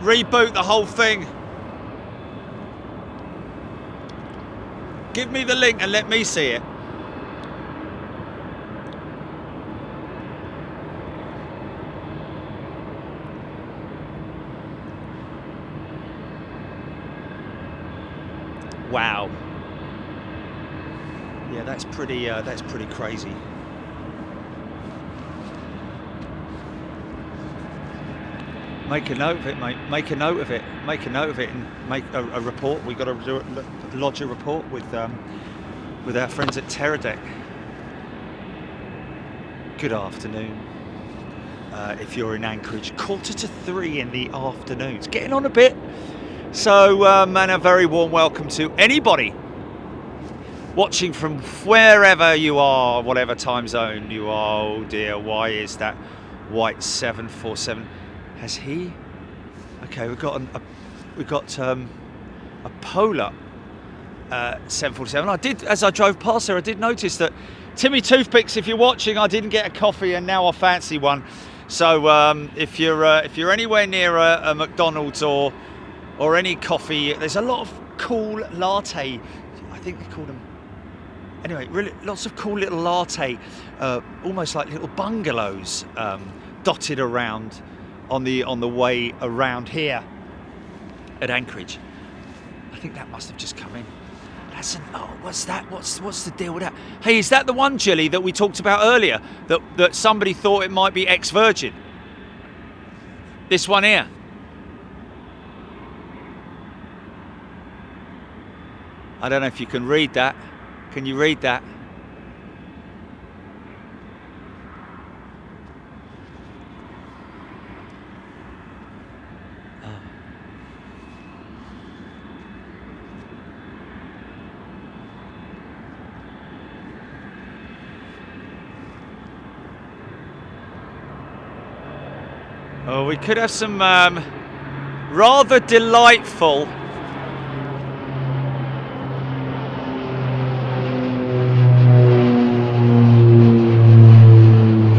Reboot the whole thing. Give me the link and let me see it. Wow. Yeah, that's pretty crazy. Make a note of it, mate. Make a note of it. Make a note of it, and make a report. We've got to lodge a report with our friends at TerraDeck. Good afternoon. If you're in Anchorage, 2:45 in the afternoon. It's getting on a bit. So, and a very warm welcome to anybody watching from wherever you are, whatever time zone you are. Oh dear, why is that white 747? Has he? Okay, we've got a polar 747. I did, as I drove past there, I did notice that Timmy Toothpicks. If you're watching, I didn't get a coffee, and now I fancy one. So if you're anywhere near a McDonald's or any coffee, there's a lot of cool latte. I think they call them. Anyway, really, lots of cool little latte, almost like little bungalows dotted around on the way around here at Anchorage. I think that must have just come in. What's that? What's the deal with that? Hey, is that the one, Jilly, that we talked about earlier? That somebody thought it might be ex-Virgin. This one here. I don't know if you can read that. Can you read that? Oh, we could have some rather delightful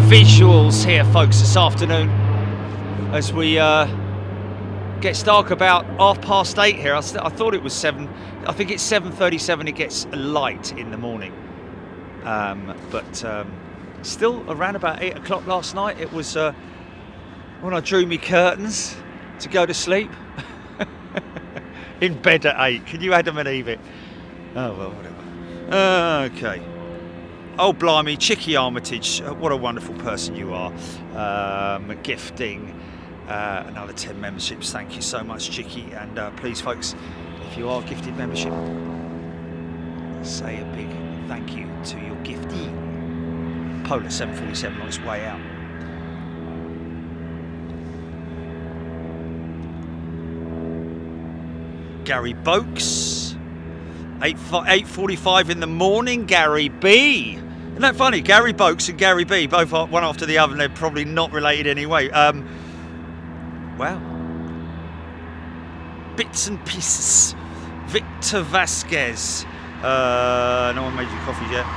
visuals here, folks, this afternoon as we gets dark about 8:30 here. I thought it was 7. I think it's 7:37. It gets light in the morning, but still around about 8 o'clock last night. It was when I drew me curtains to go to sleep. In bed at 8. Can you Adam and Eve it? Oh well, whatever. Okay. Oh blimey, Chicky Armitage, what a wonderful person you are. Gifting another 10 memberships. Thank you so much, Chicky. And please, folks, if you are gifted membership, say a big thank you to your giftee. Polar 747 on its way out. Gary Boakes, 8:45 in the morning. Gary B. Isn't that funny? Gary Boakes and Gary B, both one after the other, and they're probably not related anyway. Wow. Bits and pieces. Victor Vasquez. No one made you coffee yet.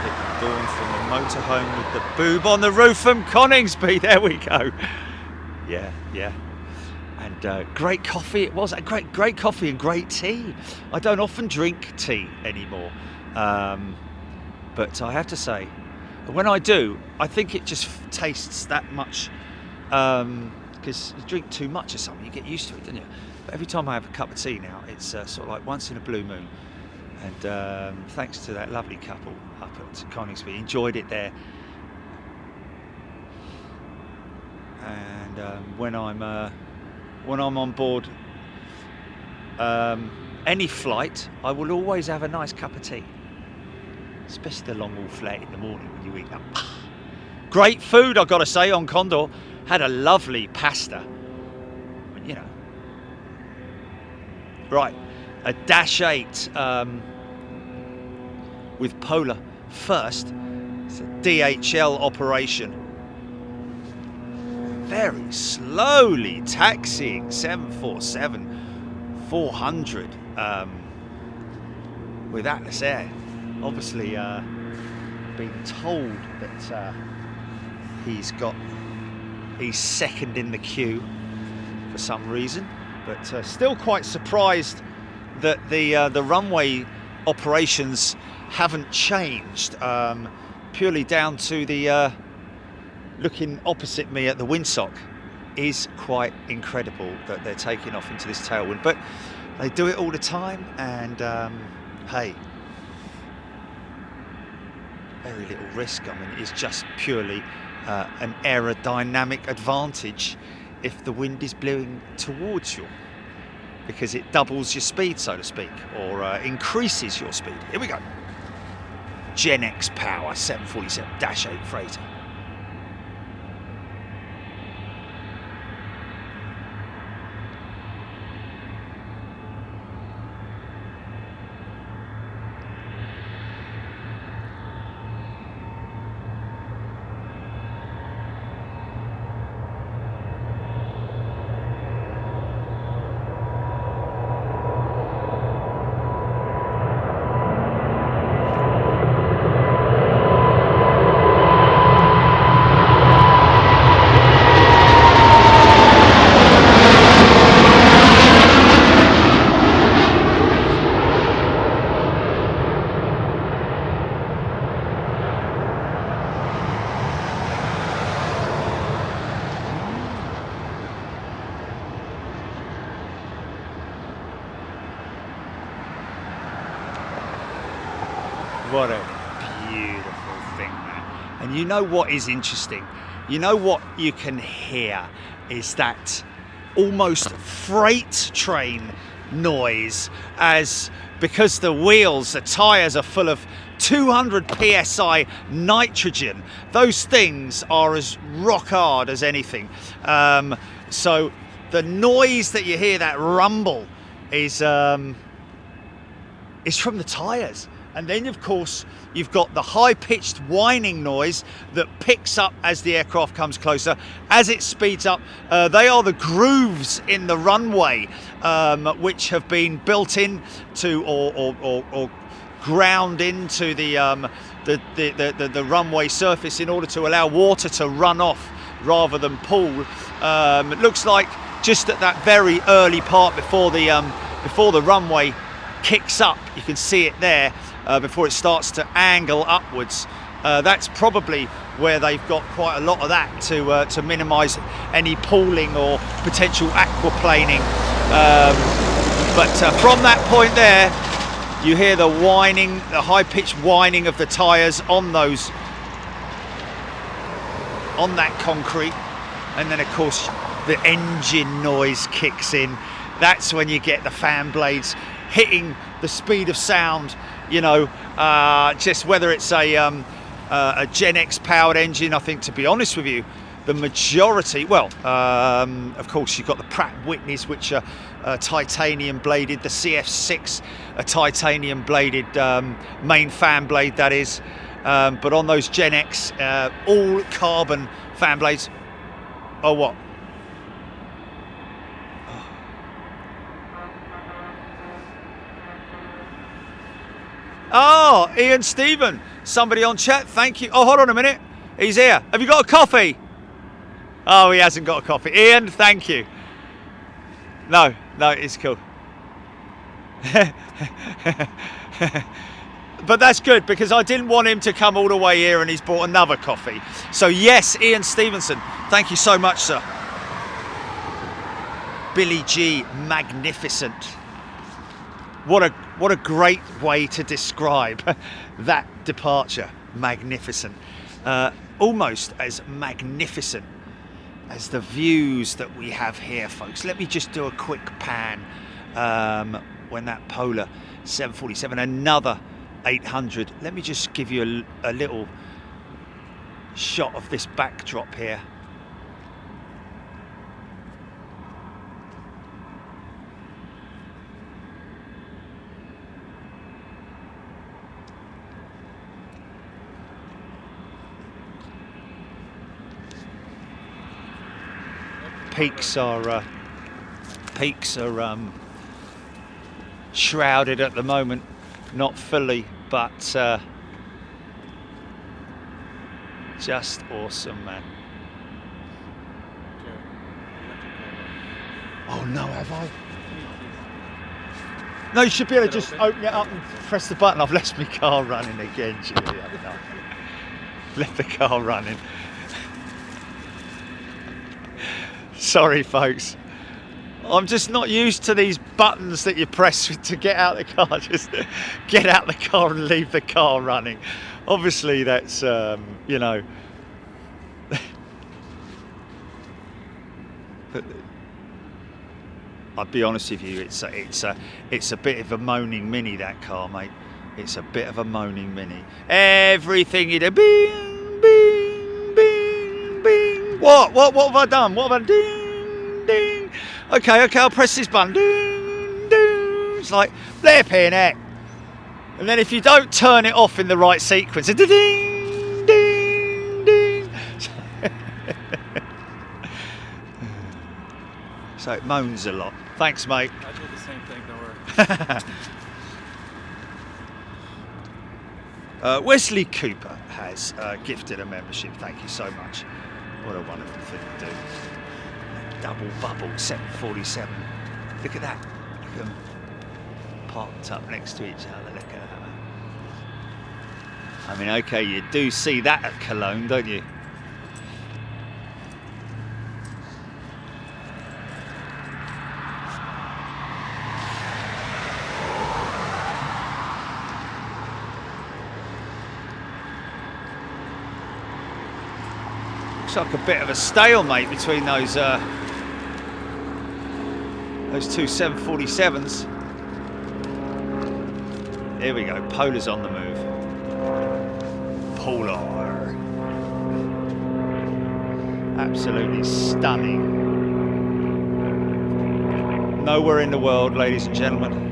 Victor Dawn from the motorhome with the boob on the roof from Coningsby. There we go. Yeah. And great coffee it was. Great coffee and great tea. I don't often drink tea anymore, but I have to say, when I do, I think it just tastes that much. Because you drink too much of something, you get used to it, don't you? But every time I have a cup of tea now, it's sort of like once in a blue moon. And thanks to that lovely couple up at Coningsby, enjoyed it there. And when I'm on board any flight, I will always have a nice cup of tea, especially the long haul flight in the morning when you eat that. Great food, I've got to say, on Condor. Had a lovely pasta, you know. Right, a Dash 8 with Polar first. It's a DHL operation. Very slowly taxiing 747-400 with Atlas Air. Obviously being told that he's second in the queue for some reason, but still quite surprised that the runway operations haven't changed, purely down to the looking opposite me at the windsock is quite incredible that they're taking off into this tailwind, but they do it all the time, and hey, very little risk. I mean, it's just purely an aerodynamic advantage if the wind is blowing towards you, because it doubles your speed, so to speak, or increases your speed. Here we go. Gen X power 747-8 freighter. What a beautiful thing, man. And you know what is interesting? You know what you can hear is that almost freight train noise, as because the wheels, the tyres are full of 200 psi nitrogen. Those things are as rock hard as anything. So the noise that you hear, that rumble, is from the tyres. And then, of course, you've got the high-pitched whining noise that picks up as the aircraft comes closer. As it speeds up, they are the grooves in the runway, which have been built in to or ground into the runway surface in order to allow water to run off rather than pool. It looks like just at that very early part before the runway kicks up, you can see it there. Before it starts to angle upwards, that's probably where they've got quite a lot of that to minimise any pooling or potential aquaplaning. But from that point there, you hear the whining, the high-pitched whining of the tyres on that concrete, and then of course the engine noise kicks in. That's when you get the fan blades hitting the speed of sound. You know, just whether it's a Gen X powered engine, I think, to be honest with you, the majority, well, of course, you've got the Pratt Whitneys, which are titanium bladed, the CF6, a titanium bladed main fan blade, that is. But on those Gen X, all carbon fan blades. Oh, what? Oh, Ian Stephen, somebody on chat, thank you. Oh, hold on a minute, he's here. Have you got a coffee? Oh, he hasn't got a coffee. Ian, thank you. No, it's cool. But that's good, because I didn't want him to come all the way here and he's bought another coffee. So yes, Ian Stevenson, thank you so much, sir. Billy G, magnificent. What a great way to describe that departure. Magnificent. Almost as magnificent as the views that we have here, folks. Let me just do a quick pan when that Polar 747, another 800. Let me just give you a little shot of this backdrop here. Peaks are shrouded at the moment, not fully, but just awesome, man. Oh no, have I? No, you should be able to just open it up and press the button. I've left my car running again, Julie. Left the car running. Sorry, folks. I'm just not used to these buttons that you press to get out the car. Just get out the car and leave the car running. Obviously, that's you know. But I'll be honest with you, it's a bit of a moaning mini, that car, mate. It's a bit of a moaning mini. Everything you do, bing, bing, bing, bing. What have I done? What have I done? Ding, ding. Okay, I'll press this button. Ding, ding. It's like flipping heck. And then if you don't turn it off in the right sequence, ding, ding, ding. So it moans a lot. Thanks, mate. I do the same thing, don't worry. Wesley Cooper has gifted a membership. Thank you so much. What a wonderful thing to do. Double bubble 747. Look at that. Look at them parked up next to each other. Look at that. I mean, okay, you do see that at Cologne, don't you? Looks like a bit of a stalemate between those two 747s. Here we go, Polar's on the move. Polar. Absolutely stunning. Nowhere in the world, ladies and gentlemen.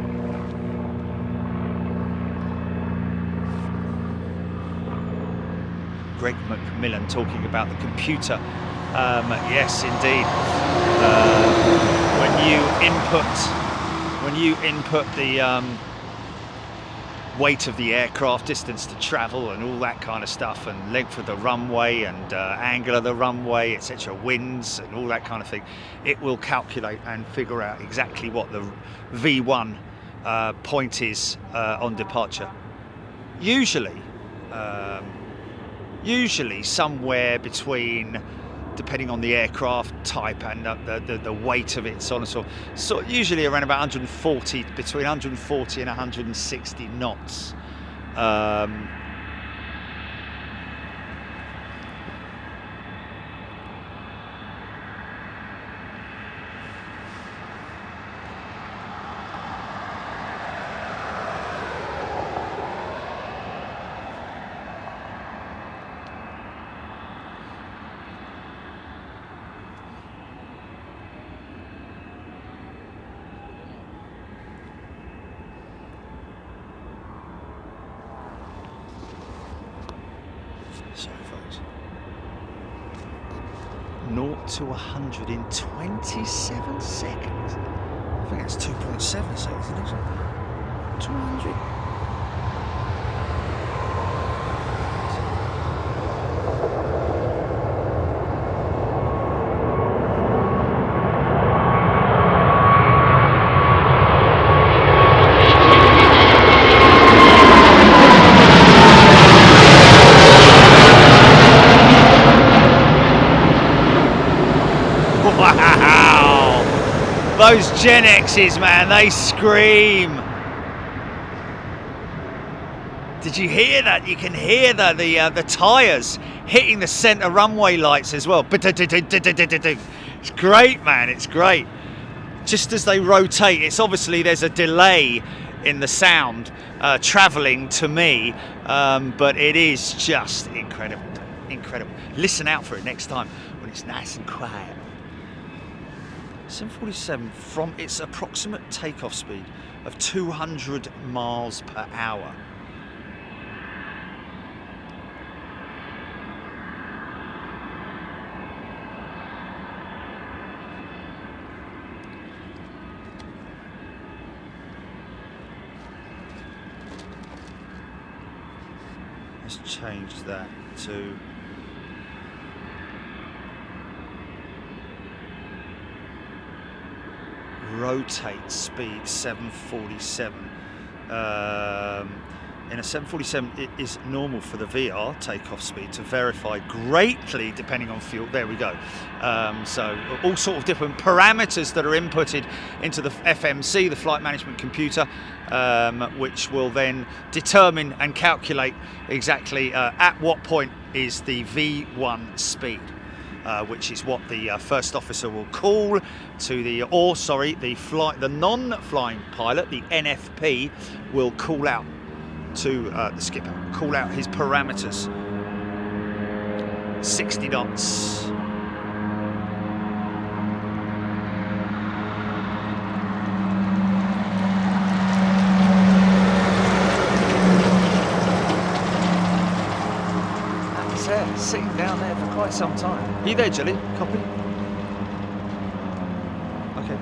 Greg McMillan talking about the computer. Yes, indeed. When you input the weight of the aircraft, distance to travel, and all that kind of stuff, and length of the runway, and angle of the runway, etc., winds, and all that kind of thing, it will calculate and figure out exactly what the V1 point is on departure. Usually somewhere between, depending on the aircraft type and the weight of it, so on and so on. So usually around about 140, between 140 and 160 knots. So folks, 0 to 100 in 27 seconds. I think that's 2.7 seconds, isn't it? 200. Wow! Those Gen X's, man, they scream. Did you hear that? You can hear the tyres hitting the centre runway lights as well. It's great, man, it's great. Just as they rotate, it's obviously there's a delay in the sound travelling to me, but it is just incredible, incredible. Listen out for it next time when it's nice and quiet. 747 from its approximate takeoff speed of 200 miles per hour. Let's change that to rotate speed 747. In a 747, it is normal for the VR takeoff speed to vary greatly depending on fuel. There we go. So all sort of different parameters that are inputted into the FMC, the flight management computer, which will then determine and calculate exactly at what point is the V1 speed. Which is what the first officer will call to the non-flying pilot, the NFP, will call out to the skipper, call out his parameters. 60 knots. Sitting down there for quite some time. Are you there, Jilly? Copy? Okay.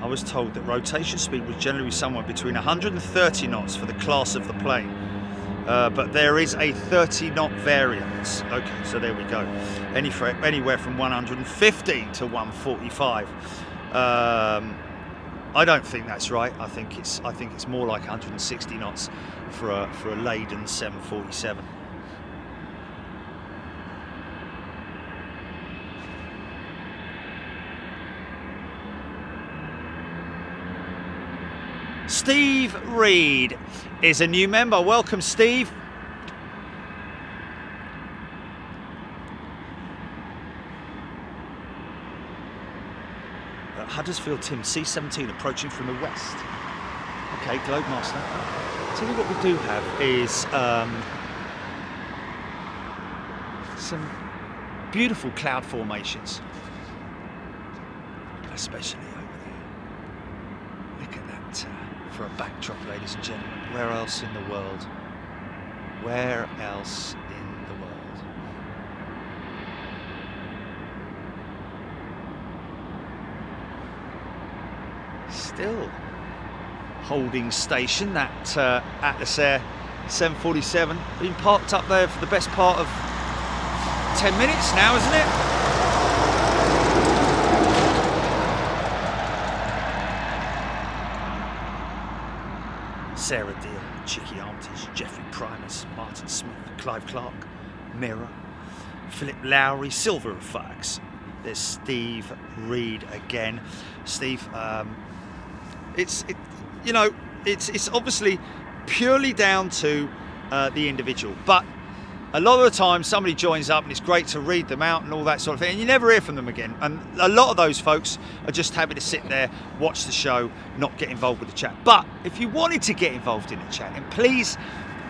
I was told that rotation speed was generally somewhere between 130 knots for the class of the plane. But there is a 30-knot variance. Okay, so there we go. Anywhere from 115 to 145. I don't think that's right. I think it's more like 160 knots for a laden 747. Steve Reed is a new member. Welcome, Steve. Huddersfield Tim, C-17 approaching from the west. Okay, Globemaster. Tell you what we do have is some beautiful cloud formations, especially over there. Look at that for a backdrop, ladies and gentlemen. Where else in the world? Where else in the world? Still holding station, that Atlas Air 747. Been parked up there for the best part of 10 minutes now, isn't it? Sarah Deal, Chicky Armitage, Jeffrey Primus, Martin Smith, Clive Clark, Mirror, Philip Lowry, Silver and Fox. There's Steve Reed again. Steve, it's obviously purely down to the individual, but a lot of the time somebody joins up and it's great to read them out and all that sort of thing, and you never hear from them again. And a lot of those folks are just happy to sit there, watch the show, not get involved with the chat. But if you wanted to get involved in the chat, and please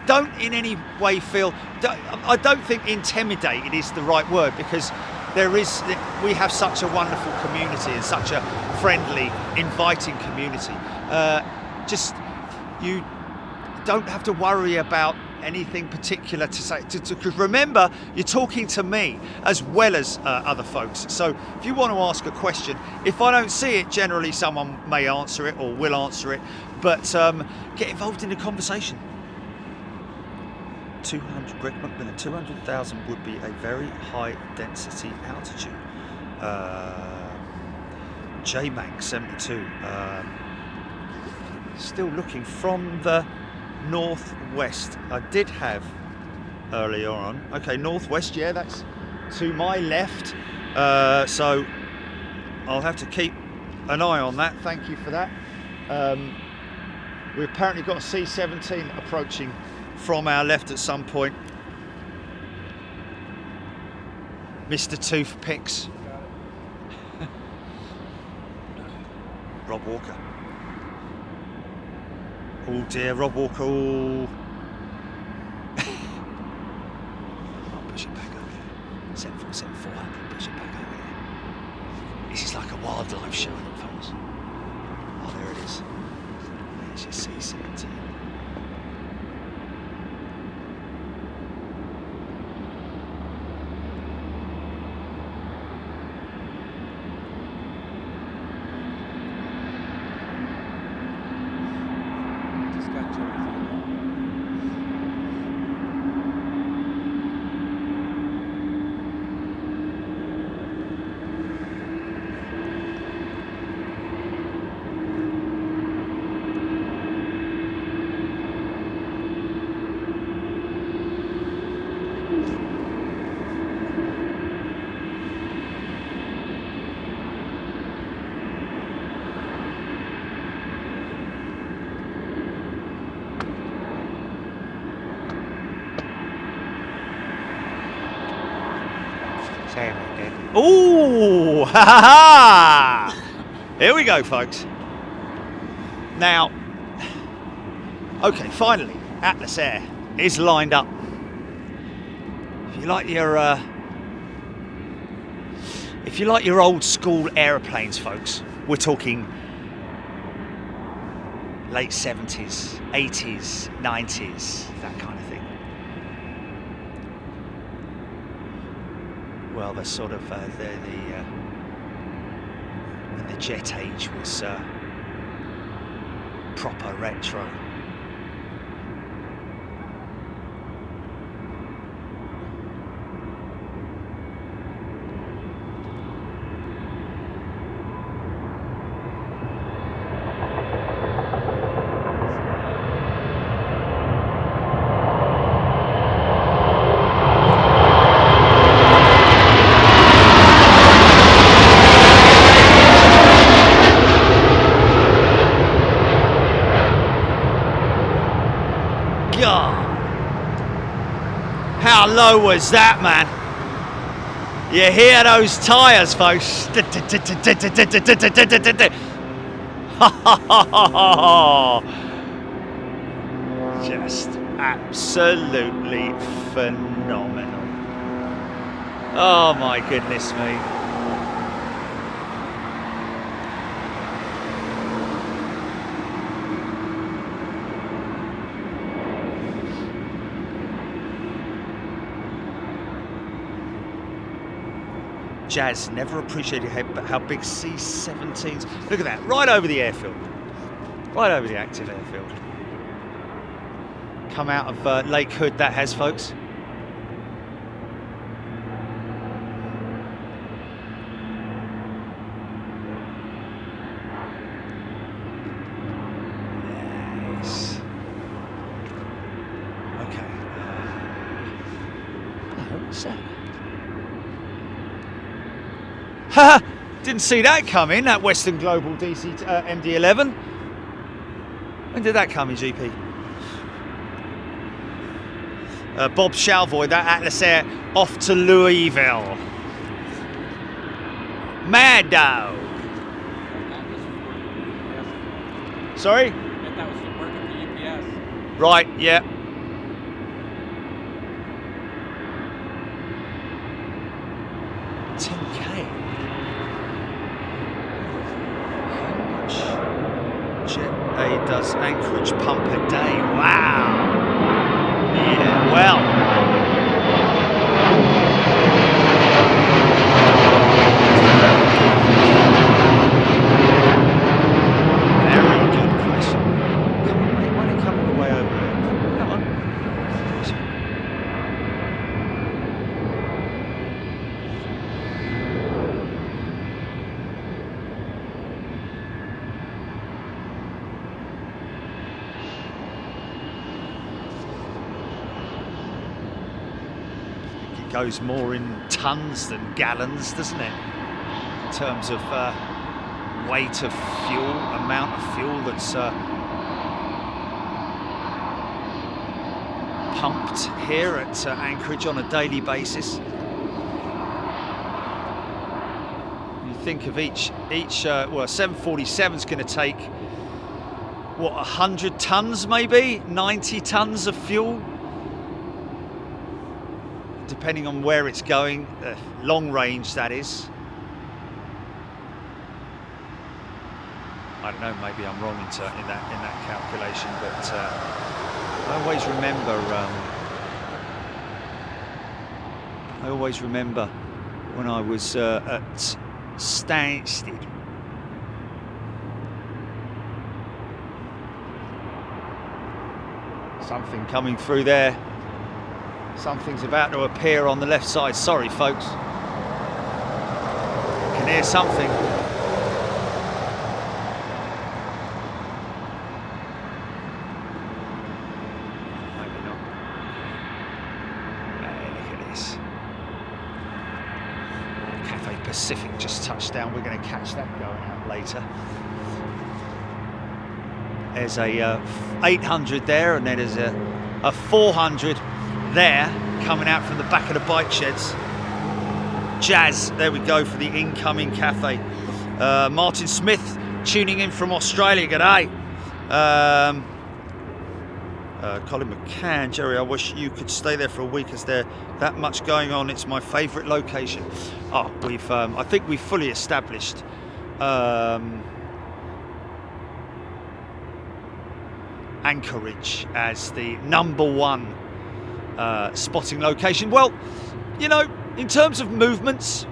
don't in any way feel, I don't think intimidated is the right word, because we have such a wonderful community and such a friendly, inviting community. Just, you don't have to worry about anything particular to say, because remember, you're talking to me as well as other folks. So if you want to ask a question, if I don't see it, generally someone may answer it or will answer it, but get involved in the conversation. 200, Greg McMillan, 200,000 would be a very high density altitude. JMAC 72, still looking from the northwest. I did have earlier on. Okay, northwest, yeah, that's to my left. So I'll have to keep an eye on that. Thank you for that. We've apparently got a C-17 approaching from our left at some point. Mr. Toothpicks. Rob Walker. Oh dear, Rob Walker. Oh. I'll push it back over there. 747-400, push it back over there. This is like a wildlife show, folks. Oh, there it is. There's your C-17. Ooh, ha ha ha! Here we go, folks. Now, okay, finally, Atlas Air is lined up. If you like your old school aeroplanes, folks, we're talking late 70s, 80s, 90s, that kind of thing. Well, the sort of when the jet age was proper retro. How low was that, man? You hear those tyres, folks? Just absolutely phenomenal. Oh my goodness me. Jazz never appreciated how big C-17s. Look at that, right over the airfield, right over the active airfield. Come out of Lake Hood, that has, folks. Yes. Okay. Oh, what's that? Ha! Didn't see that coming, that Western Global DC MD-11. When did that come in, GP? Bob Shalvoy, that Atlas Air off to Louisville. Mad Dog. Sorry? That was working for UPS. Right, yeah. Does Anchorage pump a day? Wow. Yeah, well. Very good question. Come on, mate. Why don't you come all the way over here? Come on. Goes more in tons than gallons, doesn't it? In terms of weight of fuel, amount of fuel that's pumped here at Anchorage on a daily basis. You think of each well, 747's going to take what, 100 tons, maybe 90 tons of fuel. Depending on where it's going, long range that is. I don't know, maybe I'm wrong in that calculation, but I always remember when I was at Stansted. Something coming through there. Something's about to appear on the left side. Sorry, folks. I can hear something. Maybe not. Hey, look at this. Cathay Pacific just touched down. We're going to catch that going out later. There's a 800 there, and then there's a 400 there coming out from the back of the bike sheds. Jazz, there we go for the incoming cafe. Martin Smith tuning in from Australia, g'day. Colin McCann, Jerry, I wish you could stay there for a week. Is there that much going on? It's my favourite location. Oh, I think we've fully established Anchorage as the #1 spotting location. Well, you know, in terms of movements,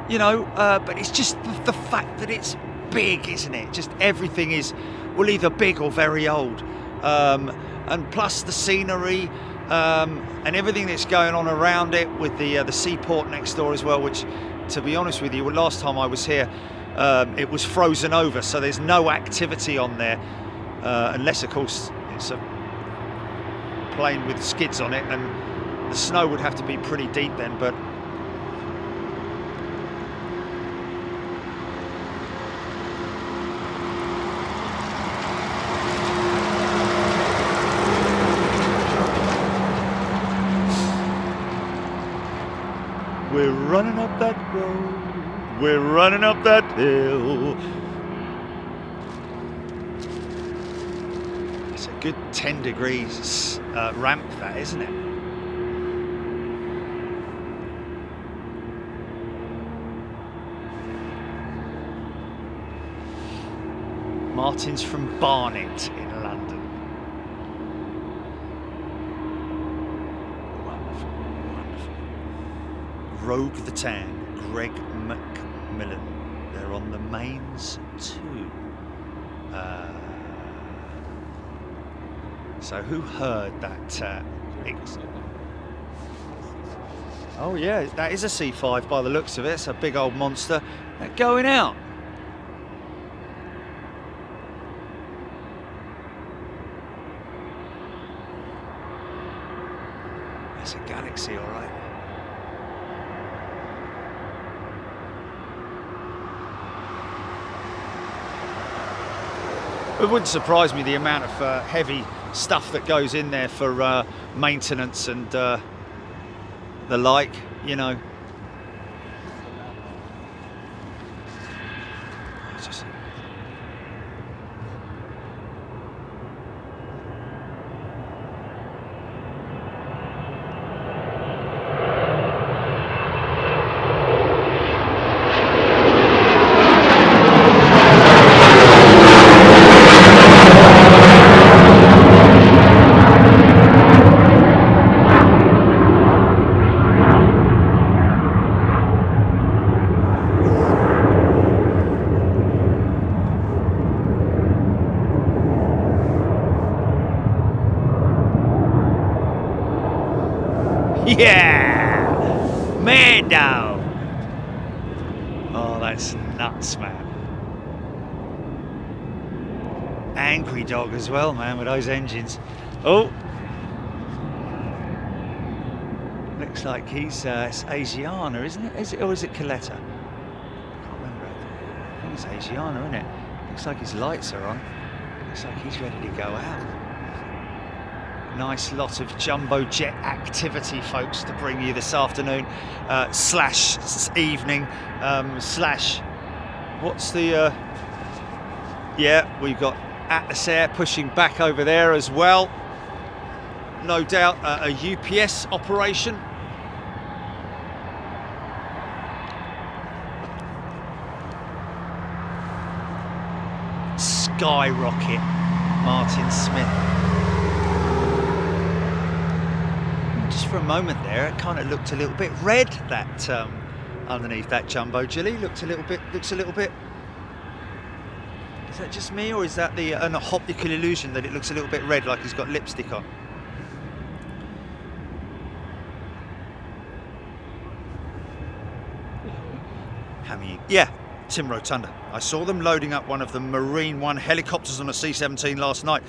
you know, but it's just the fact that it's big, isn't it? Just everything is, well, either big or very old. And plus the scenery and everything that's going on around it, with the seaport next door as well, which, to be honest with you, last time I was here, it was frozen over, so there's no activity on there, unless, of course, it's a plane with skids on it, and the snow would have to be pretty deep then, but we're running up that road, we're running up that hill. It's a good 10 degrees ramp, that, isn't it? Martin's from Barnet in London. Wonderful, wonderful. Rogue the Tan, Greg Macmillan. They're on the mains too. So who heard that? Oh yeah, that is a C5 by the looks of it. It's a big old monster. They're going out. It's a Galaxy, all right. It wouldn't surprise me the amount of heavy stuff that goes in there for maintenance and the like, you know. Yeah! Mando! Oh, that's nuts, man. Angry dog as well, man, with those engines. Oh! Looks like he's, it's Asiana, isn't it? Or is it Coletta? I can't remember. I think it's Asiana, isn't it? Looks like his lights are on. Looks like he's ready to go out. Nice lot of jumbo jet activity, folks, to bring you this afternoon slash evening slash what's the yeah, we've got Atlas Air pushing back over there as well, no doubt a UPS operation. Skyrocket Martin Smith. For a moment there, it kind of looked a little bit red, that underneath that jumbo jelly. Looks a little bit. Is that just me, or is that an optical illusion that it looks a little bit red, like he's got lipstick on? Yeah, Tim Rotunda. I saw them loading up one of the Marine One helicopters on a C-17 last night.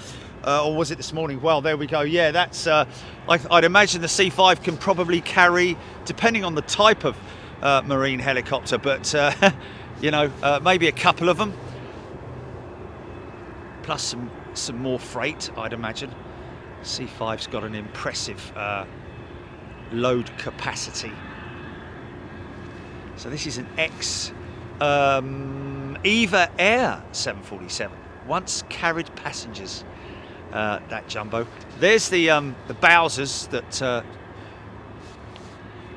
Or was it this morning? Well, there we go. Yeah, that's, I'd imagine the C5 can probably carry, depending on the type of Marine helicopter, but, you know, maybe a couple of them. Plus some more freight, I'd imagine. C5's got an impressive load capacity. So this is an ex Eva Air 747. Once carried passengers. That jumbo. There's the Bowsers that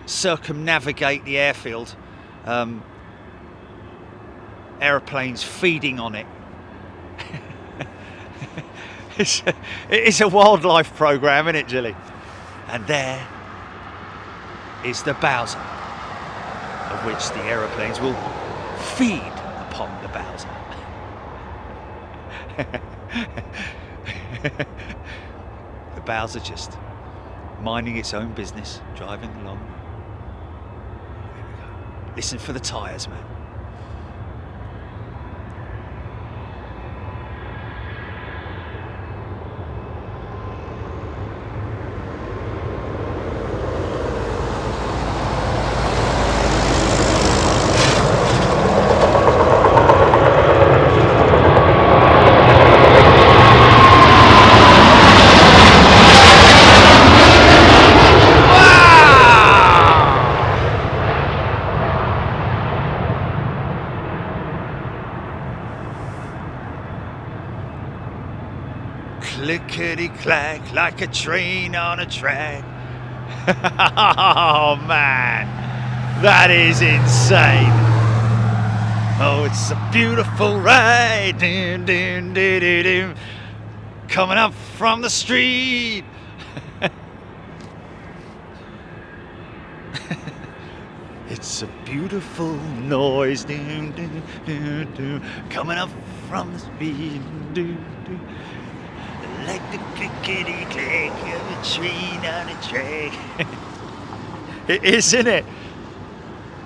circumnavigate the airfield. Aeroplanes feeding on it. It's a wildlife program, isn't it, Jilly? And there is the Bowser, of which the aeroplanes will feed upon the Bowser. The Bowser just minding its own business, driving along. Here we go. Listen for the tyres, man. Clickety-clack like a train on a track. Oh man, that is insane. Oh, it's a beautiful ride. Dun, dun, dun, dun, dun. Coming up from the street. It's a beautiful noise. Dun, dun, dun, dun. Coming up from the street. Dun, dun. Like the clickety click of a train on a track. It is, isn't it?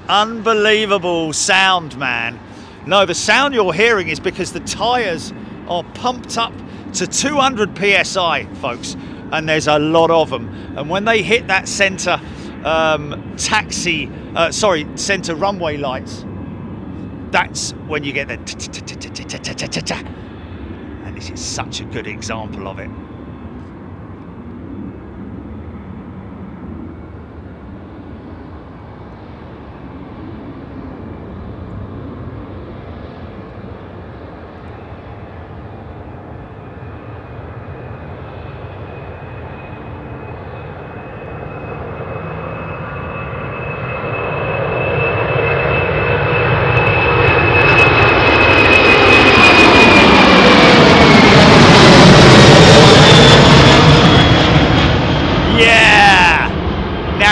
Unbelievable sound, man. No, the sound you're hearing is because the tyres are pumped up to 200 psi, folks, and there's a lot of them. And when they hit that centre centre runway lights, that's when you get the. This is such a good example of it.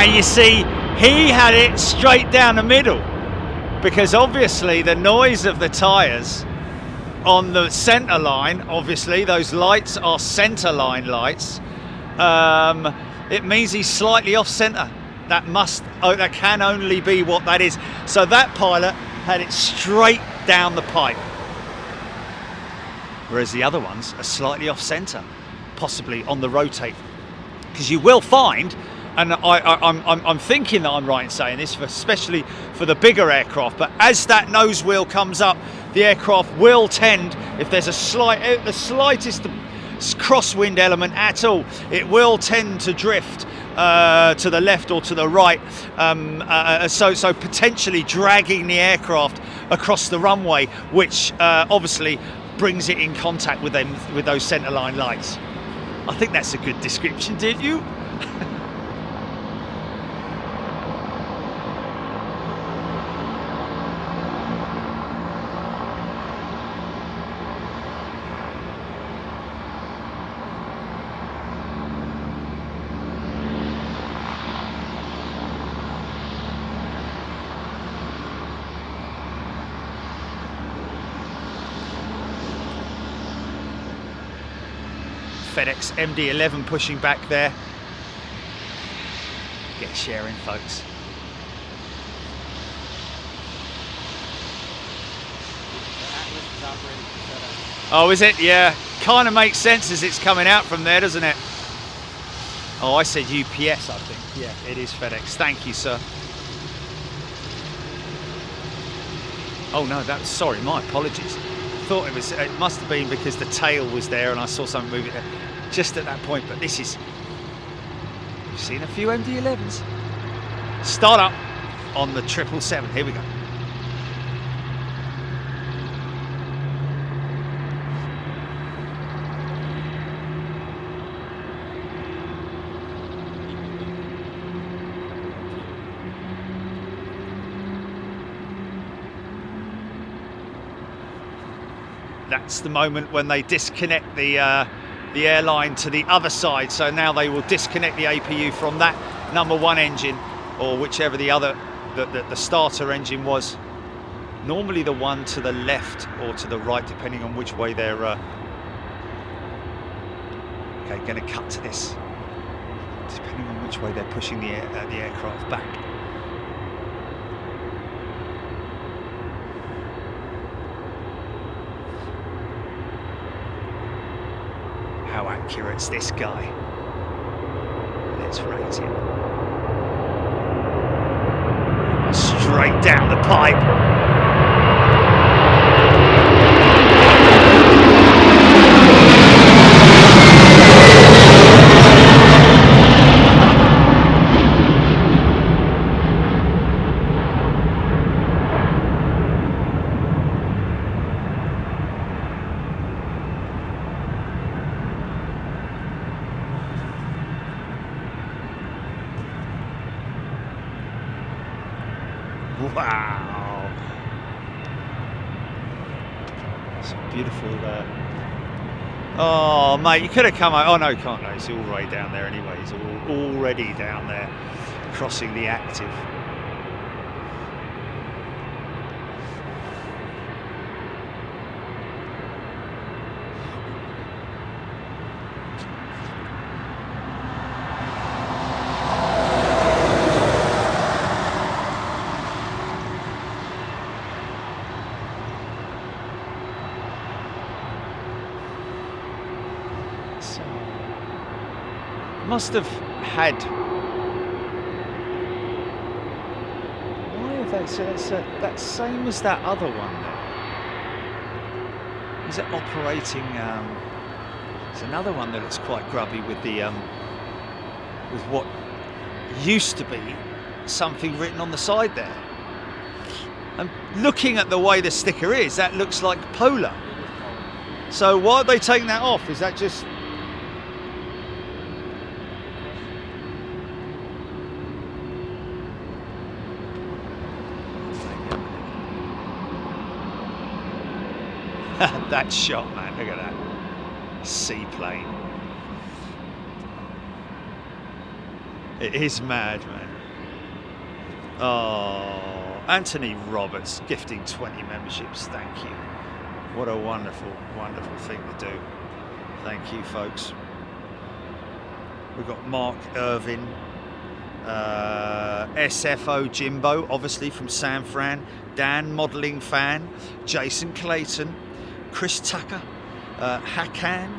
You see, he had it straight down the middle because obviously the noise of the tyres on the centre line, obviously those lights are centre line lights, it means he's slightly off centre. That can only be what that is. So that pilot had it straight down the pipe, whereas the other ones are slightly off centre, possibly on the rotate, because you will find. And I'm thinking that I'm right in saying this, especially for the bigger aircraft, but as that nose wheel comes up, the aircraft will tend, if there's the slightest crosswind element at all, it will tend to drift to the left or to the right, so potentially dragging the aircraft across the runway, which obviously brings it in contact with those centre line lights. I think that's a good description, did you? FedEx MD-11 pushing back there. Get sharing, folks. Oh, is it? Yeah. Kind of makes sense as it's coming out from there, doesn't it? Oh, I said UPS, I think. Yeah, it is FedEx. Thank you, sir. Oh no, sorry, my apologies. Thought it must have been because the tail was there and I saw something moving there just at that point, but this is, we've seen a few MD-11s. Start up. on the 777. Here we go. That's the moment when they disconnect the airline to the other side. So now they will disconnect the APU from that number 1 engine, or whichever the other, the starter engine was. Normally the one to the left or to the right, depending on which way they're. Okay, going to cut to this. Depending on which way they're pushing the aircraft back. How accurate's this guy? Let's rate him. Straight down the pipe. Wow, it's beautiful there. Oh mate, you could have come out. Oh no, can't. No, it's already down there anyway. It's already down there, crossing the active. Must have had. Why have they? So that's same as that other one there. Is it operating? There's another one that looks quite grubby with the with what used to be something written on the side there. And looking at the way the sticker is, that looks like Polar. So why are they taking that off? Is that just? That shot, man, look at that seaplane. It is mad, man. Oh, Anthony Roberts gifting 20 memberships, thank you. What a wonderful, wonderful thing to do. Thank you, folks. We've got Mark Irvin, SFO Jimbo, obviously from San Fran, Dan Modelling Fan, Jason Clayton, Chris Tucker, Hakan,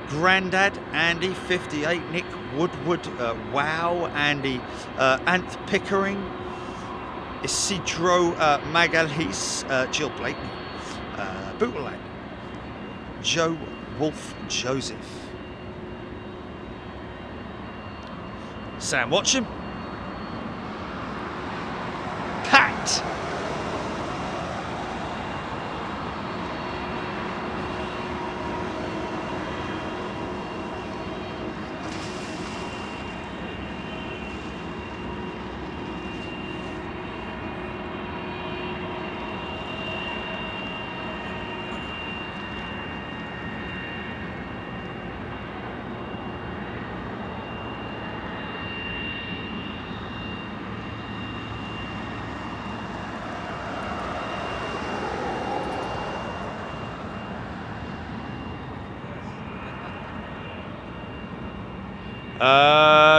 Grandad, Andy 58, Nick Woodward, Wow, Andy, Anth Pickering, Isidro Magalhães, Jill Blakeney, Bootalang, Joe Wolf Joseph, Sam Watcham, Pat.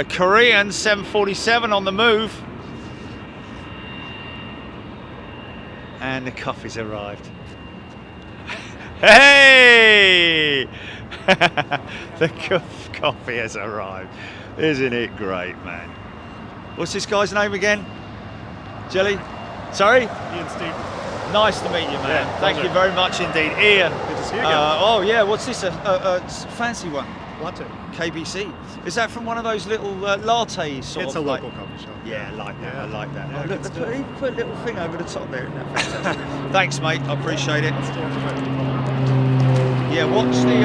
Korean 747 on the move. And the coffee's arrived. Hey! The coffee has arrived. Isn't it great, man? What's this guy's name again? Jelly? Sorry? Ian Stevens. Nice to meet you, man. Yeah, Thank you very much indeed. Ian. Good to see you again. Oh, yeah. What's this? A fancy one? Latte. KBC. Is that from one of those little lattes sort It's of a like? local coffee shop. Yeah, I like that. I like that. Yeah, Oh, look, good put, stuff. he put a little thing over the top there. Isn't that fantastic? Thanks, mate. I appreciate it. Yeah, watch the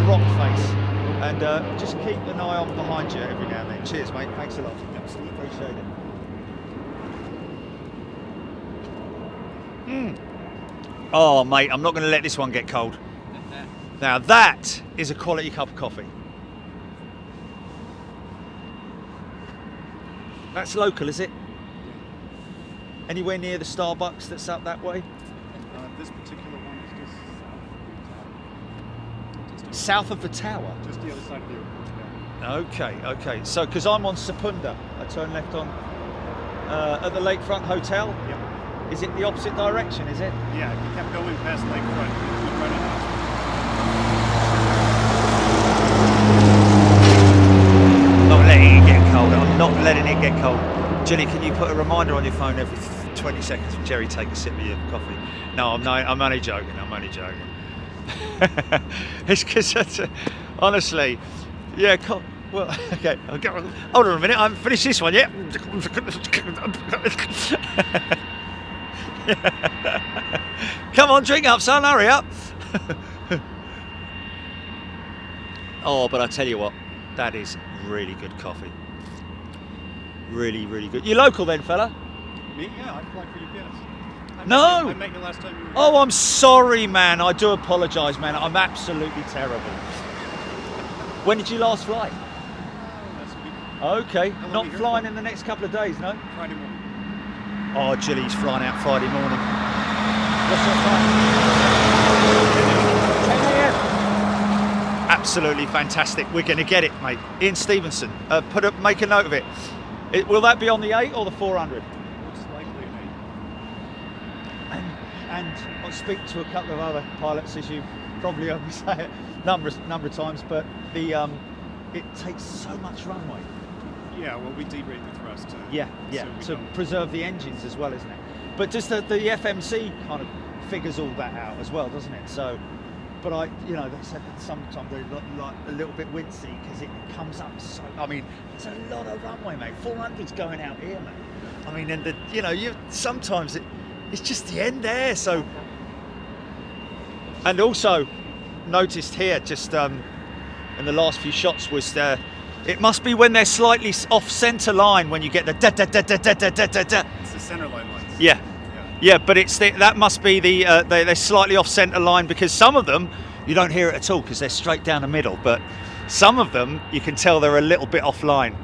rock face, and just keep an eye on behind you every now and then. Cheers, mate. Thanks a lot. Absolutely appreciate it. Oh, mate, I'm not going to let this one get cold. Now that is a quality cup of coffee. That's local, is it? Anywhere near the Starbucks that's up that way? This particular one is just South of the tower? Just the other side of the airport. Yeah. Okay. So, because I'm on Secunda, I turn left on at the Lakefront Hotel. Yep. Is it the opposite direction, is it? Yeah, if you kept going past Lakefront, you'd run into Not letting it get cold. I'm not letting it get cold. Jenny, can you put a reminder on your phone every 20 seconds for Jerry take a sip of your coffee? No, I'm only joking. It's because honestly, yeah. Well, okay. Hold on a minute. I haven't finished this one yet. Come on, drink up, son. Hurry up. Oh, but I tell you what, that is really good coffee. Really, really good. You local then, fella? me. Yeah, I fly for UPS. No. I met you last time you were here. Oh, I'm sorry, man. I do apologise, man. I'm absolutely terrible. When did you last fly? Last week. Okay, How long not are you here flying for? in the next couple of days, no? Friday morning. Oh, Gilly's flying out Friday morning. What's your time? 10 a.m. Absolutely fantastic. We're going to get it, mate. Ian Stevenson, make a note of it. Will that be on the 8 or the 400? Most likely an 8. And I'll speak to a couple of other pilots, as you probably heard me say it number of times, but it takes so much runway. Yeah, well, we derate the thrust. Yeah, So to preserve the engines as well, isn't it? But just the FMC kind of figures all that out as well, doesn't it? So, but they said that sometimes they're like a little bit wincy because it comes up so. I mean, it's a lot of runway, mate. 400's going out here, mate. I mean, and sometimes it's just the end there. So, and also noticed here just in the last few shots was it must be when they're slightly off centre line when you get the da da da da da da da da da. It's the center line lines. Yeah, but that must be they're slightly off centre line, because some of them you don't hear it at all because they're straight down the middle, but some of them you can tell they're a little bit offline.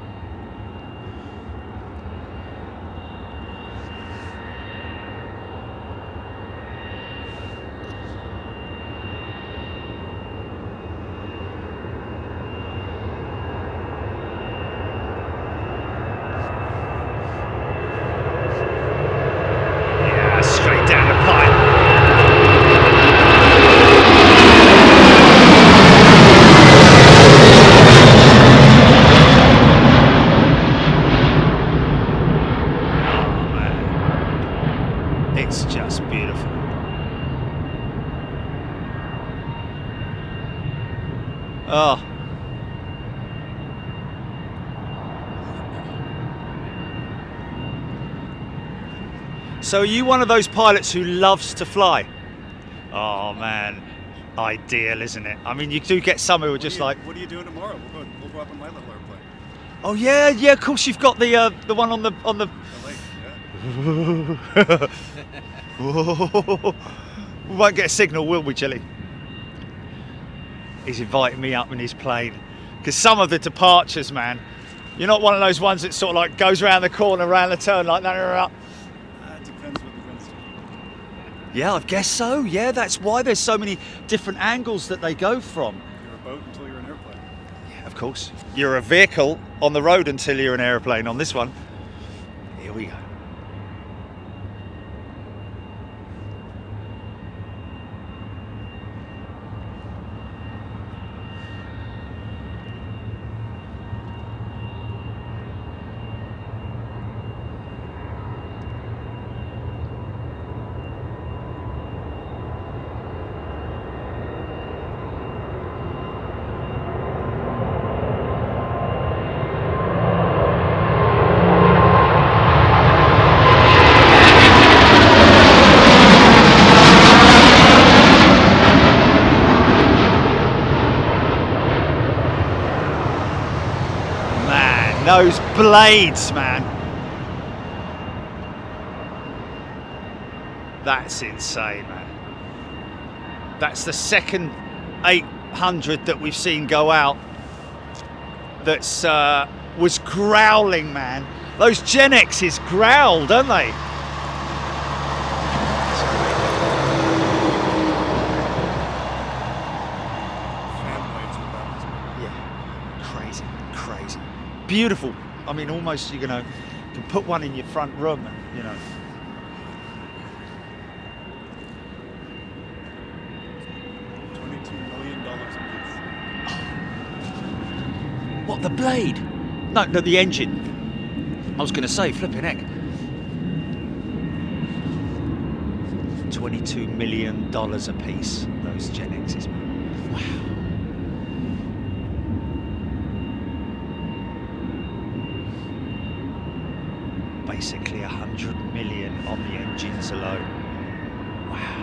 It's just beautiful. Oh. So are you one of those pilots who loves to fly? Oh man, ideal, isn't it? I mean, you do get some who are just like, What are you doing tomorrow? We'll go up in my little airplane. oh yeah, of course you've got the one on the The lake, yeah. We won't get a signal, will we, Jelly? He's inviting me up in his plane, because some of the departures, man, you're not one of those ones that sort of like goes around the corner, around the turn like that. Depends what the wind's doing. Yeah, I guess so. Yeah, that's why there's so many different angles that they go from. You're a boat until you're an airplane. Yeah, of course. You're a vehicle on the road until you're an aeroplane on this one. Here we go. those blades, man. That's insane, man. That's the second 800 that we've seen go out that's was growling, man. Those Gen X's growl, don't they? Yeah, crazy, crazy. Beautiful. I mean, almost, you know, you can put one in your front room, you know. $22 million a piece. What, the blade? No, the engine. I was going to say, flipping heck. $22 million a piece, those Gen X's. Wow. Basically 100 million on the engines alone. Wow.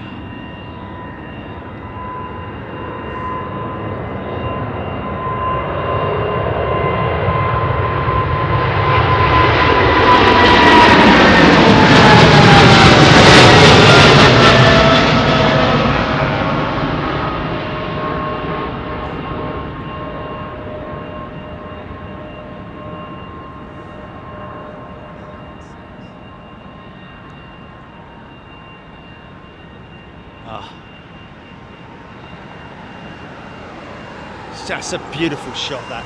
That's a beautiful shot, that.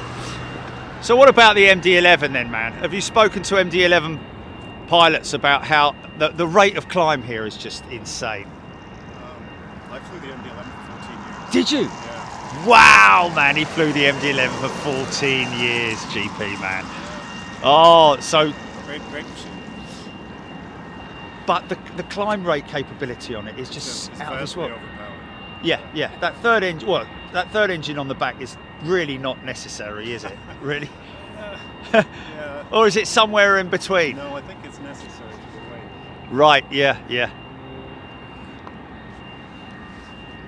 So what about the MD-11 then, man? Have you spoken to MD-11 pilots about how the rate of climb here is just insane? I flew the MD-11 for 14 years. Did you? Yeah. Wow, man, he flew the MD-11 for 14 years, GP, man. Oh, so... Great machine. But the climb rate capability on it is just It's out of this vastly world. overpowered. Yeah, that third engine, well, that third engine on the back is really not necessary, is it? Really? Yeah. Or is it somewhere in between? No, I think it's necessary for the weight. Right, yeah.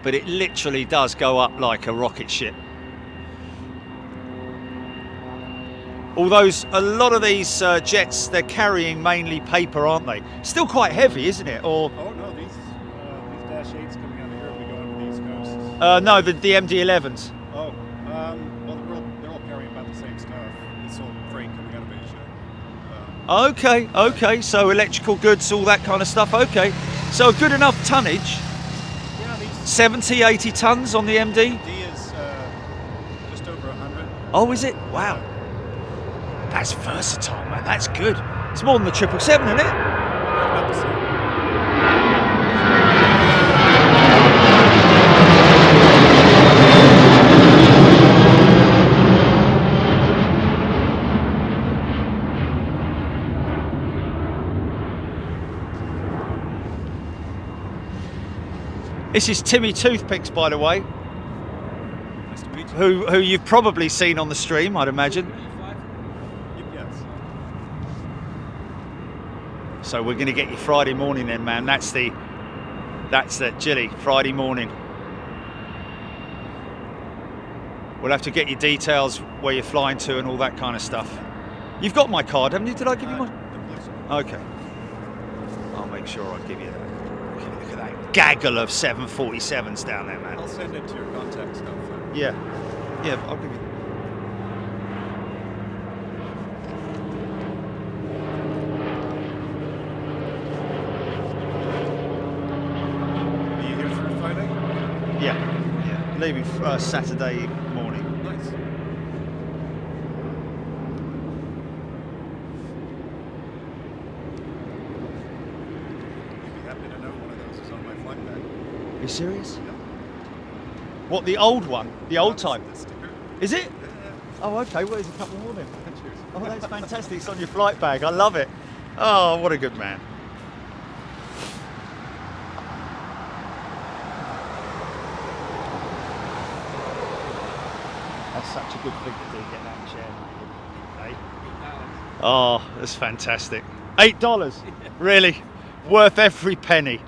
But it literally does go up like a rocket ship. Although a lot of these jets, they're carrying mainly paper, aren't they? Still quite heavy, isn't it? Or Oh no, these Dash 8s coming out of Europe, we go into the East Coast. no, the MD-11s. Oh, well, they're all carrying about the same stuff. It's all freight coming out of Asia. Okay. So electrical goods, all that kind of stuff. Okay. So a good enough tonnage. Yeah, these 70, 80 tons on the MD. D is just over 100. Oh, is it? Wow. That's versatile, man. That's good. It's more than the 777, isn't it? About the same. This is Timmy Toothpicks, by the way, Nice to meet you. who you've probably seen on the stream, I'd imagine. Yes. So we're going to get you Friday morning then, man. That's the Gilly, Friday morning. We'll have to get your details, where you're flying to and all that kind of stuff. You've got my card, haven't you? Did I give you mine? Okay. I'll make sure I give you that. Look at that gaggle of 747s down there, man. I'll send it to your contact stuff. Yeah, I'll give you. Are you here for Friday? Yeah. Leaving Saturday morning. Nice. You'd be happy to know one of those is on my flight bag. Are you serious? Yeah. What, the old one? The old type? The sticker. Is it? Yeah. Oh, okay. Well, there's a couple more then. Cheers. Oh, that's fantastic. It's on your flight bag. I love it. Oh, what a good man. That's such a good thing to do, get that chair. Hey? Oh, that's fantastic. $8? Really? Worth every penny.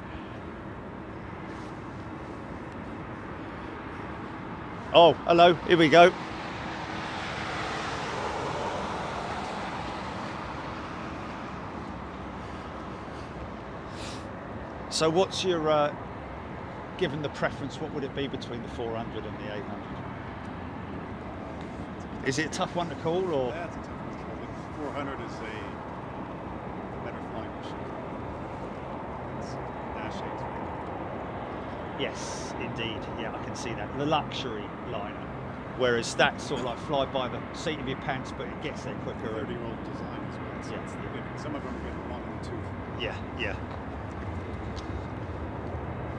Oh, hello. Here we go. So what's your, given the preference, what would it be between the 400 and the 800? Is it a tough one to call, or? That's a tough one to call. The 400 is a better flying machine. It's Dash 8. Yes, indeed. Yeah, I can see that. The luxury liner. Whereas that's sort of like fly by the seat of your pants, but it gets there quicker. 30-year-old design as well. So Yeah. it's some of them are getting long in the tooth. Yeah, yeah.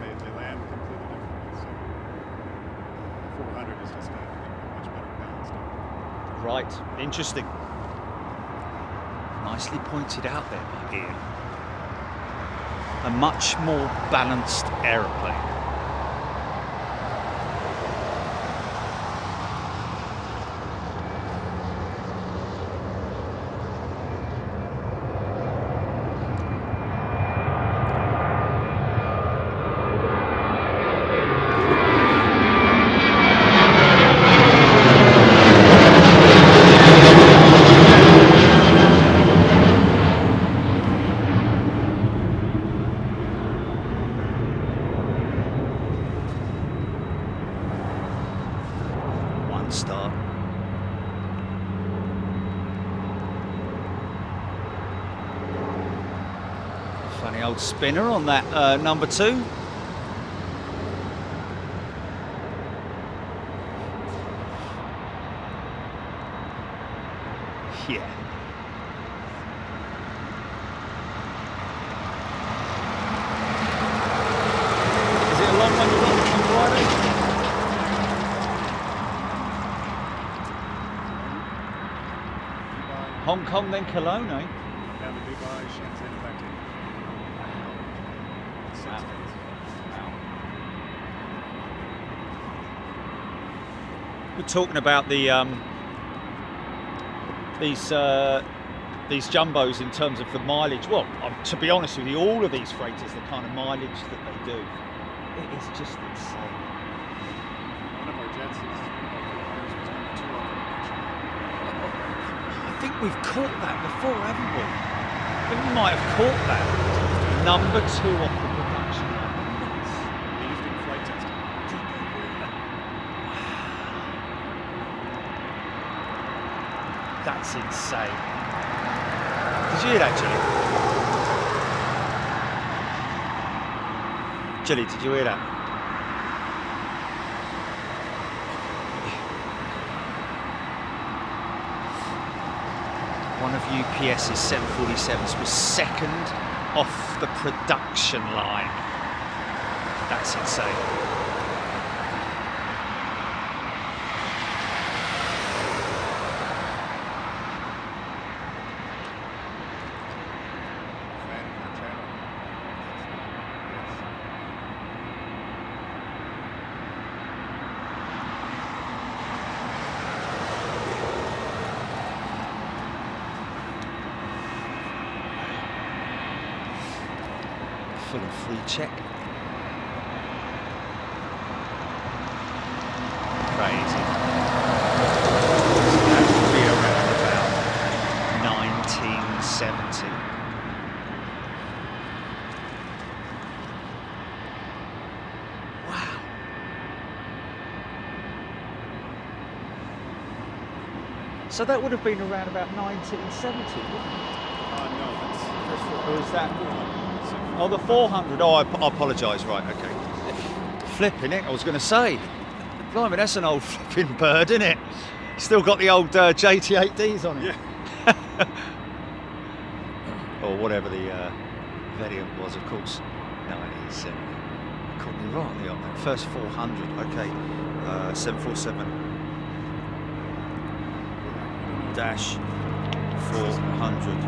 They land completely differently. So 400 is just much better balanced. Right, interesting. Nicely pointed out there by Ian. A much more balanced aeroplane. Start. Funny old spinner on that number 2. Yeah. Is it a long one you got on Friday? Hong Kong, then Cologne, eh? Down to Dubai, Shenzhen, back to 6 Wow. days. We're talking about the these jumbos in terms of the mileage. Well, to be honest with you, all of these freighters, the kind of mileage that they do, it is just insane. One of our jets is ours was number 2 on I think we've caught that before, haven't we? I think we might have caught that. Number 2 off the production line. They used it in flight testing. That's insane. Did you hear that, Julie? Julie, did you hear that? One of UPS's 747s was second off the production line. That's insane. Full of free check. Crazy. That would be around about 1970. Wow. So that would have been around about 1970, wouldn't it? No, that's Or is that? 400. Oh, the 400. Oh, I apologise. Right, okay. Flipping it, I was going to say. Blimey, that's an old flipping bird, isn't it? Still got the old JT8Ds on it. Yeah. Or whatever the variant was, of course. 1970. Caught me right on that. First 400. Okay. 747 dash 400.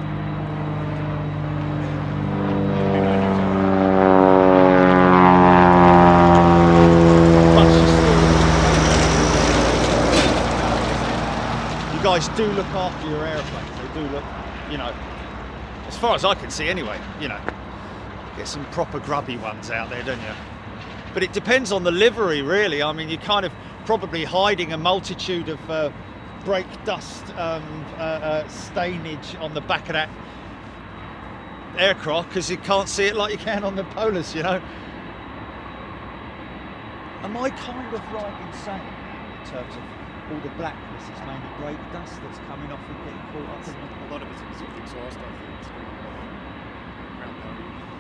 Guys do look after your aeroplanes. They do look, you know, as far as I can see anyway, you know, get some proper grubby ones out there, don't you? But it depends on the livery, really. I mean, you're kind of probably hiding a multitude of brake dust stainage on the back of that aircraft because you can't see it like you can on the polars, you know. Am I kind of right in saying in terms of all the blackness is mainly brake dust that's coming off and getting caught up in A lot of it's exhaust, I think. It's ground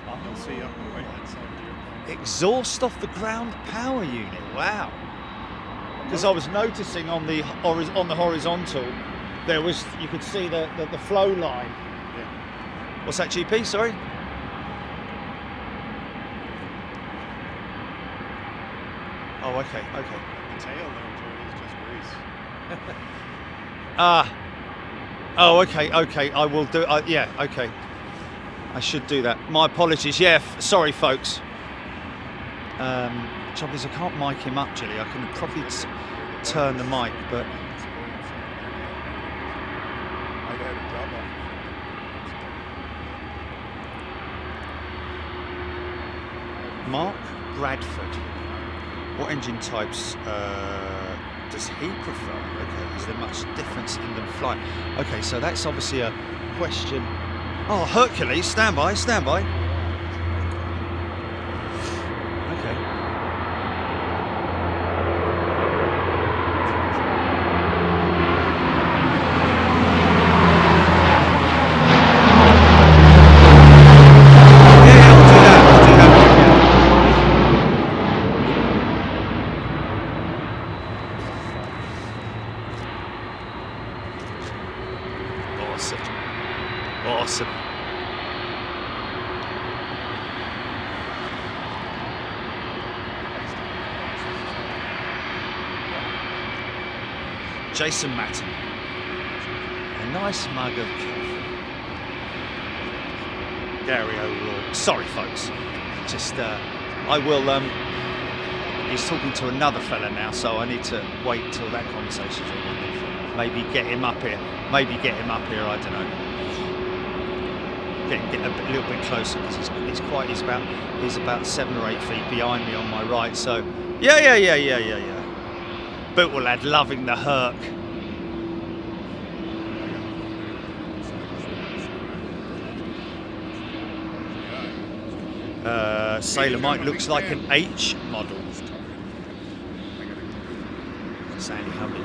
power. You'll see up the right hand side of the airplane. exhaust off the ground power unit? Wow. Because I was noticing on the horizontal, there was, you could see the flow line. Yeah. What's that, GP? Sorry. Oh, okay. The tail there, Joey, is just grease. Oh, okay. I will do. Yeah, okay. I should do that. My apologies. Yeah, sorry, folks. Trouble is, I can't mic him up, Jilly. I can probably turn the mic, but. Mark Bradford. What engine types does he prefer? Okay, is there much difference in them flying? Okay, so that's obviously a question. Oh, Hercules, stand by. Okay. Awesome. Jason Matton. A nice mug of Gary O'Rourke. Sorry, folks. Just, I will, he's talking to another fella now, so I need to wait till that conversation's over. Maybe get him up here. I don't know. Get a little bit closer because he's about 7 or 8 feet behind me on my right. So yeah. Bootle lad loving the Herc. Sailor Mike looks like an H model. Sandy Humby.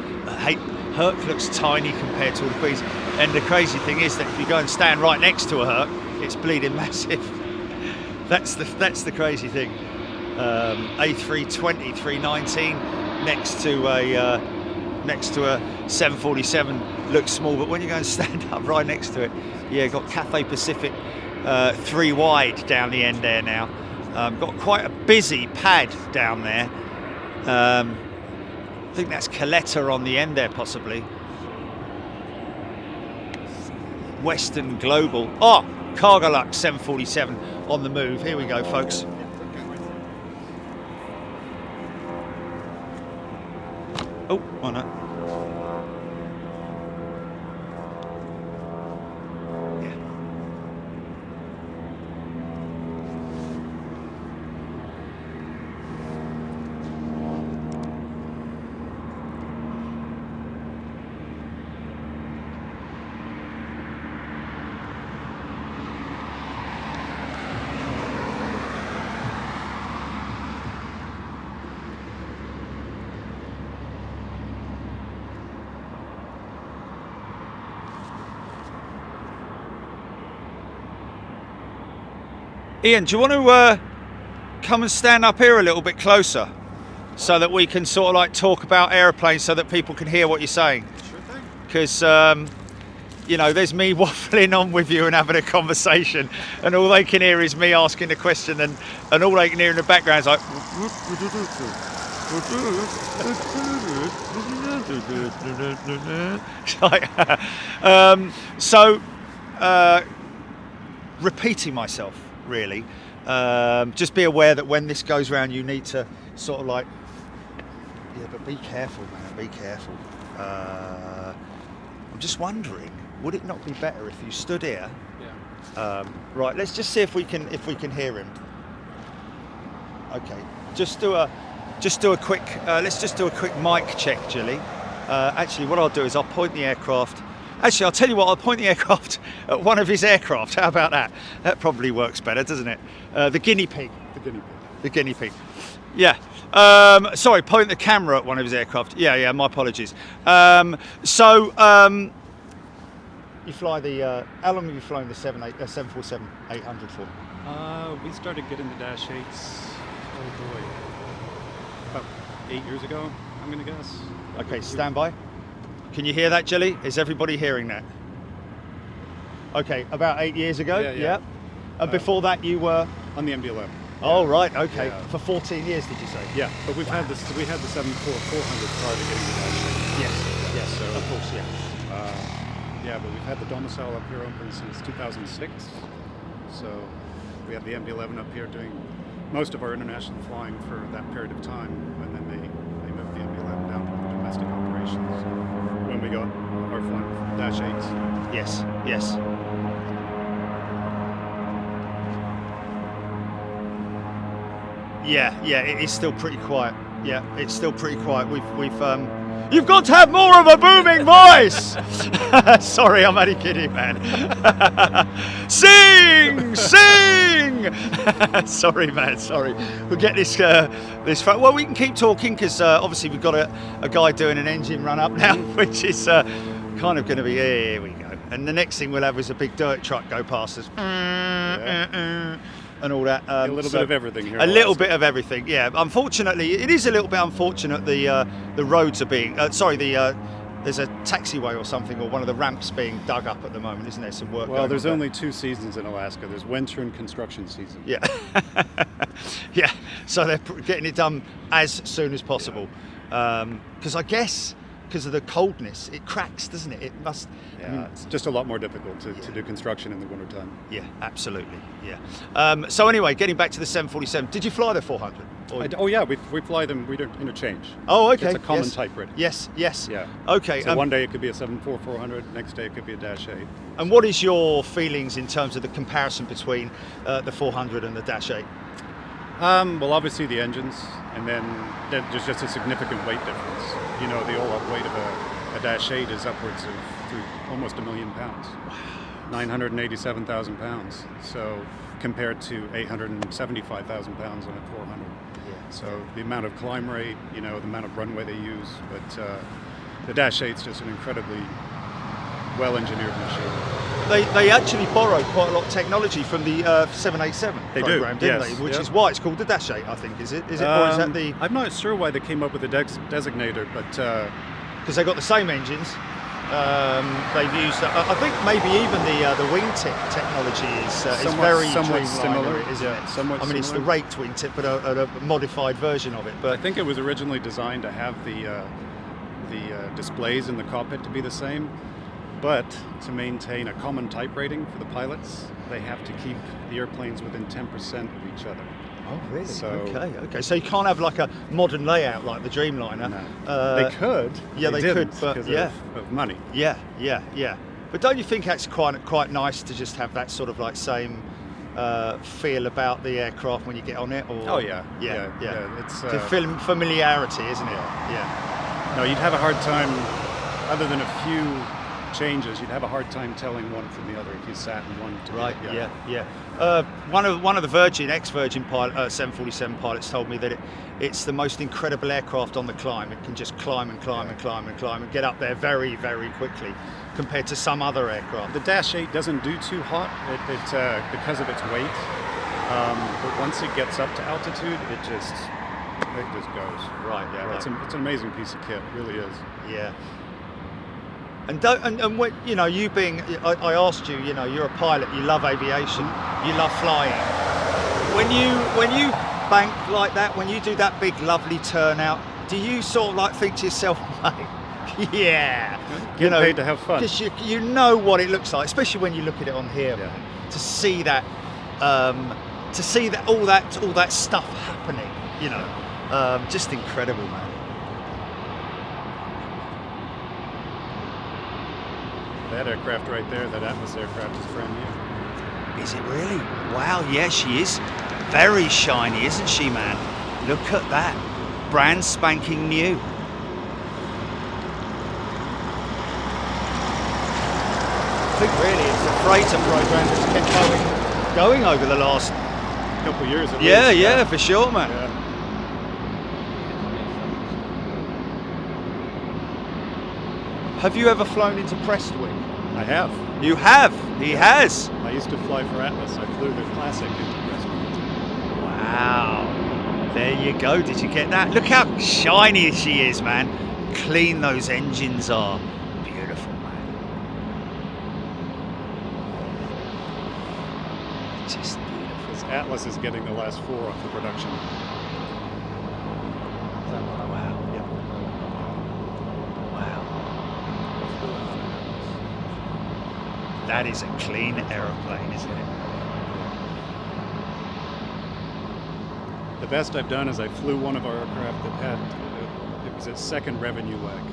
Herc looks tiny compared to all the Queens. And the crazy thing is that if you go and stand right next to a Herc, it's bleeding massive. That's the crazy thing. A320, 319 next to a 747 looks small, but when you go and stand up right next to it, yeah, got Cathay Pacific 3 wide down the end there now. Got quite a busy pad down there. I think that's Coletta on the end there, possibly. Western Global. Oh, Cargolux 747 on the move. Here we go, folks. Oh no. Ian, do you want to come and stand up here a little bit closer so that we can sort of like talk about aeroplanes so that people can hear what you're saying? Sure thing. Because, you know, there's me waffling on with you and having a conversation and all they can hear is me asking a question and all they can hear in the background is like... repeating myself. Really, just be aware that when this goes round, you need to sort of like, yeah, but be careful, man. Be careful. I'm just wondering, would it not be better if you stood here? Yeah. Right. Let's just see if we can hear him. Okay. Just do a quick. Let's just do a quick mic check, Jilly. Actually, what I'll do is I'll point the aircraft Actually, I'll tell you what. I'll point the aircraft at one of his aircraft. How about that? That probably works better, doesn't it? The guinea pig. The guinea pig. The guinea pig. Yeah. Sorry, point the camera at one of his aircraft. Yeah. My apologies. You fly the. How long have you flown the 747-800 for? We started getting the Dash 8s, oh boy, about 8 years ago, I'm going to guess. Okay, stand by. Can you hear that, Jelly? Is everybody hearing that? Okay, about 8 years ago. Yeah. And before that, you were On the MD-11. Oh right, okay. Yeah. For 14 years, did you say? Yeah, but we've had this. We had the 747-400 prior to getting the Dash 8. Yes. So, Of course, yeah. Yeah, but we've had the domicile up here open since 2006. So we had the MD-11 up here doing most of our international flying for that period of time, and then they moved the MD-11 down to the domestic operations when we got our flying Dash 8s. Yes. Yeah, it is still pretty quiet. Yeah, it's still pretty quiet. You've got to have more of a booming voice! Sorry, I'm only kidding, man. Sing! Sorry, man, sorry. We'll get this. Well, we can keep talking because obviously we've got a guy doing an engine run up now, which is kind of going to be, here we go. And the next thing we'll have is a big dirt truck go past us. And all that. A little bit of everything here. A little bit of everything, yeah. Unfortunately, it is a little bit unfortunate the roads are being, there's a taxiway or something, or one of the ramps being dug up at the moment, isn't there? Some work Well, going there's on only 2 seasons in Alaska. There's winter and construction season. there. Yeah. Yeah, so they're getting it done as soon as possible. Because I guess, because of the coldness, it cracks, doesn't it? It must. Yeah, it's just a lot more difficult to do construction in the wintertime. Yeah, absolutely. Yeah. So anyway, getting back to the 747, did you fly the 400? Yeah, we fly them. We don't interchange. Oh, okay. It's a common yes. type rating. Yes. Yeah. Okay. So one day it could be a 747-400, next day it could be a Dash 8. And what is your feelings in terms of the comparison between the 400 and the Dash 8? Well, obviously the engines, and then there's just a significant weight difference. You know, the all-up weight of a Dash 8 is upwards of almost 1 million pounds. 987,000 pounds. So compared to 875,000 pounds on a 400. Yeah. So the amount of climb rate, the amount of runway they use, but the Dash 8 is just an incredibly well-engineered machine. They actually borrowed quite a lot of technology from the 787 They program, do, didn't yes, they? Which yeah. is why it's called the Dash 8, I think. Is it? Or is that the? I'm not sure why they came up with the designator, but Because they got the same engines. They've used. I think maybe even the wingtip technology is very somewhat streamlined, similar, isn't yeah, it? somewhat I mean, it's the similar. rate wingtip, but a modified version of it. I But think it was originally designed to have the displays in the cockpit to be the same, but to maintain a common type rating for the pilots, they have to keep the airplanes within 10% of each other. oh, really? So- Okay. So you can't have like a modern layout like the Dreamliner. No. Uh, They could. yeah, they didn't could, but because yeah. of money. Yeah. But don't you think that's quite nice to just have that sort of like same feel about the aircraft when you get on it? Or Oh yeah. It's It's familiarity, isn't it? Yeah. no, you'd have a hard time, other than a few changes, you'd have a hard time telling one from the other if you sat in one together. Right. Yeah. One of the ex-Virgin pilot, 747 pilots told me that it's the most incredible aircraft on the climb. It can just climb and get up there very, very quickly compared to some other aircraft. The Dash 8 doesn't do too hot because of its weight, but once it gets up to altitude, it just goes. Right. Yeah, Right. it's an amazing piece of kit. It really is. Yeah. And when, you being, I asked you, you're a pilot, you love aviation, you love flying. When you bank like that, when you do that big lovely turnout, do you sort of like think to yourself, mate, yeah, Get paid to have fun. Because you know what it looks like, especially when you look at it on here, Yeah. man, to see that all that stuff happening, just incredible, man. That aircraft right there, that Atlas aircraft, is brand new. Is it really? Wow, yeah, she is very shiny, isn't she, man? Look at that. Brand spanking new. think really it's the freighter program that's kept going over the last. Couple of years at Yeah, least. yeah, for sure, man. Yeah. Have you ever flown into Prestwick? I have. You have. He has. I used to fly for Atlas. I flew the Classic into Prestwick. Wow. There you go. Did you get that? Look how shiny she is, man. Clean those engines are. Beautiful, man. Just beautiful. This Atlas is getting the last 4 off the production. Wow. Yep. Wow. That is a clean aeroplane, isn't it? The best I've done is I flew one of our aircraft that had, it was its second revenue leg.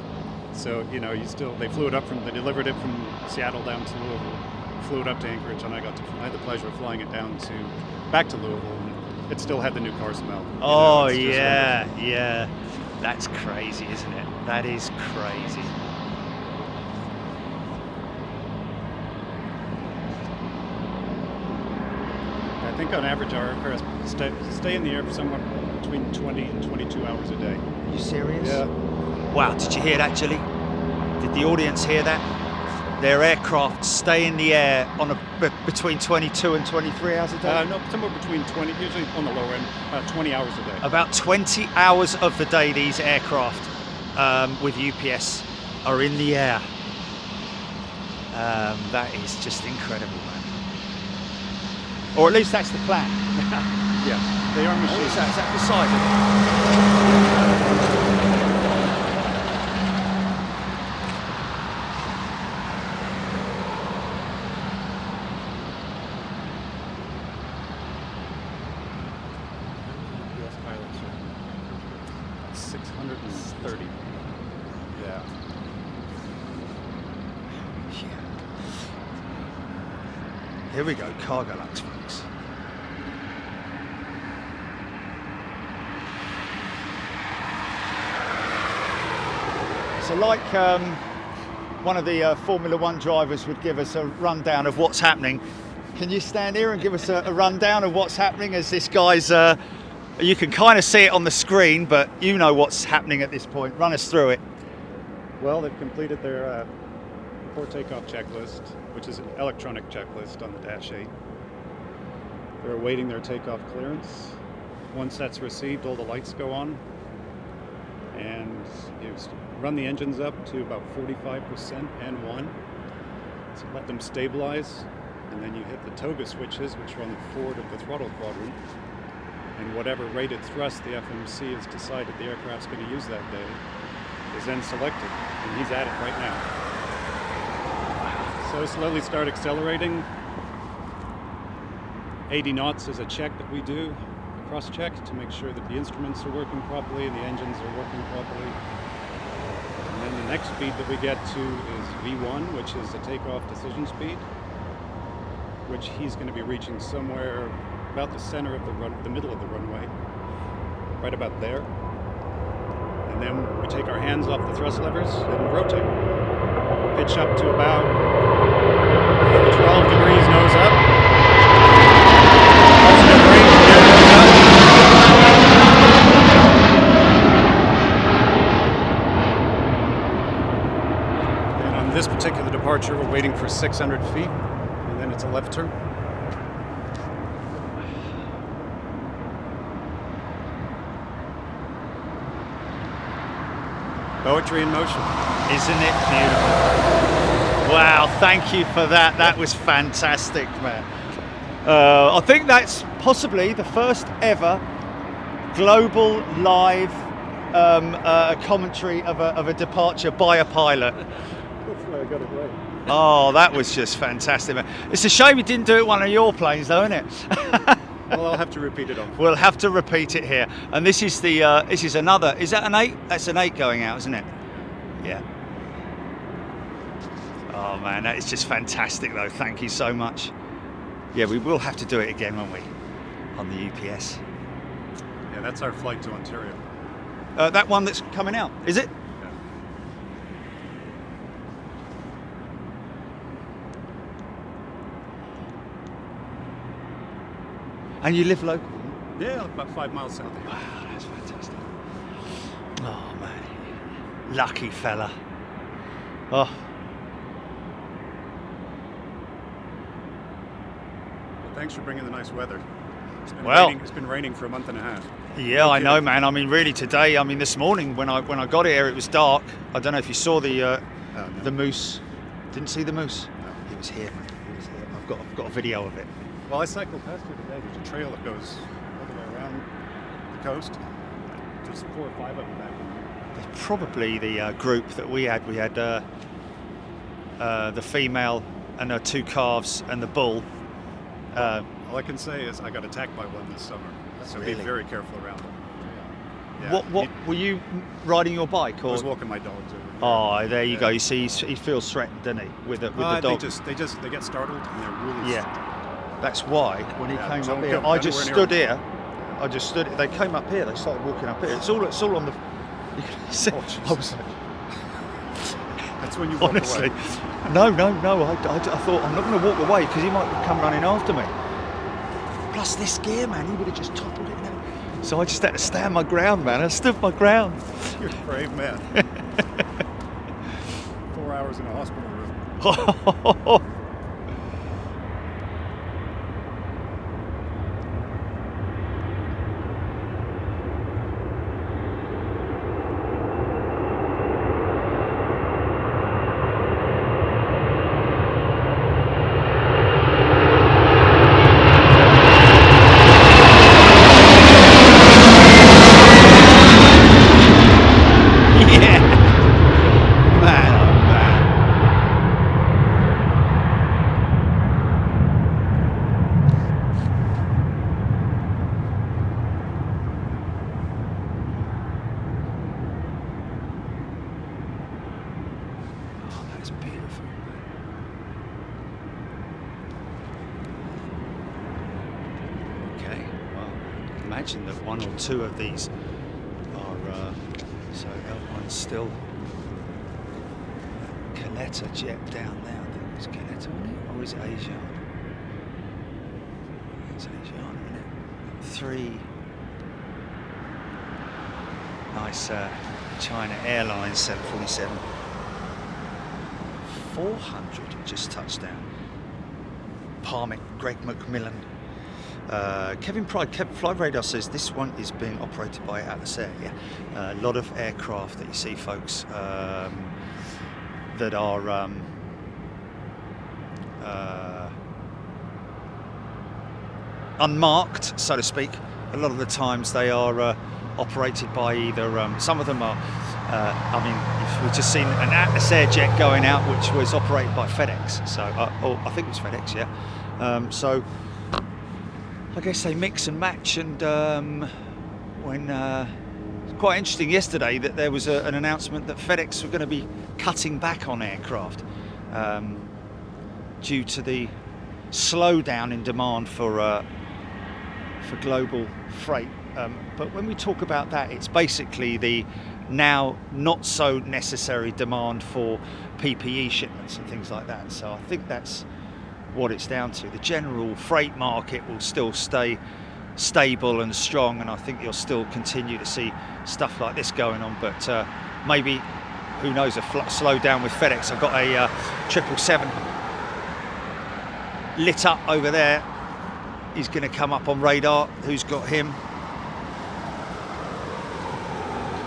So, you know, they flew it up they delivered it from Seattle down to Louisville, flew it up to Anchorage, and I had the pleasure of flying it back to Louisville, and it still had the new car smell. Oh, yeah, yeah. That's crazy, isn't it? That is crazy. I think on average our aircraft stay in the air for somewhere between 20 and 22 hours a day. Are you serious? Yeah. Wow, did you hear that, Julie? Did the audience hear that? Their aircraft stay in the air on between 22 and 23 hours a day? No, somewhere between 20, usually on the lower end, 20 hours a day. About 20 hours of the day these aircraft with UPS are in the air. That is just incredible, man. Or at least that's the plan. Yeah, they are machines. Is that beside it? 630. Yeah. Here we go, cargo lux, folks. So like one of the Formula One drivers would give us a rundown of what's happening, can you stand here and give us a rundown of what's happening as this guy's, you can kind of see it on the screen, but you know what's happening at this point. Run us through it. Well, they've completed their before takeoff checklist, which is an electronic checklist on the Dash 8. They're awaiting their takeoff clearance. Once that's received, all the lights go on, and you run the engines up to about 45% N1. So let them stabilize, and then you hit the toga switches, which are on the forward of the throttle quadrant. And whatever rated thrust the FMC has decided the aircraft's going to use that day is then selected, and he's at it right now. So slowly start accelerating. 80 knots is a check that we do, a cross-check, to make sure that the instruments are working properly and the engines are working properly. And then the next speed that we get to is V1, which is the takeoff decision speed, which he's going to be reaching somewhere about the center of the middle of the runway, right about there. And then we take our hands off the thrust levers and rotate. Pitch up to about 12 degrees nose up. Positive range, nose up. And on this particular departure, we're waiting for 600 feet, and then it's a left turn. Poetry in motion. Isn't it beautiful? Wow, thank you for that. That was fantastic, man. I think that's possibly the first ever global live commentary of a departure by a pilot. That's why I got it right. Oh, that was just fantastic, man. It's a shame you didn't do it one of your planes, though, isn't it? Well, I'll have to repeat it on. We'll have to repeat it here. And this is the this is another. Is that an 8? That's an 8 going out, isn't it? Yeah. Oh man, that is just fantastic, though. Thank you so much. Yeah, we will have to do it again, won't we? On the UPS. Yeah, that's our flight to Ontario. That one that's coming out, is it? Yeah. And you live local? Yeah, about 5 miles south of here. Wow, that's fantastic. Oh, man. Lucky fella. Oh. Well, thanks for bringing the nice weather. It's been raining for a month and a half. Yeah, No I know, kidding. man. I mean, really, today. I mean, this morning when I got here, it was dark. I don't know if you saw the No. moose. Didn't see the moose. No. He was here, man. He was here. I've got a video of it. Well, I cycled past here today. There's a trail that goes all the way around the coast. There's 4 or 5 of them back in here. It's probably the group that we had. We had the female and her 2 calves and the bull. All I can say is I got attacked by one this summer, so Really? be very careful around them. Yeah. What were you riding your bike I or? was walking my dogs over. Oh, there you Yeah. go. You see, he feels threatened, doesn't he, with the dog? They get startled and they're really Yeah. That's why when he Yeah, came don't up here, go I just anywhere stood near here. I just stood. They came up here. They started walking up here. It's all on the. You can see, Oh, I was like, That's when you walk honestly, away. no. I thought I'm not going to walk away because he might come running after me. Plus this gear, man, he would have just toppled it down. So I just had to stand my ground, man. I stood my ground. You're a brave man. 4 hours in a hospital room. Yeah. Man, oh man. Oh, that's beautiful. Okay, well, imagine that 1 or 2 of these are, so L1's still Canetta jet down there. I think it's Canetta, isn't it? Or is it Asia? It's Asia, isn't it? 3 nice China Airlines 747. 400 just touched down. Parmick, Greg McMillan. Kevin Pride, Flight Radar says this one is being operated by Atlas Air. Yeah, a lot of aircraft that you see, folks, that are unmarked, so to speak. A lot of the times they are operated by either. Some of them are. I mean, we've just seen an Atlas Air jet going out, which was operated by FedEx. So, I think it was FedEx. Yeah. So. I guess they mix and match, and when it's quite interesting yesterday that there was an announcement that FedEx were going to be cutting back on aircraft due to the slowdown in demand for global freight. But when we talk about that, it's basically the now not so necessary demand for PPE shipments and things like that. So I think that's what it's down to. The general freight market will still stay stable and strong, and I think you'll still continue to see stuff like this going on, but maybe, who knows, a slowdown with FedEx. I've got a 777 lit up over there. He's going to come up on radar. Who's got him?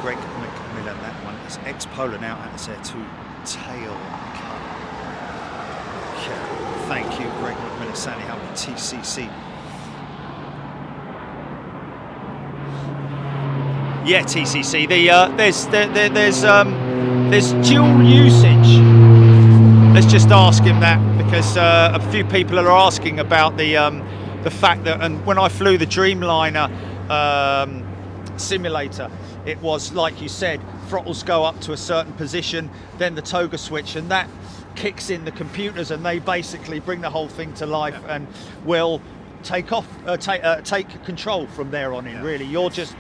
Greg McMillan, that one. It's ex-Polar now, and it's there to tail cut. Okay. Thank you, Greg McMillan, Sandy Help, TCC. Yeah, TCC. There's dual usage. Let's just ask him that, because a few people are asking about the fact that, and when I flew the Dreamliner simulator, it was like you said, throttles go up to a certain position, then the toga switch, and that kicks in the computers, and they basically bring the whole thing to life and will take off, take control from there on in. Yeah. Really, you're just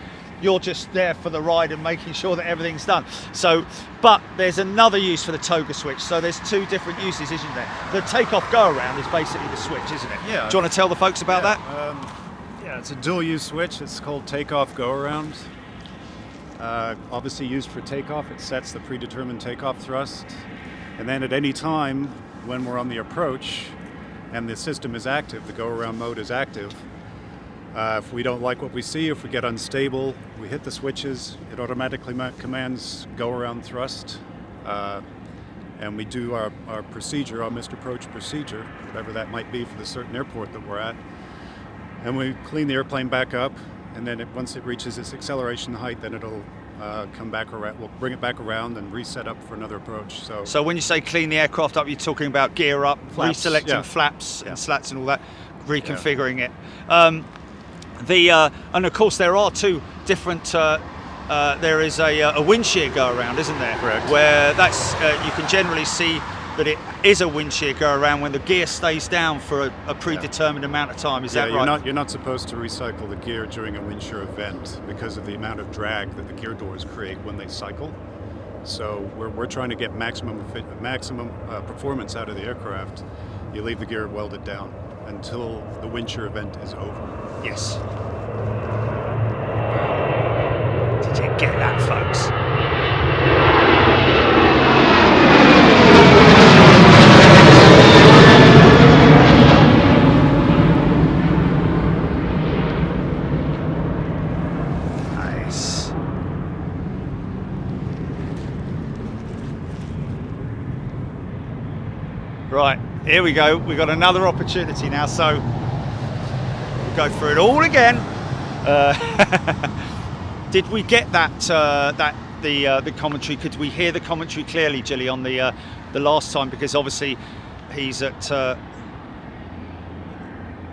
there for the ride and making sure that everything's done. So, but there's another use for the toga switch. So there's 2 different uses, isn't there? The takeoff go around is basically the switch, isn't it? Yeah. Do you want to tell the folks about that? Yeah, It's a dual-use switch. It's called takeoff go-around. Obviously used for takeoff. It sets the predetermined takeoff thrust. And then at any time when we're on the approach and the system is active, the go-around mode is active, if we don't like what we see, if we get unstable, we hit the switches, it automatically commands go-around thrust. And we do our procedure, our missed approach procedure, whatever that might be for the certain airport that we're at. And we clean the airplane back up, and then once it reaches its acceleration height, then it'll come back around. We'll bring it back around and reset up for another approach. So when you say clean the aircraft up, you're talking about gear up, flaps, reselecting flaps and slats and all that, reconfiguring it. And of course there are two different. There is a wind shear go around, isn't there? Correct. Where that's you can generally see that it is a wind shear go around when the gear stays down for a predetermined amount of time. Is that right? You're not supposed to recycle the gear during a wind shear event because of the amount of drag that the gear doors create when they cycle. So we're trying to get maximum performance out of the aircraft. You leave the gear welded down until the wind shear event is over. Yes. Did you get that, folks? Nice. Right, here we go. We've got another opportunity now, so we'll go through it all again. Did we get the commentary? Could we hear the commentary clearly, Gilly, on the last time? Because obviously he's at.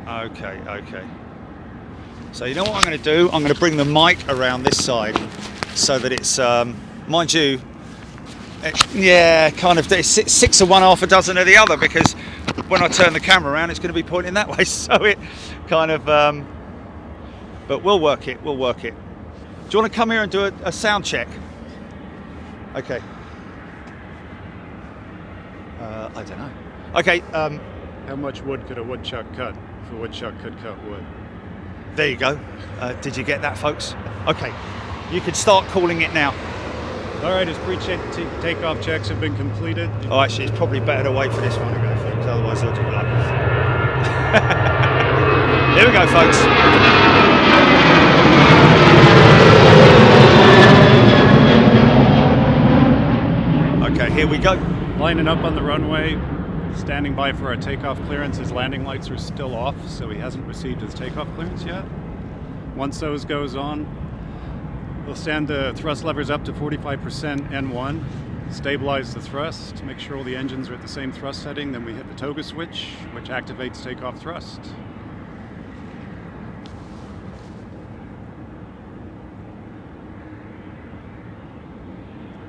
Okay. So you know what I'm going to do? I'm going to bring the mic around this side so that it's, mind you, kind of. It's 6 of one, half a dozen of the other. Because when I turn the camera around, it's going to be pointing that way. So it kind of. But we'll work it. We'll work it. Do you want to come here and do a sound check? Okay. I don't know. Okay. How much wood could a woodchuck cut if a woodchuck could cut wood? There you go. Did you get that, folks? Okay. You can start calling it now. All right, his pre-takeoff checks have been completed. Oh, actually, it's probably better to wait for this one to go, folks. Otherwise, they'll do it like this. Here we go, folks. Okay, here we go. Lining up on the runway, standing by for our takeoff clearance. His landing lights are still off, so he hasn't received his takeoff clearance yet. Once those goes on, we'll stand the thrust levers up to 45% N1, stabilize the thrust, make sure all the engines are at the same thrust setting, then we hit the toga switch, which activates takeoff thrust.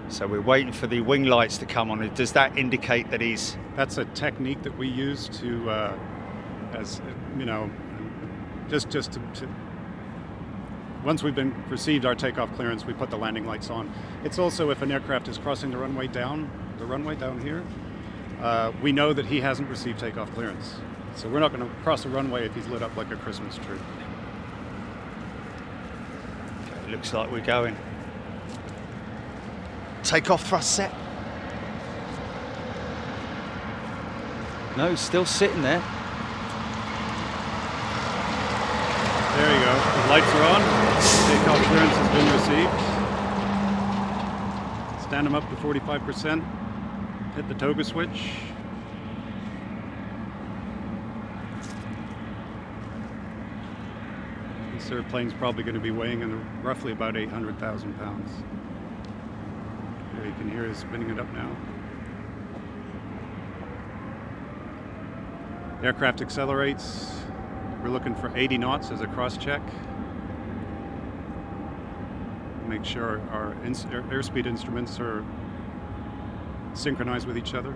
So we're waiting for the wing lights to come on. Does that indicate that he's... That's a technique that we use to, as you know, just to once we've received our takeoff clearance, we put the landing lights on. It's also if an aircraft is crossing the runway down here, we know that he hasn't received takeoff clearance. So we're not going to cross the runway if he's lit up like a Christmas tree. Okay, looks like we're going. Takeoff thrust set. No, still sitting there. There you go. The lights are on. Takeoff clearance has been received. Stand them up to 45%. Hit the toga switch. This airplane's probably going to be weighing in roughly about 800,000 pounds. There you can hear it spinning it up now. Aircraft accelerates. We're looking for 80 knots as a cross-check. Make sure our airspeed instruments are synchronized with each other.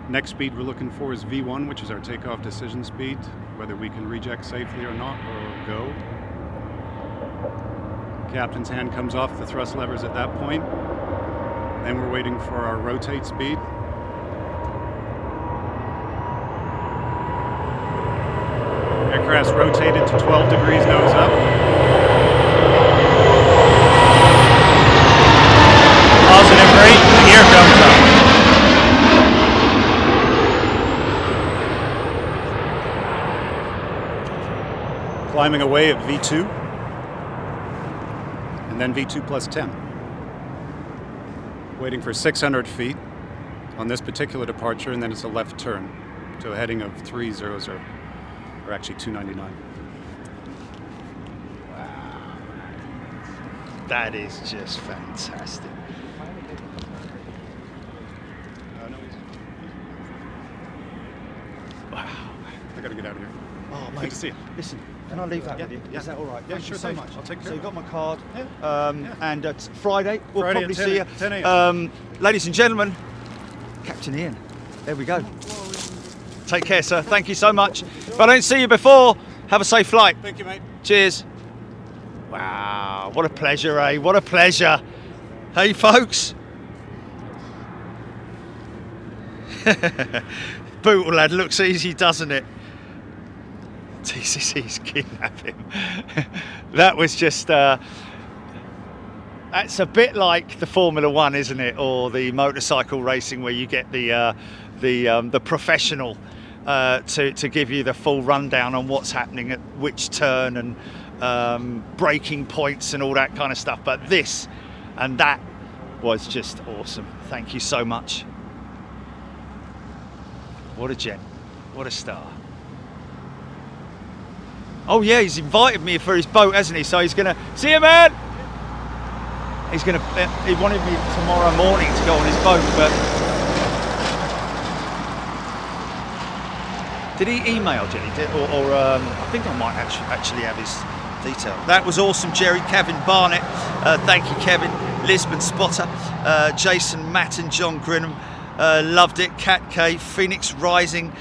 Next speed we're looking for is V1, which is our takeoff decision speed, whether we can reject safely or not, or go. Captain's hand comes off the thrust levers at that point. Then we're waiting for our rotate speed. Aircraft's rotated to 12 degrees nose up. Positive rate, the gear comes up. Climbing away at V2, and then V2 plus 10. Waiting for 600 feet on this particular departure, and then it's a left turn to a heading of 300, or actually 299. Wow. That is just fantastic. Wow. I gotta get out of here. Oh, mate. Good to see you. Listen, can I leave that Yeah, with you? yeah. Is that all right? Yeah, Thank sure you so thing. much. I'll take care So of you it. got my card. Yeah. And it's Friday. We'll Friday probably at 10 see you. 10 a.m. Ladies and gentlemen, Captain Ian. There we go. Take care, sir. Thank you so much. If I don't see you before, have a safe flight. Thank you, mate. Cheers. Wow, what a pleasure, eh? What a pleasure. Hey, folks. Bootle lad, looks easy, doesn't it? TCC's kidnap him. That was just... that's a bit like the Formula One, isn't it? Or the motorcycle racing where you get the professional to give you the full rundown on what's happening at which turn and braking points and all that kind of stuff. But this and that was just awesome. Thank you so much. What a gent. What a star. Oh yeah, he's invited me for his boat, hasn't he? So he's gonna see you, man. He's gonna. He wanted me tomorrow morning to go on his boat, but did he email Jenny? I think I might actually have his detail. That was awesome, Jerry. Kevin Barnett, thank you, Kevin. Lisbon Spotter, Jason Matt and John Grinham, loved it. Cat K, Phoenix Rising,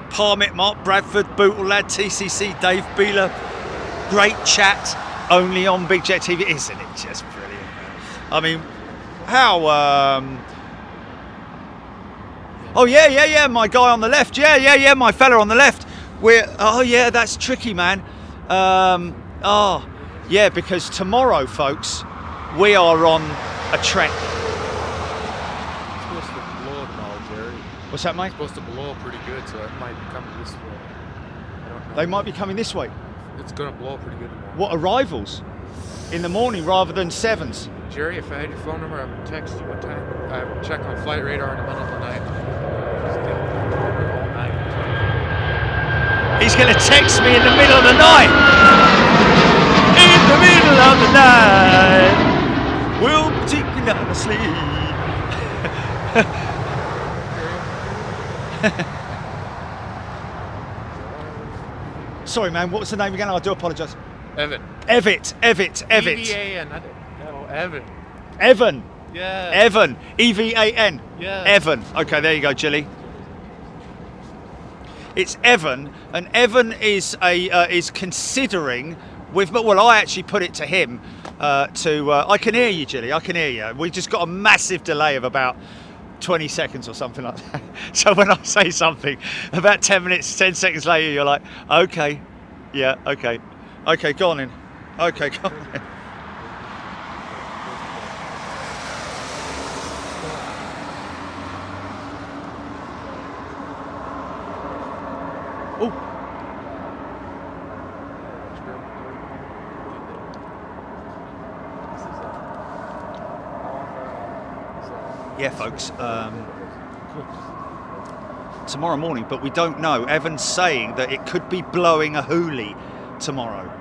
Parmit, Mark Bradford, Bootle Lad, TCC, Dave Beeler. Great chat, only on Big Jet TV. Isn't it just brilliant, man? I mean, how... Oh yeah, my guy on the left. Yeah, my fella on the left. Oh yeah, that's tricky, man. Oh yeah, because tomorrow, folks, we are on a trek. It's supposed to blow tomorrow, Jerry. What's that, mate? It's supposed to blow pretty good, so it might come this way. I don't know. They might be coming this way. It's gonna blow pretty good tomorrow. What, arrivals? In the morning rather than 7s? Jerry, if I had your phone number, I would text you what time. I would check on flight radar in the middle of the night. Just get all night. He's going to text me in the middle of the night. In the middle of the night, we'll be taking out to sleep. Sorry, man. What was the name again? I do apologise. Evan. Evitt. E-V-A-N. No, Evan. Evan. Yeah. Evan. E-V-A-N. Yeah. Evan. Okay, there you go, Jilly. It's Evan, and Evan is considering with. Well, I actually put it to him. I can hear you, Jilly. I can hear you. We just got a massive delay of about 20 seconds or something like that. So when I say something, about 10 minutes, 10 seconds later, you're like, okay, yeah, okay, go on in. Okay, go on in. Oh. Yeah, folks. Tomorrow morning, but we don't know. Evan's saying that it could be blowing a hoolie tomorrow.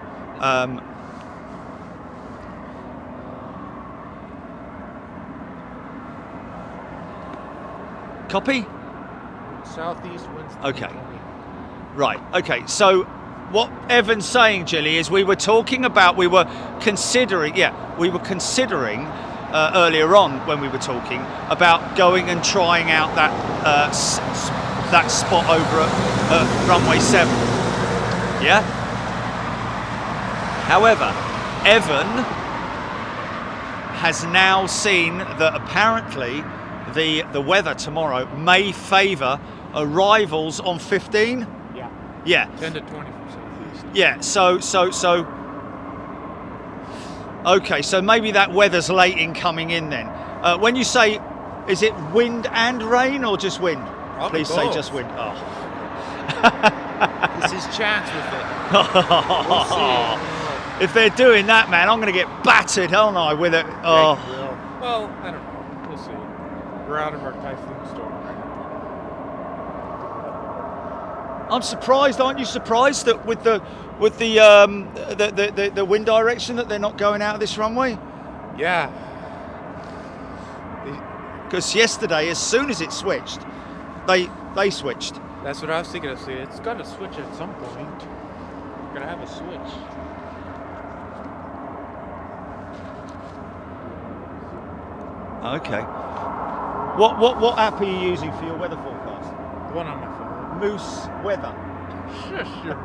Copy? Southeast winds. Okay. Right, okay, so what Evan's saying, Jilly, is we were considering earlier on when we were talking about going and trying out that spot over at runway 7. Yeah? However, Evan has now seen that apparently the weather tomorrow may favour arrivals on 15. Yeah. 10 to 20 from southeast. Yeah. So. Okay, so maybe that weather's late in coming in then. When you say, is it wind and rain or just wind? Probably Please say both. just wind. Oh. This is chance with it. We'll see. If they're doing that, man, I'm going to get battered, aren't I, with it? Yeah, Oh. you will. Well, I don't know. We'll see. We're out of our typhoon storm right now. I'm surprised, aren't you surprised that with the wind direction that they're not going out of this runway? Yeah. Because yesterday, as soon as it switched, they switched. That's what I was thinking. It's got to switch at some point. We're gonna have a switch. Okay. What app are you using for your weather forecast? The one on my phone. Moose Weather. Sure.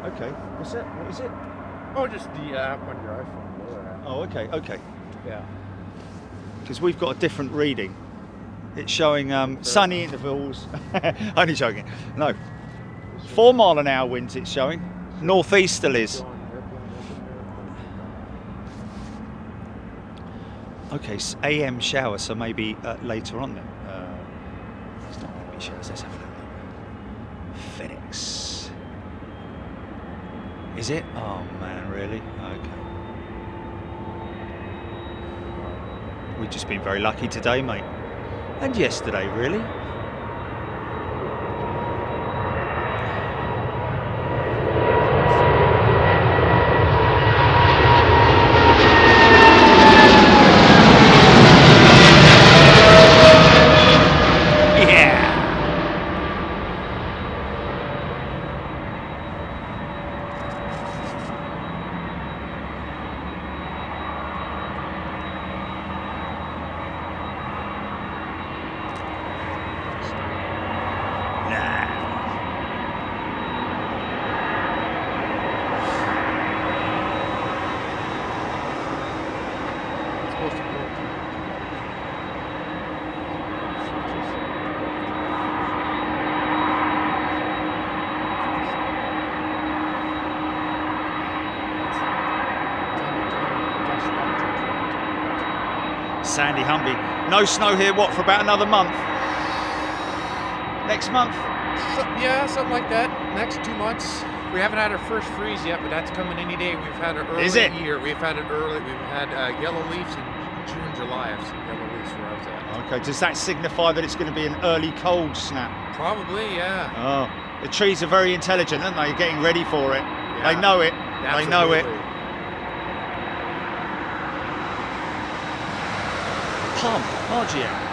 Okay. What's that? What is it? Oh, just the app on your iPhone. The weather app. Oh, okay. Yeah. Because we've got a different reading. It's showing sunny intervals. Only joking. No. 4 mile an hour winds it's showing. Northeasterlies. Okay, AM shower, so maybe later on then. It's not going to be showers. Let's have a look. FedEx. Is it? Oh man, really? Okay. We've just been very lucky today, mate. And yesterday, really. Sandy Humby. No snow here, what, for about another month? Next month? Yeah, something like that. Next 2 months. We haven't had our first freeze yet, but that's coming any day. We've had it early Is it? year. We've had it early. We've had yellow leaves in June, July. I've seen yellow leaves where I was at. Okay, does that signify that it's going to be an early cold snap? Probably, yeah. Oh, the trees are very intelligent, aren't they? Getting ready for it. Yeah. They know it. Absolutely. They know it. Palm, RGM.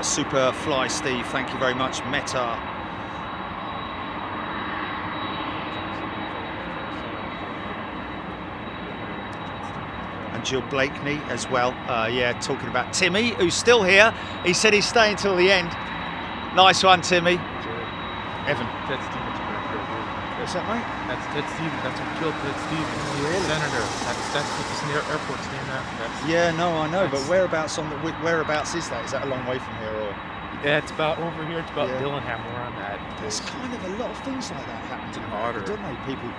Super Fly Steve, thank you very much. Meta. And Jill Blakeney as well. Yeah, talking about Timmy, who's still here. He said he's staying till the end. Nice one, Timmy. Evan. Ted Stevens. What's that, mate? That's Ted Stevens. That's what killed Ted Stevens. Really? Senator. That's what this airport's named after. Yeah, no, I know. But whereabouts whereabouts is that? Is that a long way from here, or? Yeah, it's about over here. It's about Yeah. Dillingham. We're on that. There's kind of a lot of things like that happen in Otter. America, don't they? People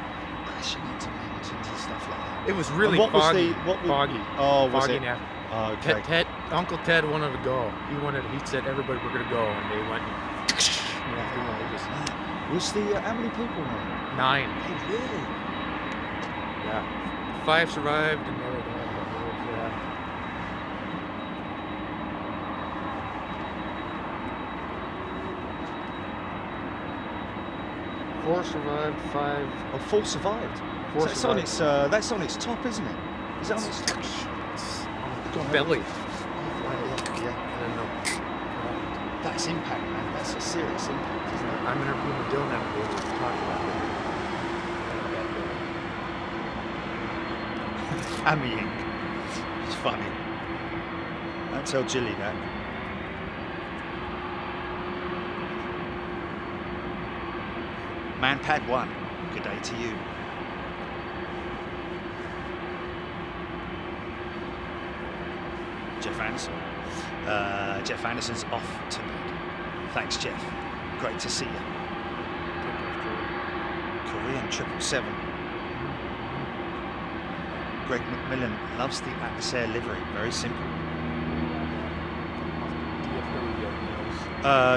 crashing into mountains and stuff like that. It was really And foggy. foggy? Oh, was foggy it? now. Oh, okay. Uncle Ted wanted to go. He said everybody we're gonna go, and they went. Was the how many people now? 9. Oh, really? Yeah. 5 survived, and the other one. Yeah. 4 survived. 5. Oh, 4 survived. 4 So survived. that's on its top, isn't it? Is that on its top? It's Go on, belly. Yeah. I don't know. That's impact, man. That's a serious impact, isn't it? I'm interviewing Dylan and we'll talk about it. Hammying. It's funny. Don't tell Jilly that. Manpad 1, good day to you. Anderson. Jeff Anderson's off to bed. Thanks, Jeff. Great to see you. Korean 777. Greg McMillan loves the Atlas Air livery. Very simple.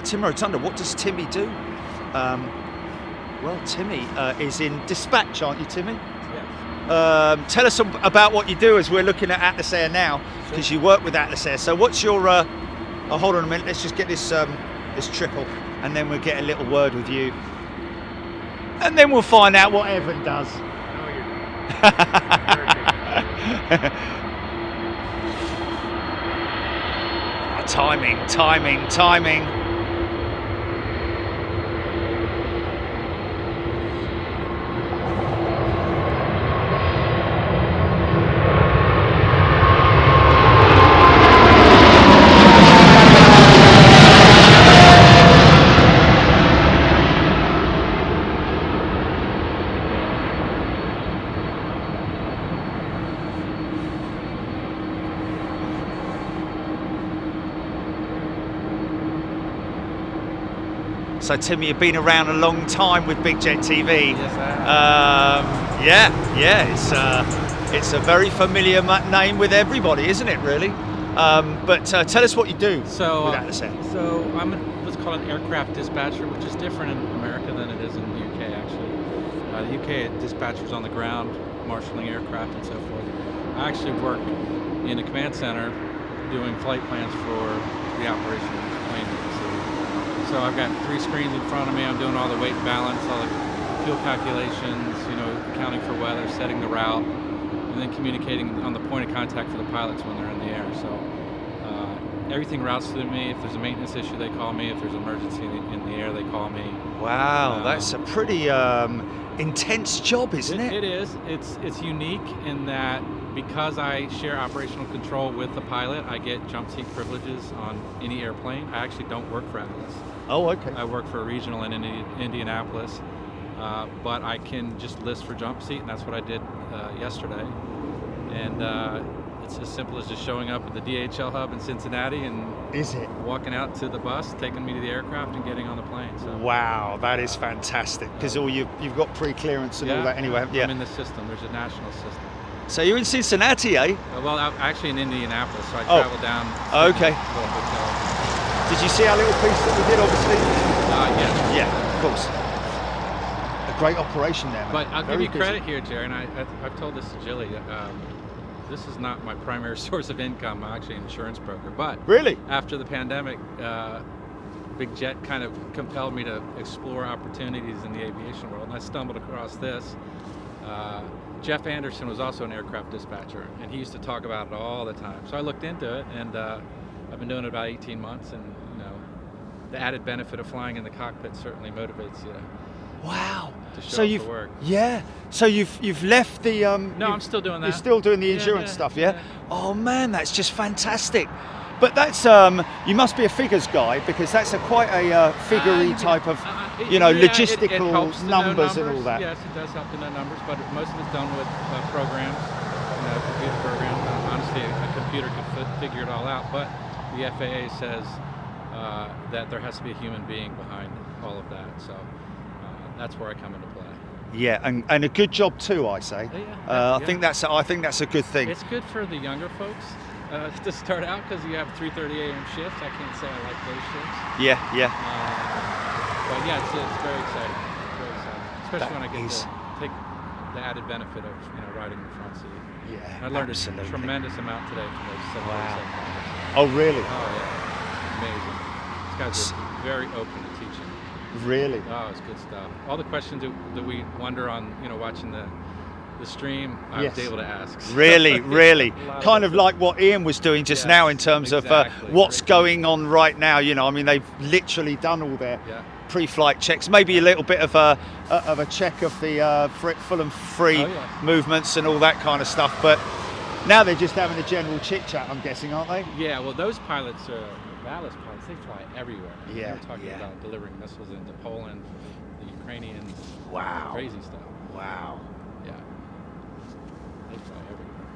Tim Rotunda, what does Timmy do? Well, Timmy is in dispatch, aren't you, Timmy? Yes. Tell us about what you do as we're looking at Atlas Air now, because you work with Atlas Air. So what's your, oh, hold on a minute, let's just get this this triple, and then we'll get a little word with you. And then we'll find out what Evan does. I know what you're doing. Timing, timing, timing. So Timmy, you've been around a long time with Big Jet TV. Yes, I have. It's a very familiar name with everybody, isn't it? Really. But tell us what you do with Atlas Air. So I'm what's called an aircraft dispatcher, which is different in America than it is in the UK. Actually, the UK dispatchers on the ground, marshalling aircraft and so forth. I actually work in a command center doing flight plans for the operation of the plane. So I've got 3 screens in front of me. I'm doing all the weight balance, all the fuel calculations, accounting for weather, setting the route, and then communicating on the point of contact for the pilots when they're in the air. So everything routes through me. If there's a maintenance issue, they call me. If there's an emergency in the air, they call me. Wow, that's a pretty intense job, isn't it? It is. It's unique in that because I share operational control with the pilot, I get jump seat privileges on any airplane. I actually don't work for Atlas. Oh, okay. I work for a regional in Indianapolis, but I can just list for jump seat, and that's what I did yesterday. And it's as simple as just showing up at the DHL hub in Cincinnati and walking out to the bus, taking me to the aircraft, and getting on the plane. So wow, that is fantastic. Because you've got pre-clearance and all that anyway. I'm in the system. There's a national system. So you're in Cincinnati, eh? Well, I'm actually in Indianapolis, so I travel down. Okay. To the hotel. Did you see our little piece that we did, obviously? Yes. Yeah, of course. A great operation there, man. But I'll Very give you credit here, Jerry, and I've told this to Jilly. This is not my primary source of income. I'm actually an insurance broker. But really, after the pandemic, Big Jet kind of compelled me to explore opportunities in the aviation world, and I stumbled across this. Jeff Anderson was also an aircraft dispatcher, and he used to talk about it all the time. So I looked into it, and I've been doing it about 18 months, and the added benefit of flying in the cockpit certainly motivates you. Wow. To show up for work. Yeah. So you've left the No, I'm still doing that. You're still doing the insurance stuff, yeah? Oh man, that's just fantastic. But that's you must be a figures guy, because that's quite a figure-y type of logistical it helps to numbers know and all that. Yes, it does help to know numbers, but most of it's done with programs, computer programs. Honestly, a computer could figure it all out, but the FAA says that there has to be a human being behind all of that. So that's where I come into play. Yeah, and a good job too, I say. I think that's a good thing. It's good for the younger folks to start out, because you have 3:30 a.m. shifts. I can't say I like those shifts. Yeah. But yeah, it's very exciting. Very exciting, especially when I get to take the added benefit of riding in the front seat. Yeah, I learned a tremendous amount today from those 747 pilots. Oh, really? Oh yeah, amazing. These guys are very open to teaching. Really? Oh, it's good stuff. All the questions that we wonder on, watching the stream, I was able to ask. Really. Kind of like what Ian was doing just now in terms of what's going on right now. I mean, they've literally done all their pre-flight checks, maybe a little bit of a check of the full and free movements and all that kind of stuff. But now they're just having a general chit-chat, I'm guessing, aren't they? Yeah, well, those pilots are Atlas pilots. They fly everywhere. Yeah, They're talking about delivering missiles into Poland, the Ukrainians. Wow. Crazy stuff. Wow. Yeah. They fly everywhere.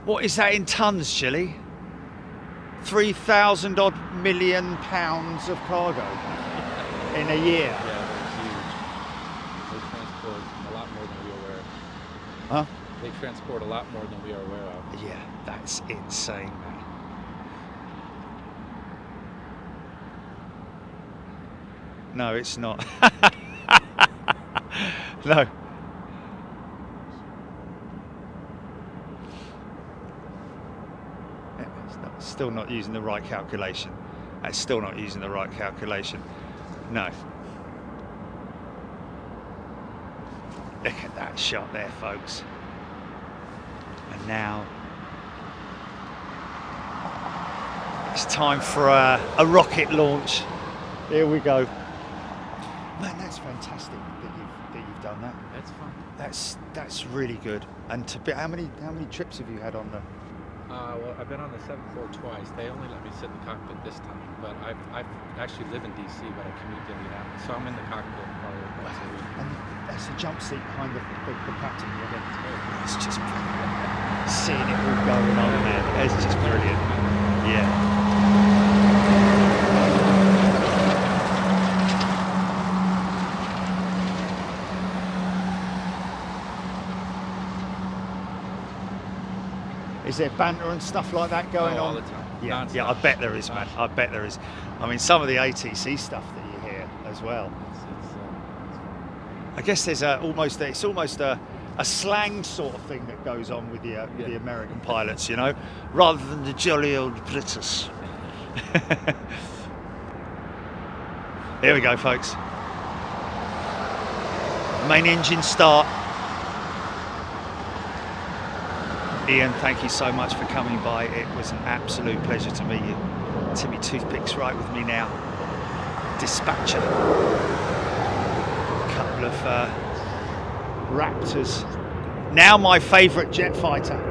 What is that in tons, Chile? 3,000 odd million pounds of cargo in a year. Yeah, they're huge. They transport a lot more than we are aware of. Huh? They transport a lot more than we are aware of. Yeah, that's insane, man. No, it's not. No. Still not using the right calculation. That's still not using the right calculation. No. Look at that shot there, folks. And now it's time for a rocket launch. Here we go. Man, that's fantastic that you've done that. That's fun. That's really good. And to be, how many trips have you had on the? Well, I've been on the 747 twice. They only let me sit in the cockpit this time, but I actually live in DC, but I commute to Indianapolis, so I'm in the cockpit probably once a week. And that's the jump seat behind the captain. Yeah. It's just brilliant. Seeing it all going on, man. It's just brilliant. Yeah. Is there banter and stuff like that going on? All the time. Yeah, Non-stop. yeah, I bet there is, man. I bet there is. I mean, some of the ATC stuff that you hear as well. I guess there's it's almost a slang sort of thing that goes on with the American pilots, you know, rather than the jolly old British. Here we go, folks. Main engine start. Ian, thank you so much for coming by. It was an absolute pleasure to meet you. Timmy Toothpick's right with me now. Dispatcher. A couple of Raptors. Now my favourite jet fighter.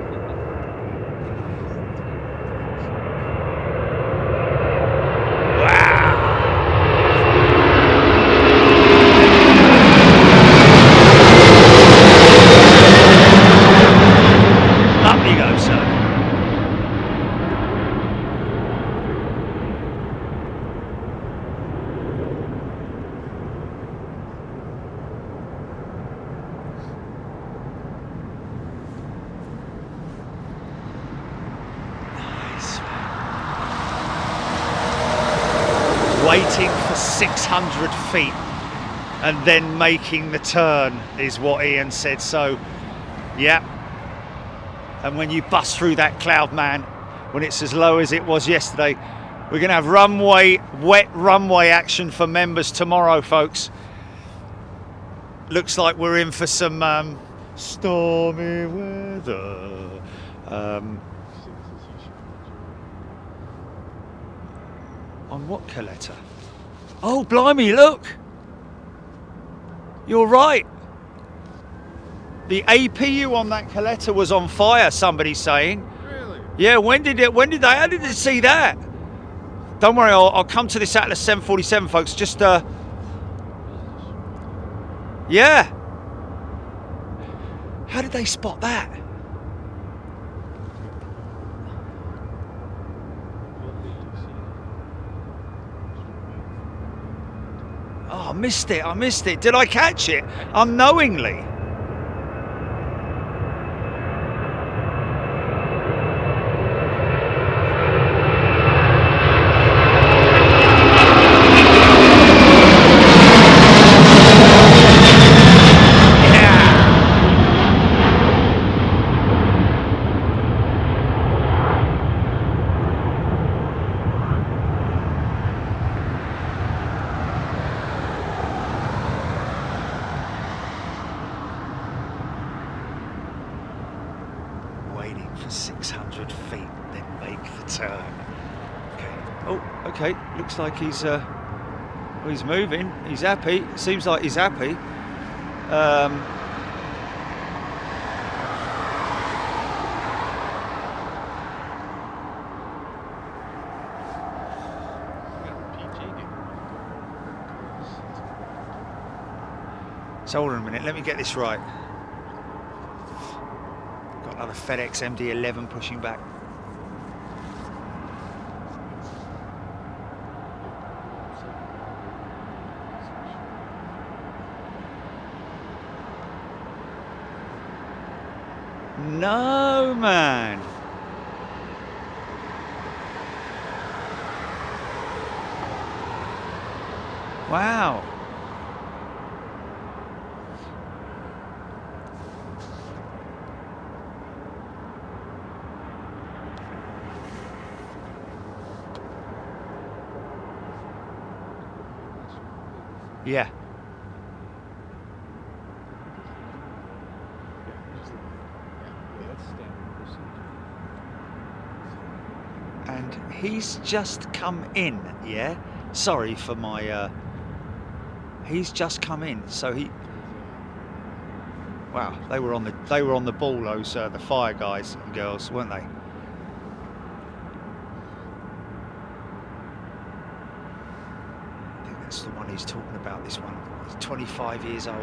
Waiting for 600 feet and then making the turn is what Ian said. So, yeah. And when you bust through that cloud, man, when it's as low as it was yesterday, we're going to have wet runway action for members tomorrow, folks. Looks like we're in for some stormy weather. On what Coletta? Oh, blimey, look! You're right. The APU on that Coletta was on fire, somebody's saying. Really? Yeah, how did they see that? Don't worry, I'll come to this Atlas 747, folks. Just, yeah. How did they spot that? Oh, I missed it. Did I catch it? Unknowingly. Waiting for 600 feet, then make the turn. Okay. Oh, okay. Looks like he's moving. He's happy. Seems like he's happy. So hold on a minute. Let me get this right. Got Another FedEx MD-11 pushing back. No, man. Wow. Yeah. And he's just come in, yeah? Sorry for my, he's just come in, so he... Wow, they were on the ball, those, the fire guys and girls, weren't they? I think that's the one he's talking about, this one. He's 25 years old.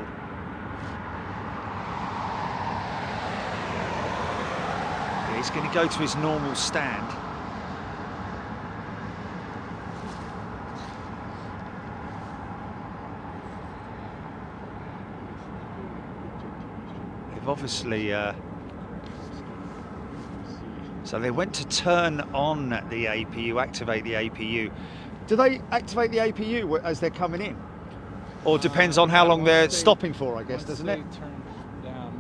Yeah, he's going to go to his normal stand. Obviously, so they went to turn on the APU, activate the APU. Do they activate the APU as they're coming in? Or depends on how long they're stopping for, I guess, doesn't it? Once they turn down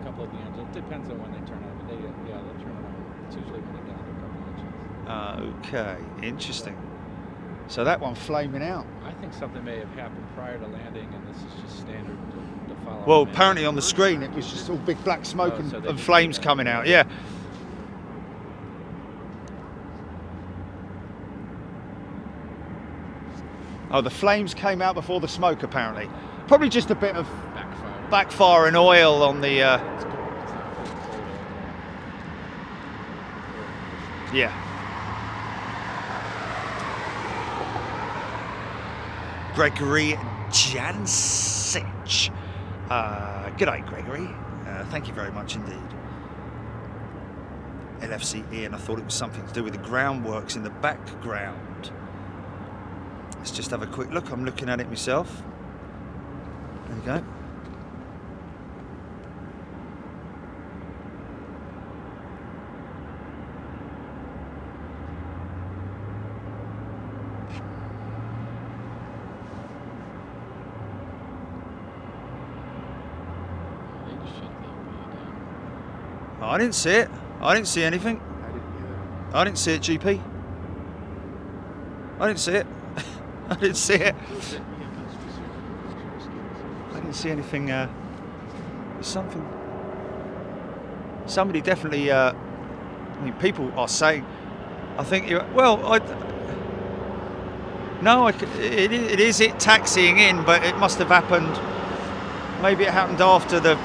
a couple of the engines, it depends on when they turn on, but they'll turn it on. It's usually when they're down to a couple of engines. Okay, interesting. So that one flaming out. I think something may have happened prior to landing, and this is just standard to follow. Well, apparently on the screen it was just all big black smoke and flames coming out, yeah. Oh, the flames came out before the smoke, apparently. Probably just a bit of backfire and oil on the... Yeah. Gregory Jancic. G'day, Gregory. Thank you very much indeed. LFC Ian, I thought it was something to do with the groundworks in the background. Let's just have a quick look. I'm looking at it myself. There you go. I didn't see it. I didn't see anything. I didn't see it, GP. I didn't see it. I didn't see it. I didn't see anything. Something. Somebody definitely. I mean, people are saying. I think. Well, no, it is it taxiing in, but it must have happened. Maybe it happened after the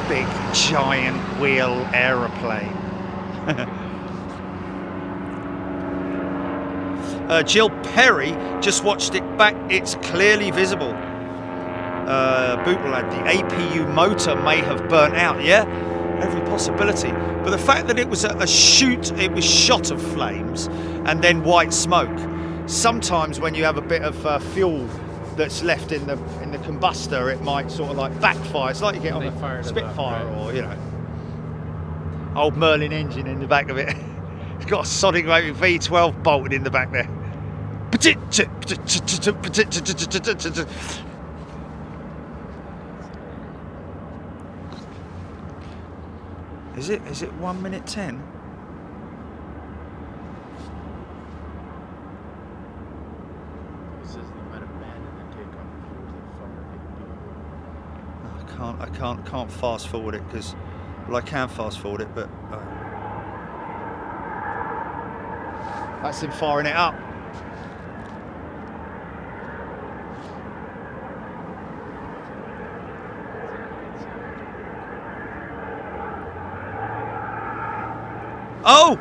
big giant wheel aeroplane. Jill Perry just watched it back. It's clearly visible. Bootlad, the APU motor may have burnt out. Yeah, every possibility. But the fact that it was a shoot, it was shot of flames and then white smoke. Sometimes when you have a bit of fuel that's left in the combustor, it might sort of like backfire. It's like you get on a Spitfire, right? Or, you know, old Merlin engine in the back of it. It's got a Sonic Rating V12 bolted in the back there. Is it 1 minute 10? I can't fast forward it because, well, I can fast forward it, but that's him firing it up. Oh!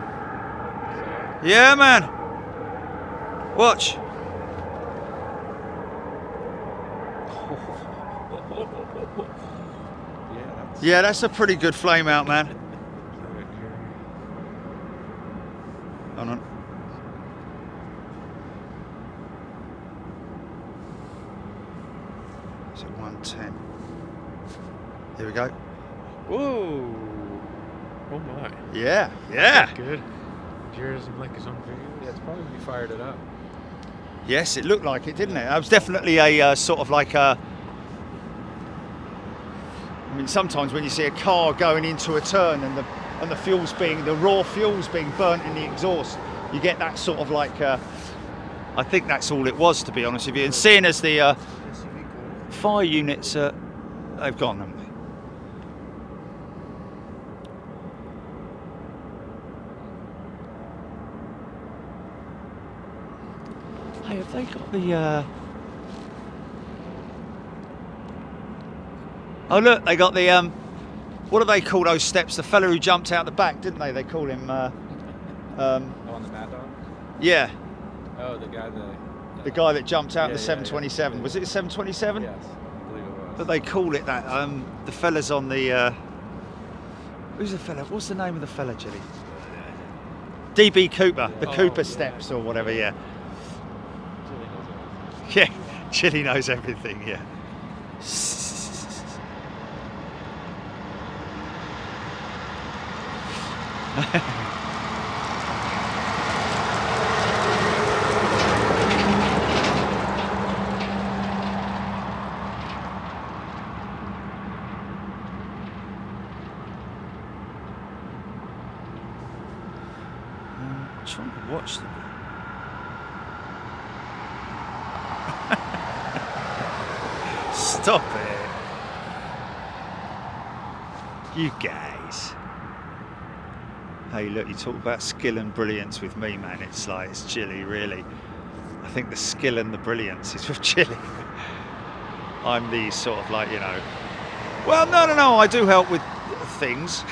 Yeah, man. Watch. Yeah, that's a pretty good flame out, man. Hold on. So 110. Here we go. Whoa! Oh my. Yeah, yeah. Good. Jared doesn't like his own video. Yeah, it's probably we fired it up. Yes, it looked like it, didn't it? It was definitely a sort of like a... I mean, sometimes when you see a car going into a turn and the fuel's the raw fuel's being burnt in the exhaust, you get that sort of like... I think that's all it was, to be honest with you. And seeing as the fire units, they've gone, haven't they? Hey, have they got the... Oh look, they got the... what do they call those steps? The fella who jumped out the back, didn't they? They call him... Oh, on the Mad Dog? Yeah, Oh, the guy that... the guy that jumped out Yeah, the yeah, 727. yeah. Was it a 727? Yes, I believe it was. But they call it that. The fella's on the... who's the fella? What's the name of the fella, Jilly? DB Cooper. The Oh, Cooper yeah. steps or whatever, yeah. Really does it. Yeah, Jilly knows everything, yeah. I'm trying to watch them. Stop it. You guys. Hey, look, you talk about skill and brilliance with me, man. It's like, it's Chilly, really. I think the skill and the brilliance is with Chilly. I'm the sort of like, you know, well, no, I do help with things.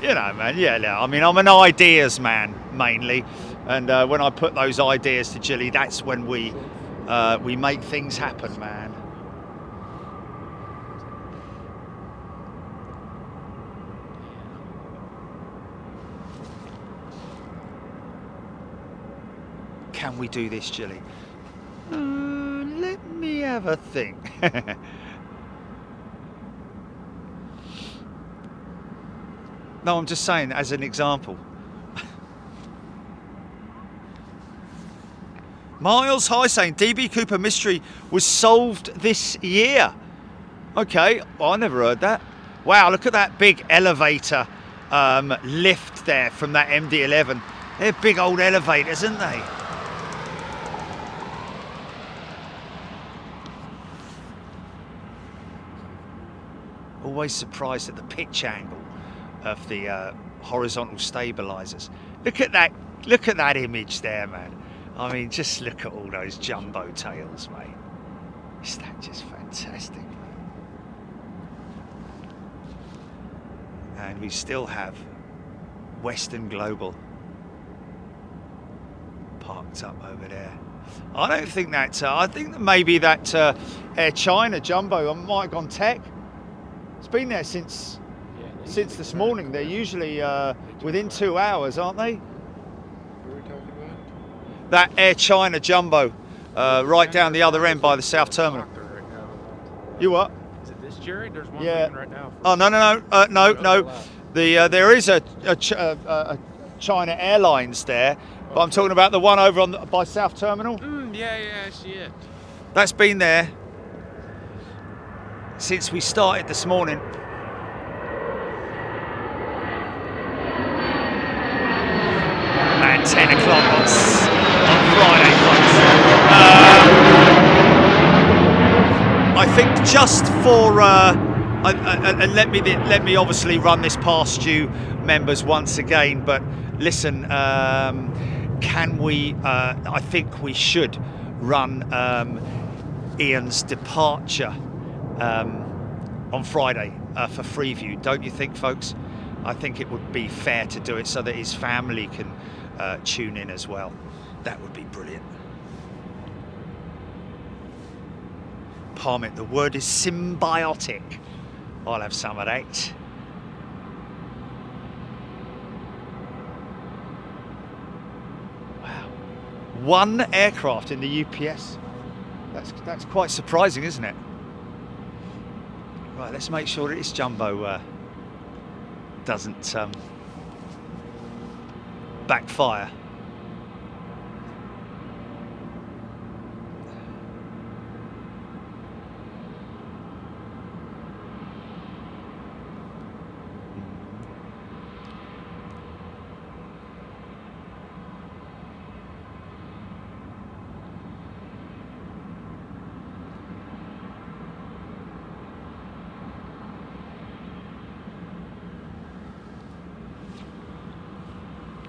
You know, man, yeah, no, I mean, I'm an ideas man, mainly. And when I put those ideas to Chilly, that's when we make things happen, man. Can we do this, Chilly? Let me have a think. No, I'm just saying as an example. Miles High saying DB Cooper mystery was solved this year. Okay, well, I never heard that. Wow, look at that big elevator lift there from that MD-11. They're big old elevators, aren't they? Always surprised at the pitch angle of the horizontal stabilizers. Look at that image there, man. I mean, just look at all those jumbo tails, mate. Is that just fantastic, man? And we still have Western Global parked up over there. I don't think that, I think that maybe that Air China jumbo might have gone tech. It's been there since this morning. They're usually within 2 hours, aren't they? What are we talking about? That Air China jumbo, right down the other end by the South Terminal. Right now. You what? Is it this Jared? There's one Yeah. leaving right now. Oh no. There is a China Airlines there, but I'm talking about the one over on by South Terminal. Yeah, I see it. That's been there since we started this morning. And 10 o'clock on Friday, folks. I think just for, and let me obviously run this past you members once again, but listen, can we, I think we should run Ian's departure on Friday for Freeview, don't you think, folks? I think it would be fair to do it so that his family can tune in as well. That would be brilliant. Parmit, the word is symbiotic. I'll have some of that. Wow. One aircraft in the UPS. That's quite surprising, isn't it? Right, let's make sure that this jumbo doesn't backfire.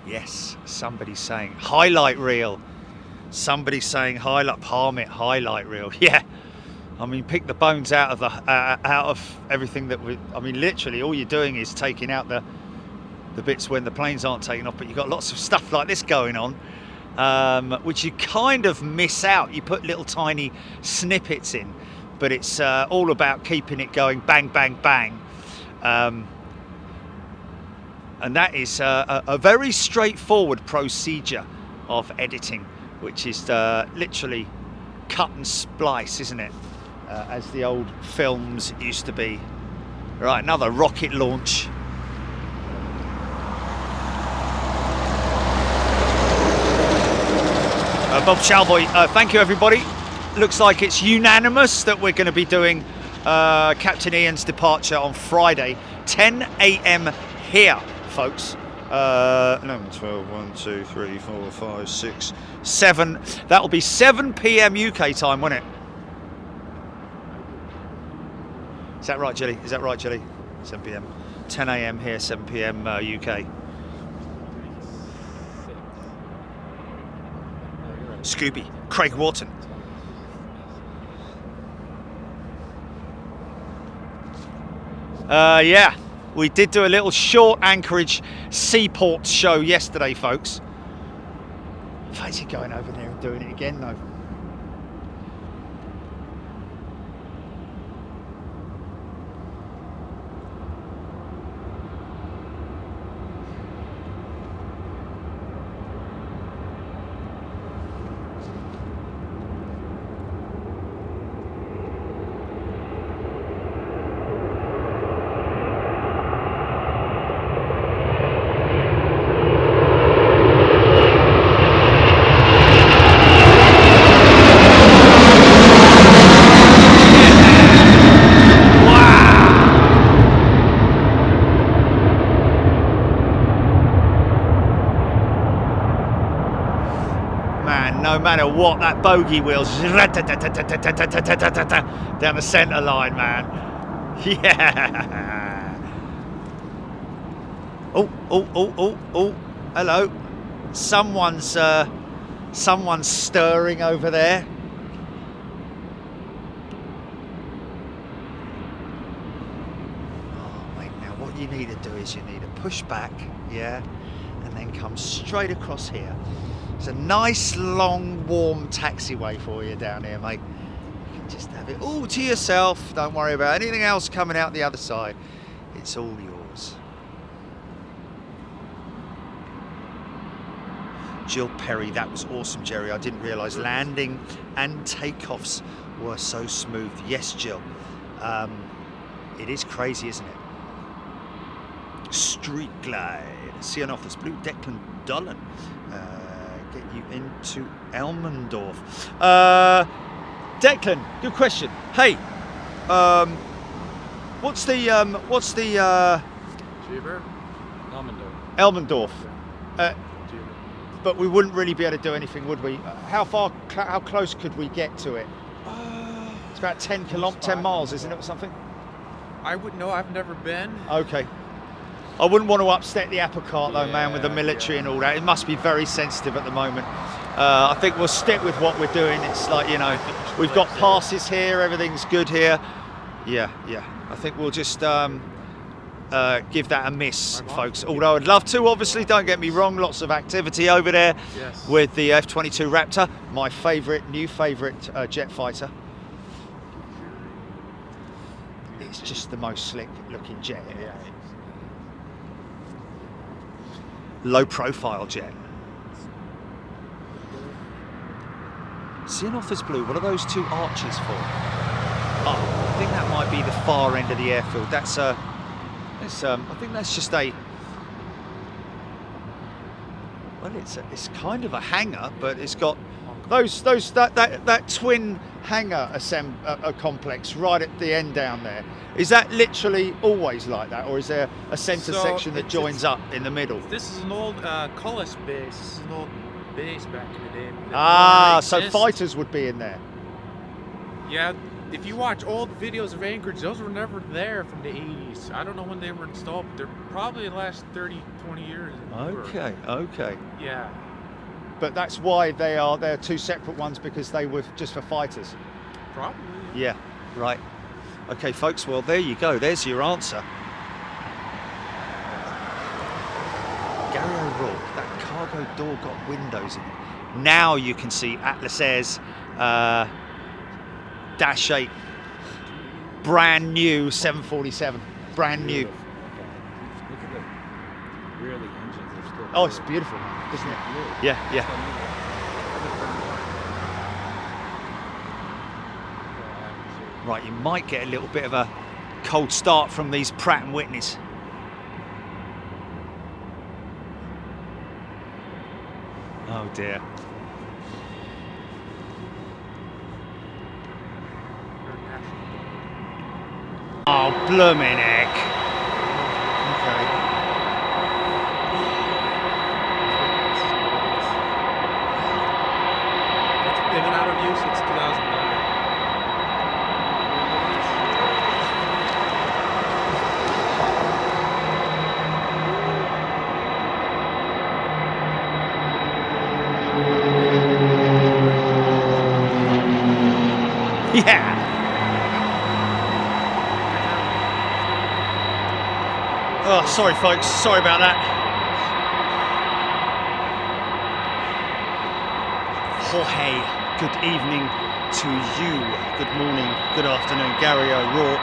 Yes, somebody's saying highlight reel. Somebody's saying palm it, highlight reel. Yeah, I mean, pick the bones out of everything that we. I mean, literally, all you're doing is taking out the bits when the planes aren't taking off. But you've got lots of stuff like this going on, which you kind of miss out. You put little tiny snippets in, but it's all about keeping it going. Bang, bang, bang. And that is a very straightforward procedure of editing, which is literally cut and splice, isn't it? As the old films used to be. Right, another rocket launch. Bob Chalvoy, thank you everybody. Looks like it's unanimous that we're going to be doing Captain Ian's departure on Friday, 10 a.m. here. Folks, 11, 12, 1, 2, 3, 4, 5, 6, 7. That'll be 7 p.m. UK time, won't it? Is that right, Jilly? Is that right, Jilly? 7 p.m. 10 a.m. here, 7 p.m. UK. Scooby, Craig Wharton. Yeah. We did do a little short Anchorage Seaport show yesterday, folks. I fancy going over there and doing it again, though. No matter what, that bogey wheel's down the centre line, man. Yeah. Oh. Hello. Someone's stirring over there. Oh, mate, now what you need to do is you need to push back, yeah, and then come straight across here. It's a nice, long, warm taxiway for you down here, mate. You can just have it all to yourself. Don't worry about anything else coming out the other side. It's all yours. Jill Perry, that was awesome, Jerry. I didn't realise landing and takeoffs were so smooth. Yes, Jill. It is crazy, isn't it? Street Glide. See an office blue. Declan Dolan. Get you into Elmendorf. Declan, good question. Hey, what's the Cheever? Elmendorf? But we wouldn't really be able to do anything, would we? How close could we get to it? It's about 10 miles, isn't it, or something? I wouldn't know. I've never been. Okay. I wouldn't want to upset the apple cart though, man, with the military and all that. It must be very sensitive at the moment. I think we'll stick with what we're doing. It's like, you know, we've got passes here, everything's good here. Yeah. I think we'll just give that a miss, folks. Although I'd love to, obviously, don't get me wrong, lots of activity over there with the F-22 Raptor, my new favourite jet fighter. it's just the most slick looking jet. Yeah. Low profile jet. Seeing off as blue, what are those two arches for? Oh, I think that might be the far end of the airfield. That's I think that's just a, well, it's kind of a hangar, but it's got that twin hangar complex right at the end down there. Is that literally always like that, or is there a centre section that joins up in the middle? This is an old Cullis base. This is an old base back in the day. Ah, so fighters would be in there. Yeah, if you watch old videos of Anchorage, those were never there from the 80s. I don't know when they were installed, but they're probably the last 30, 20 years. Okay. Yeah. But that's why they're two separate ones, because they were just for fighters. Probably. Yeah, right. Okay, folks, well, there you go. There's your answer. Gary O'Rourke, that cargo door got windows in it. Now you can see Atlas Air's Dash 8, brand new 747, brand new. Look at the rear of the engines are still. Oh, it's beautiful, isn't it? Yeah. Right, you might get a little bit of a cold start from these Pratt & Whitneys. Oh dear. Oh, blooming heck. Okay. They've been out of use since 2011. Yeah. Oh, sorry folks, sorry about that. Jorge, good evening to you. Good morning, good afternoon. Gary O'Rourke,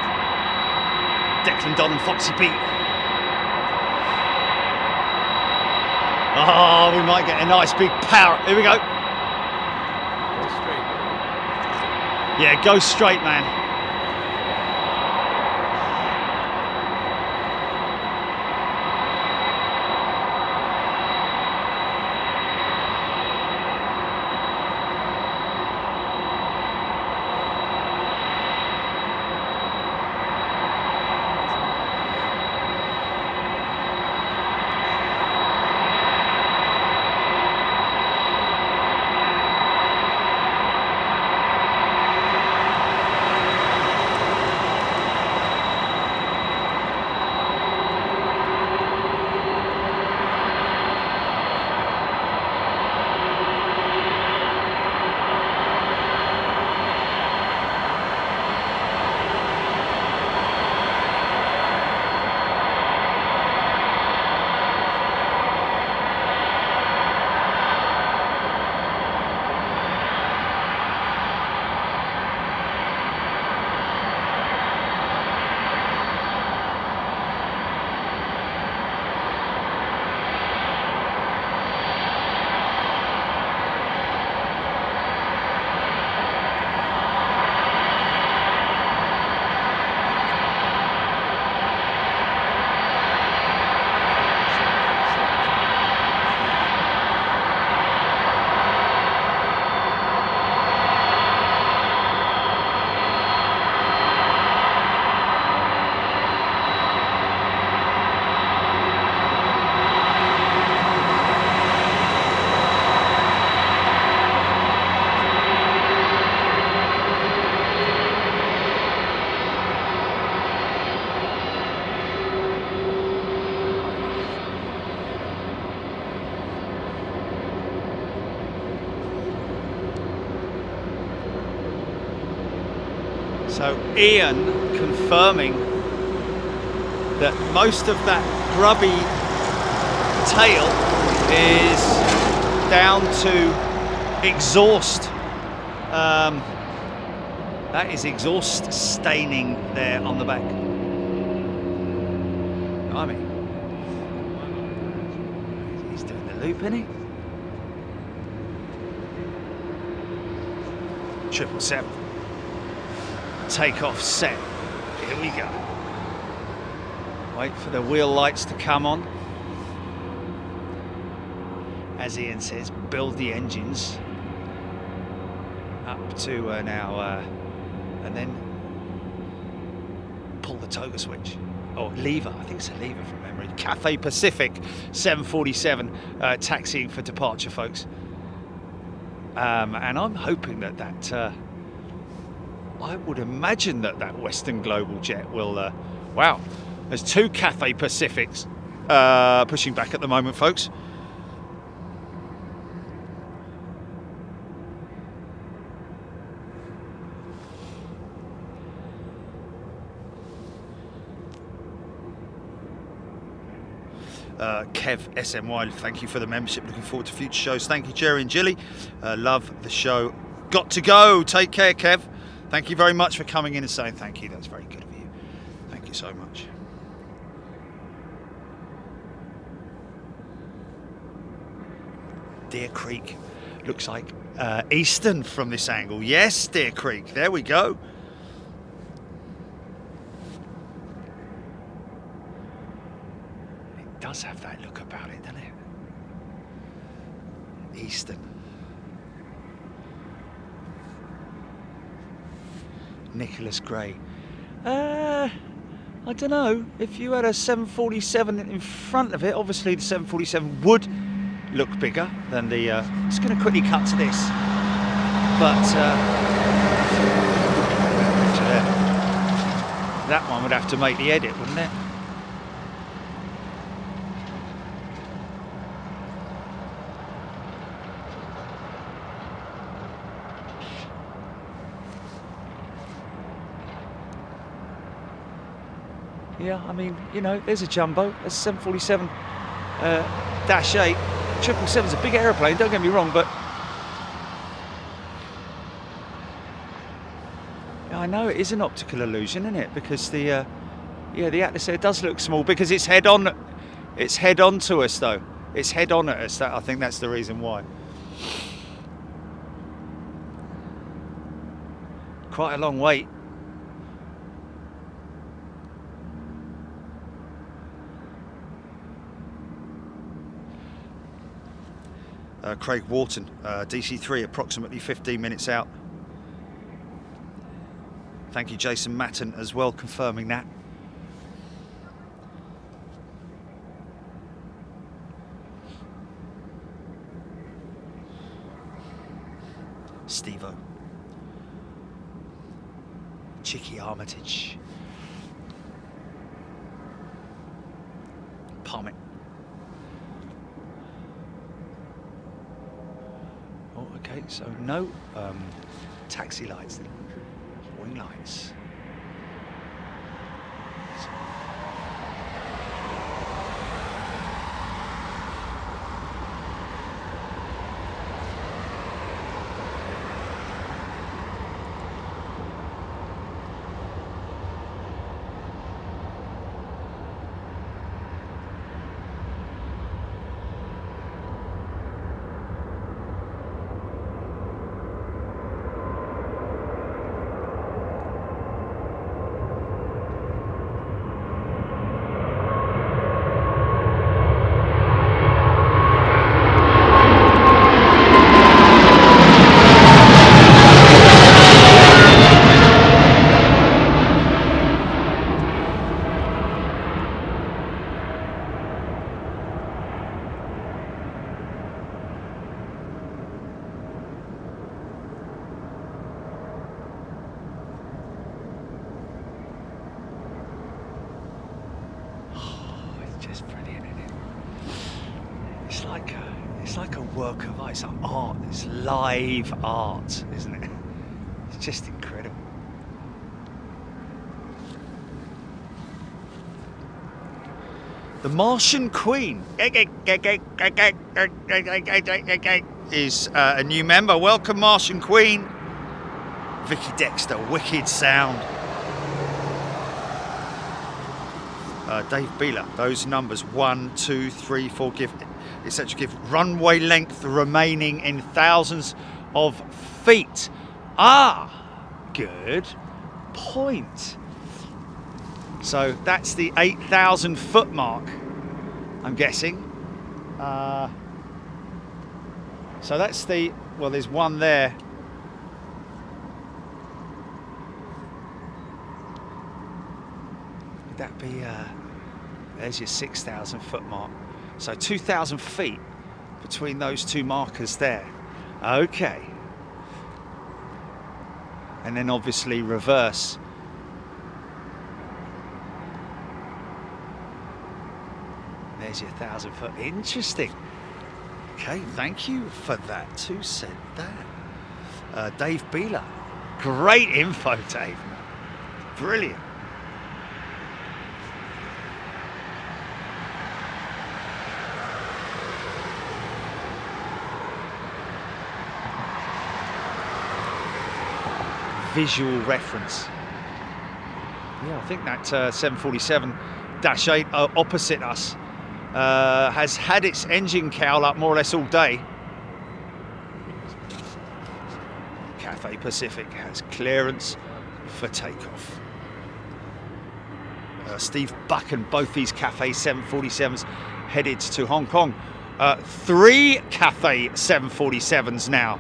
Declan Don and Foxy Pete. Oh, we might get a nice big power. Here we go. Go straight. Yeah, go straight, man. So Ian confirming that most of that grubby tail is down to exhaust That is exhaust staining there on the back. I mean, he's doing the loop, isn't he? 777. Takeoff set. Here we go. Wait for the wheel lights to come on. As Ian says, build the engines up to now, and then pull the toga switch. Or lever, I think it's a lever from memory. Cathay Pacific 747 taxiing for departure, folks. And I'm hoping that I would imagine that Western Global jet will, wow, there's 2 Cathay Pacifics pushing back at the moment, folks. Kev SMY, thank you for the membership. Looking forward to future shows. Thank you, Jerry and Jilly. Love the show. Got to go. Take care, Kev. Thank you very much for coming in and saying thank you. That's very good of you. Thank you so much. Deer Creek looks like Eastern from this angle. Yes, Deer Creek. There we go. Does have that look about it, doesn't it? Eastern. Nicholas Gray. I don't know. If you had a 747 in front of it, obviously the 747 would look bigger than the. Just going to quickly cut to this, but that one would have to make the edit, wouldn't it? Yeah, I mean, you know, there's a jumbo. There's a 747-8. 777's a big aeroplane, don't get me wrong, but I know it is an optical illusion, isn't it? Because the the Atlas Air does look small because it's head on. It's head on to us, though. It's head on at us. I think that's the reason why. Quite a long wait. Craig Wharton, DC3, approximately 15 minutes out. Thank you, Jason Matten, as well, confirming that. Steve-O. Chicky Armitage. Palmet. Oh, okay, so no taxi lights then. Wing lights. It's like a work of art. It's like art. It's live art, isn't it? It's just incredible. The Martian Queen is a new member. Welcome, Martian Queen. Vicky Dexter, wicked sound. Dave Beeler, those numbers 1, 2, 3, 4 give etc. give runway length remaining in thousands of feet. Ah, good point. So that's the 8,000 foot mark, I'm guessing. So that's the, well, there's one there. Would that be, there's your 6,000 foot mark. So 2,000 feet between those two markers there. Okay. And then obviously reverse. There's your 1,000 foot. Interesting. Okay, thank you for that. Who said that? Dave Beeler. Great info, Dave. Brilliant. Visual reference. Yeah, I think that 747-8 opposite us has had its engine cowl up more or less all day. Cathay Pacific has clearance for takeoff. Steve Buck and both these Cathay 747s headed to Hong Kong. 3 Cathay 747s now.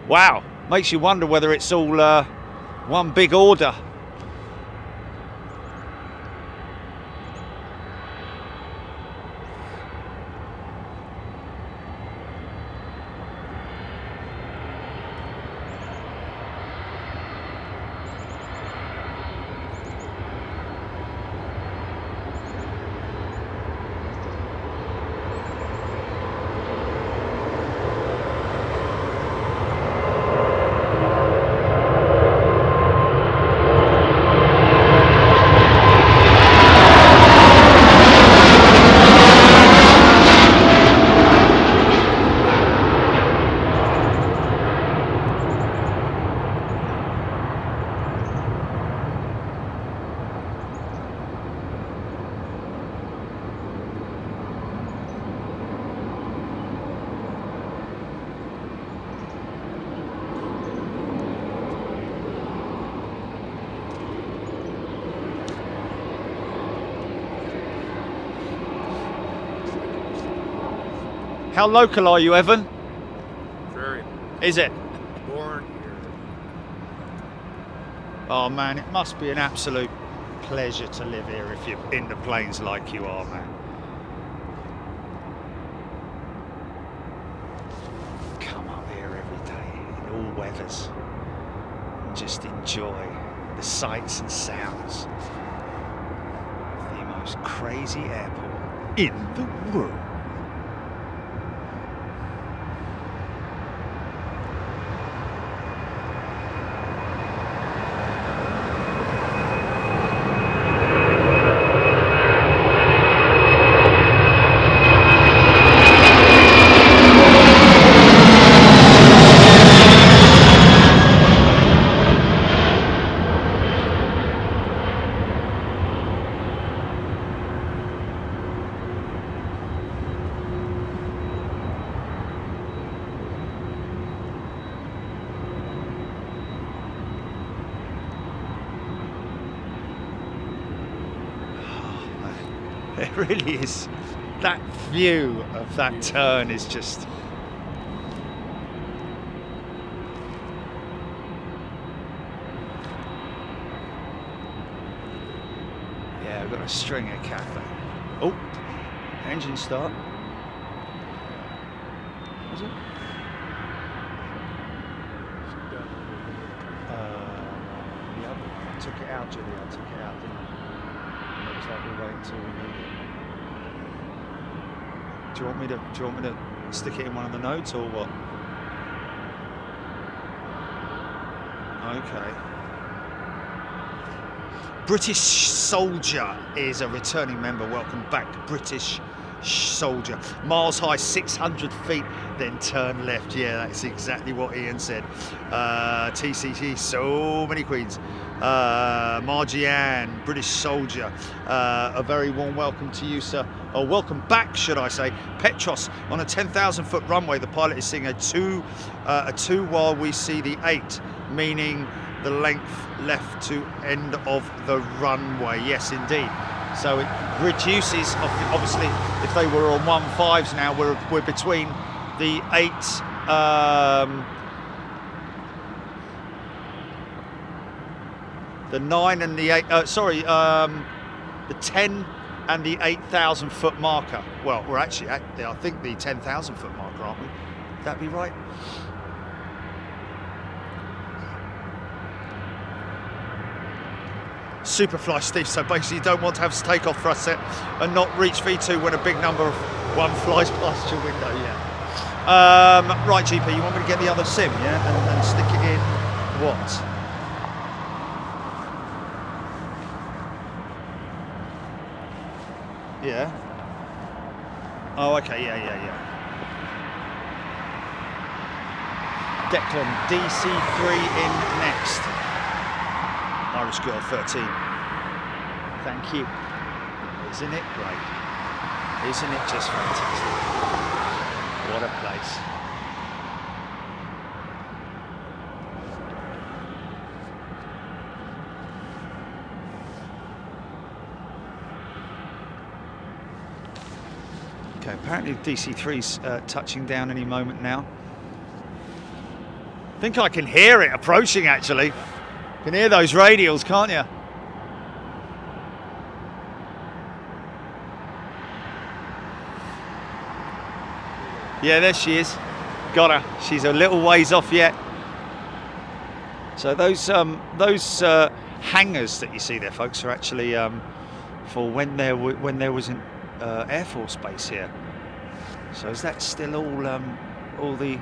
Wow, makes you wonder whether it's all one big order. How local are you, Evan? Very. Is it? Born here. Oh man, it must be an absolute pleasure to live here if you're into planes like you are, man. Come up here every day in all weathers and just enjoy the sights and sounds of the most crazy airport in the world. It really is. That view of that turn is just... Yeah, I've got a string of Cathay. Oh, engine start. Was it? Yeah, I took it out, Julie. I took it out, didn't I? Looks like we'll wait until we need it. Do you want me to stick it in one of the notes or what? Okay. British Soldier is a returning member. Welcome back, British Soldier. Miles high, 600 feet, then turn left. Yeah, that's exactly what Ian said. TCT, so many queens. Margie Ann, British Soldier. A very warm welcome to you, sir. Or welcome back, should I say. Petros on a 10,000 foot runway. The pilot is seeing a two while we see the 8, meaning the length left to end of the runway. Yes, indeed. So it reduces, obviously, if they were on 1.5s now, we're between the 8, the 9 and the 8, the 10 and the 8,000 foot marker. Well, we're actually at, I think, the 10,000 foot marker, aren't we? Would that be right? Superfly, Steve. So basically, you don't want to have takeoff thrust set and not reach V2 when a big number of 1 flies past your window. Yeah. Right, GP. You want me to get the other sim, yeah, and stick it in what? Yeah. Oh, okay. Yeah. Declan, DC3 in next. Irish Girl 13. Thank you. Isn't it great? Isn't it just fantastic? What a place. Okay, apparently DC3's touching down any moment now. I think I can hear it approaching, actually. You can hear those radials, can't you? Yeah, there she is. Got her. She's a little ways off yet. So those hangars that you see there, folks, are actually for when there was an Air Force base here. So is that still all the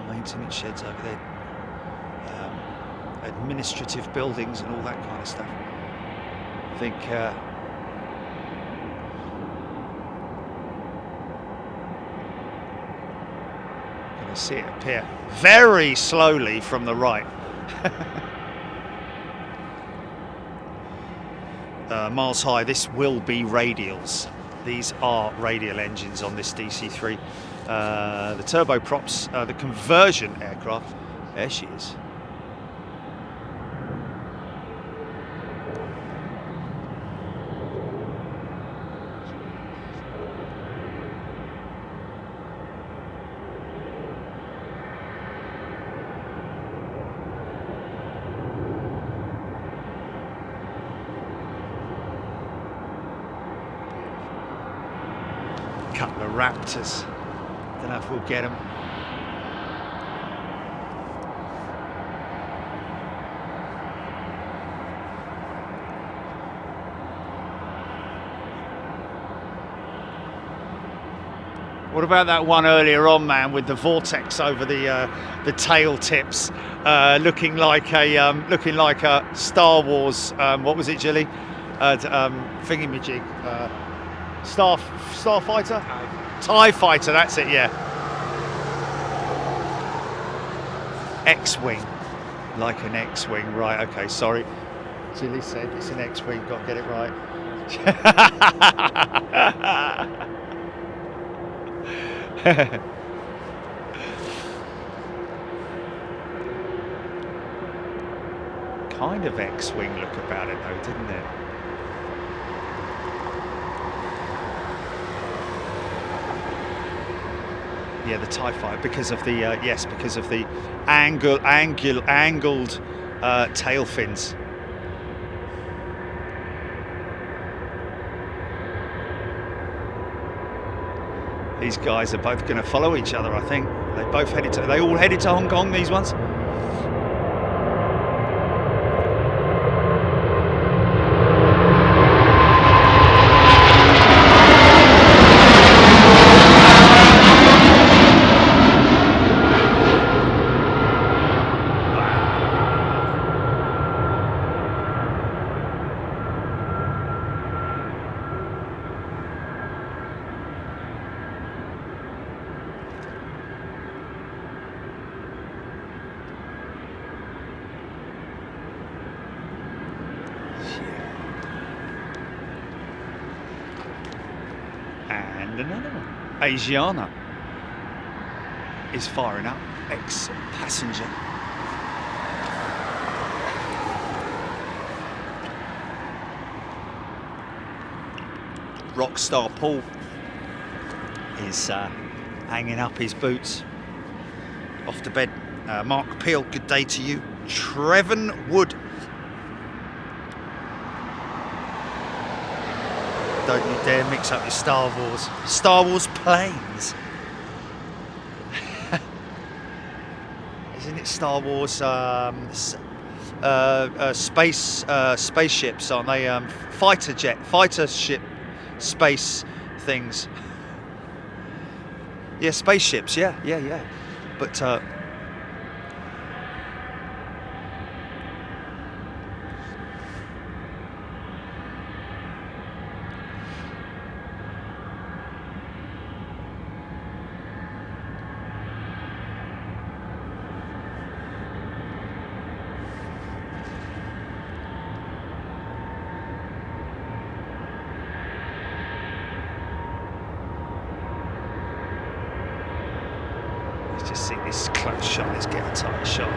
maintenance sheds over there, administrative buildings and all that kind of stuff? I think going to see it appear very slowly from the right. Miles high, this will be radials. These are radial engines on this DC3. The turboprops, the conversion aircraft, there she is. Couple of Raptors. Don't know if we'll get them. What about that one earlier on, man, with the vortex over the tail tips, looking like a Star Wars? What was it, Jilly? Thingamajig. Starfighter? TIE Fighter, that's it, yeah. X-Wing. Like an X-Wing, right, okay, sorry. Jilly said it's an X-Wing, got to get it right. Kind of X-Wing look about it though, didn't it? Yeah, the TIE Fighter, because of the yes, because of the angled tail fins. These guys are both going to follow each other, I think. They all headed to Hong Kong, these ones. And another one. Asiana is firing up. Ex-passenger. Rockstar Paul is hanging up his boots. Off to bed. Mark Peel, good day to you. Trevon Wood. Don't you dare mix up your Star Wars planes. Isn't it Star Wars spaceships, aren't they? Fighter ship space things. Yeah, spaceships, yeah. But let's just see this close shot. Let's get a tight shot.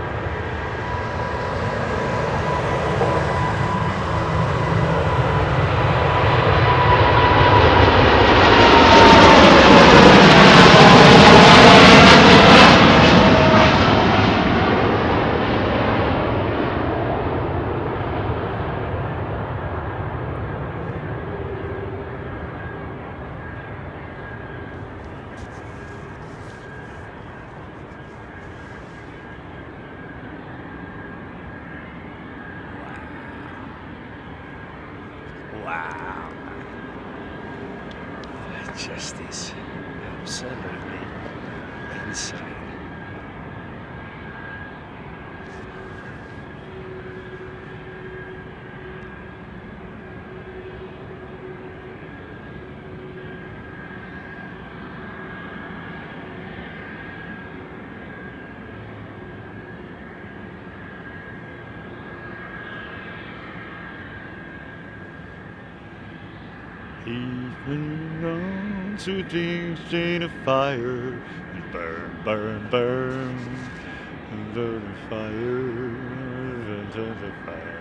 Wow. It just is absolutely insane. Even on to the chain of fire, and burn, burn, burn, under the fire, under the fire.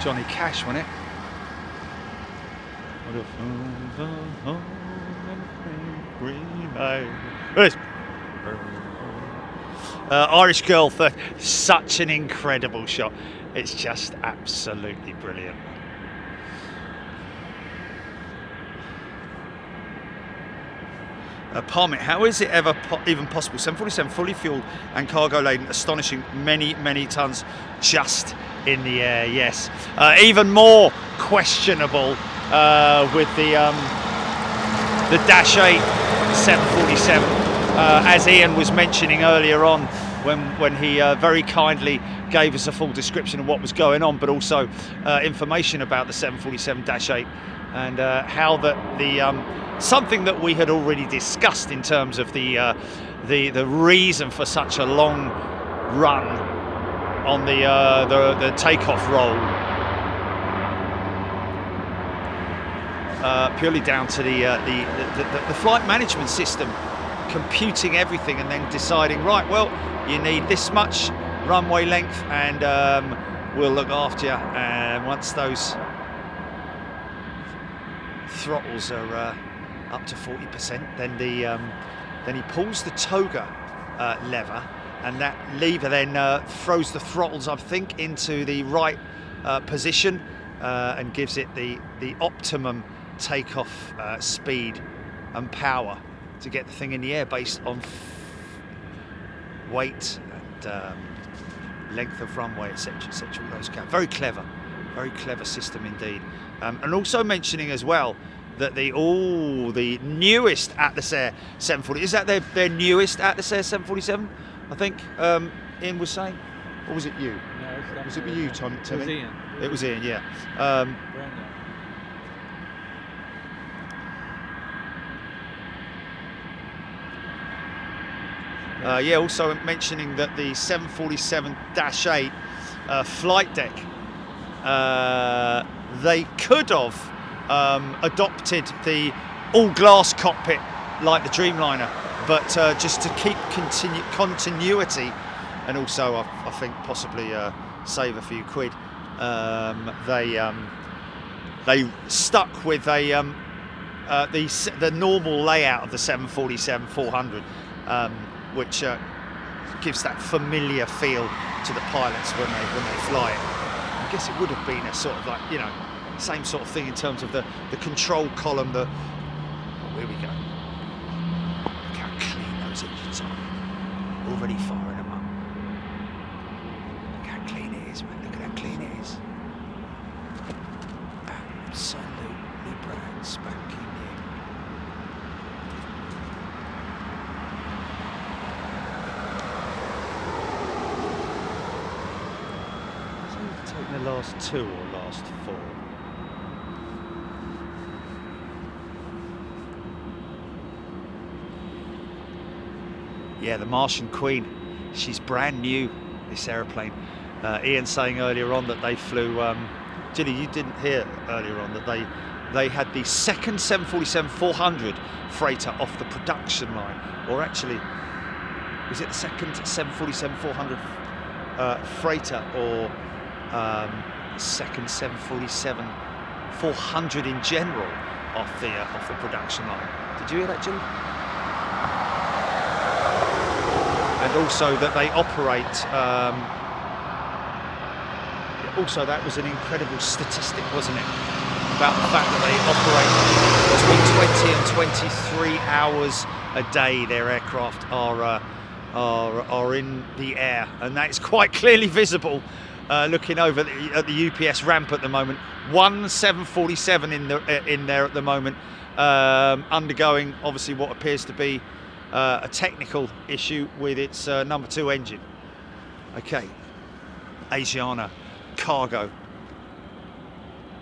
Johnny Cash, wasn't it? Irish Girl, such an incredible shot. It's just absolutely brilliant. Parmit, how is it ever even possible? 747 fully fueled and cargo laden, astonishing, many tons just in the air. Yes, even more questionable with the Dash 8 747, as Ian was mentioning earlier on when he very kindly gave us a full description of what was going on, but also information about the 747-8 and how that the something that we had already discussed in terms of the reason for such a long run on the takeoff roll, purely down to the flight management system computing everything and then deciding, right, well, you need this much runway length and we'll look after you. And once those throttles are up to 40%, then he pulls the toga lever, and that lever then throws the throttles, I think, into the right position and gives it the optimum takeoff speed and power to get the thing in the air based on weight and length of runway, etc., etc. All those count. Very clever system indeed. And also mentioning as well that the newest Atlas Air 740, is that their newest Atlas Air 747? I think Ian was saying, or was it you? No, was it you, Tom? It was Ian. It was Ian, yeah. Yeah, also mentioning that the 747-8 flight deck, they could have adopted the all-glass cockpit like the Dreamliner, but just to keep continuity, and also I think possibly save a few quid, they stuck with the normal layout of the 747-400, which gives that familiar feel to the pilots when they fly it. I guess it would have been a sort of like, you know, same sort of thing in terms of the control column. Oh, here we go. Look how clean those engines are. Already firing them up. Look how clean it is, man. Look at how clean it is. Absolutely brand spanking new. Taking the last 2 or last 4? Yeah, the Martian Queen. She's brand new, this aeroplane. Ian saying earlier on that they flew. Ginny, you didn't hear earlier on that they had the second 747-400 freighter off the production line, or actually, was it the second 747-400 freighter, or second 747-400 in general off the production line? Did you hear that, Ginny? And also that they operate. Also, that was an incredible statistic, wasn't it? About the fact that they operate between 20 and 23 hours a day. Their aircraft are in the air, and that's quite clearly visible. Looking over at the UPS ramp at the moment, one 747 in there at the moment, undergoing obviously what appears to be a technical issue with its number 2 engine. Okay, Asiana cargo.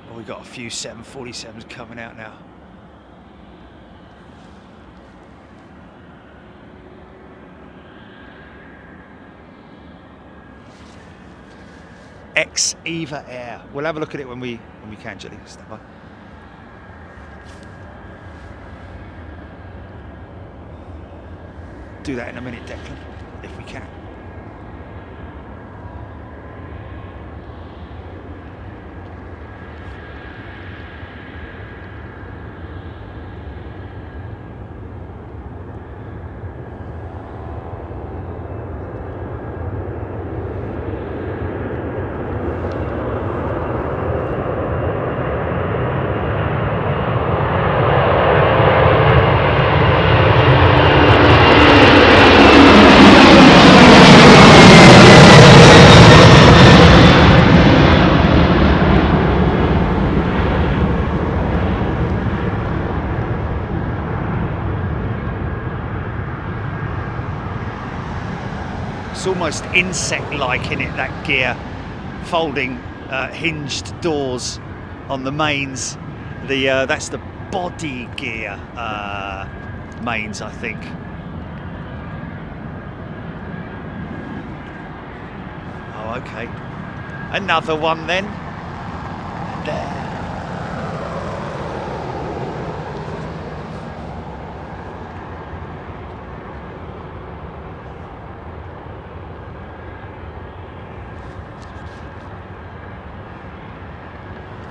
Well, we've got a few 747s coming out now. Ex-Eva Air. We'll have a look at it when we can, Jelly. Stand by. Do that in a minute, Declan, if we can. It's almost insect-like in it, that gear, folding hinged doors on the mains. That's the body gear mains, I think. Oh, okay. Another one then. There.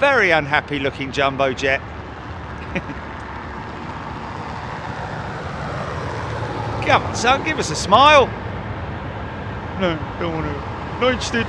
Very unhappy looking jumbo jet. Come on, son, give us a smile. No, don't want to. Not interested.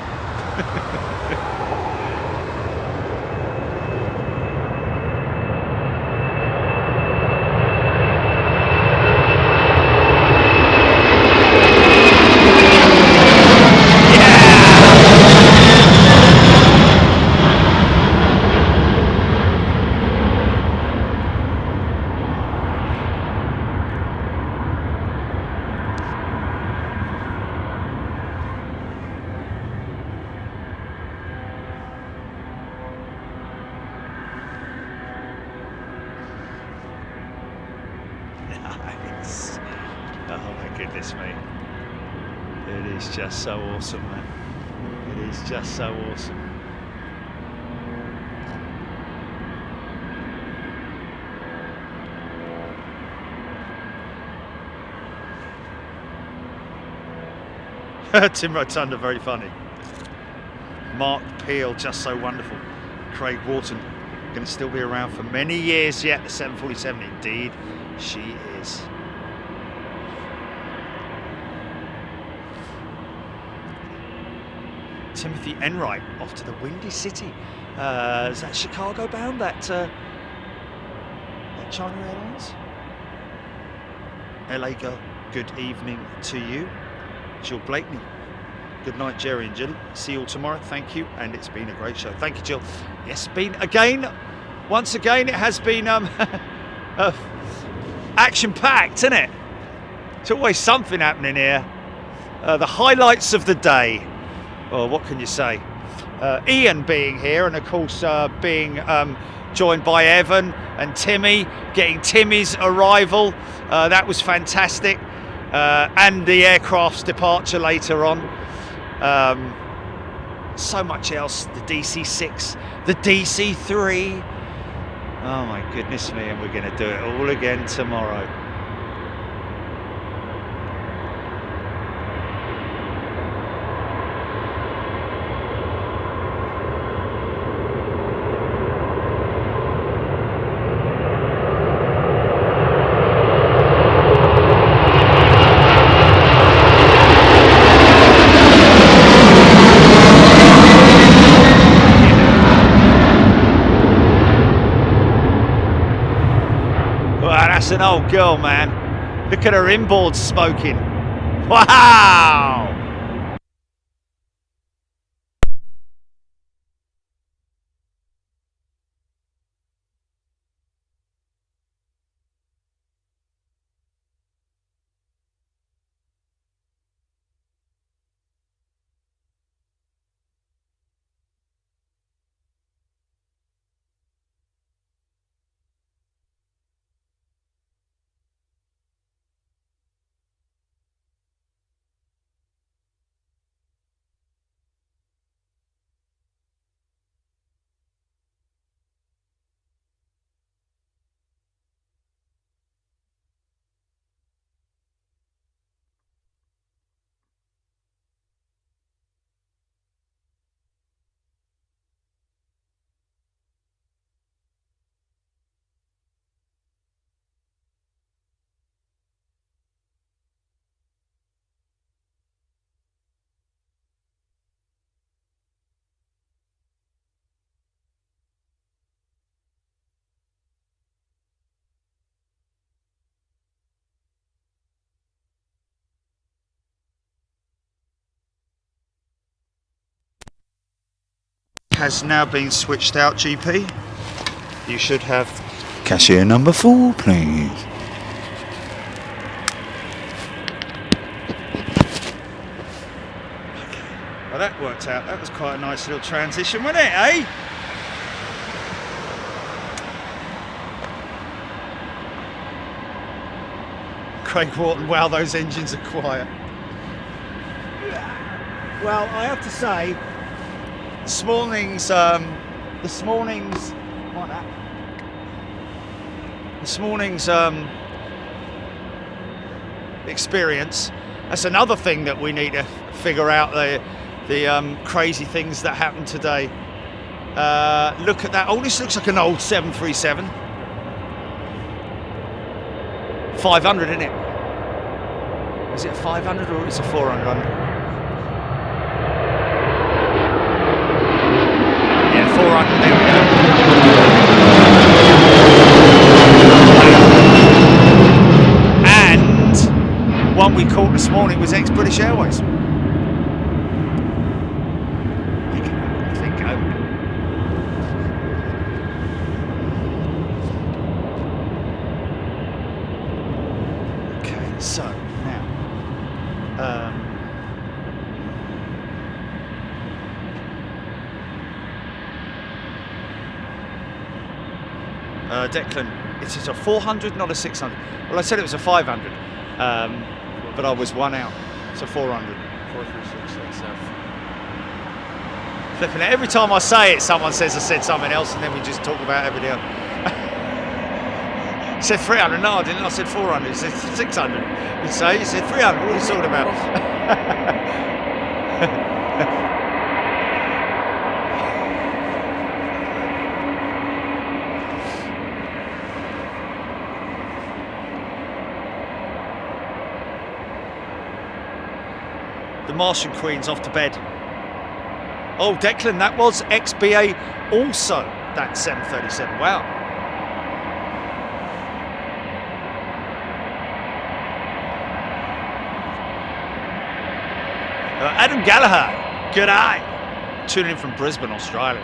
Nice. Oh my goodness me. It is just so awesome, man. It is just so awesome. Tim Rotunda, very funny. Mark Peel, just so wonderful. Craig Wharton, going to still be around for many years yet. The 747, indeed, she is. Timothy Enright off to the Windy City. Is that Chicago bound? That China Airlines? LA girl, good evening to you. Jill Blakeney. Good night, Jerry and Jill. See you all tomorrow. Thank you. And it's been a great show. Thank you, Jill. Yes, once again, it has been action-packed, isn't it? There's always something happening here. The highlights of the day. Well, what can you say? Ian being here, and of course being joined by Evan and Timmy, getting Timmy's arrival. That was fantastic. And the aircraft's departure later on. So much else. The DC-6, the DC-3. Oh my goodness me, and we're going to do it all again tomorrow. That's an old girl, man. Look at her inboard smoking. Wow! Has now been switched out, GP. You should have cashier number 4, please. Okay. Well, that worked out. That was quite a nice little transition, wasn't it, eh? Craig Wharton, wow, those engines are quiet. Well, I have to say, this morning's experience. That's another thing that we need to figure out, the crazy things that happened today. Look at that. Oh, this looks like an old 737. 500, isn't it? Is it a 500 or is it a 400? 400, there we go. And one we caught this morning was ex-British Airways. I think okay, so now Declan, it is a 400, not a 600. Well, I said it was a 500, but I was one out. It's a 400. 436 XF. Flipping it. Every time I say it, someone says I said something else, and then we just talk about everything else. He said 300. No, I didn't. I said 400. He said 600. You say? He said 300. What are you talking about? The Martian Queen's off to bed. Oh, Declan, that was XBA also, that 737. Wow. Adam Gallagher, good eye. Tuning in from Brisbane, Australia.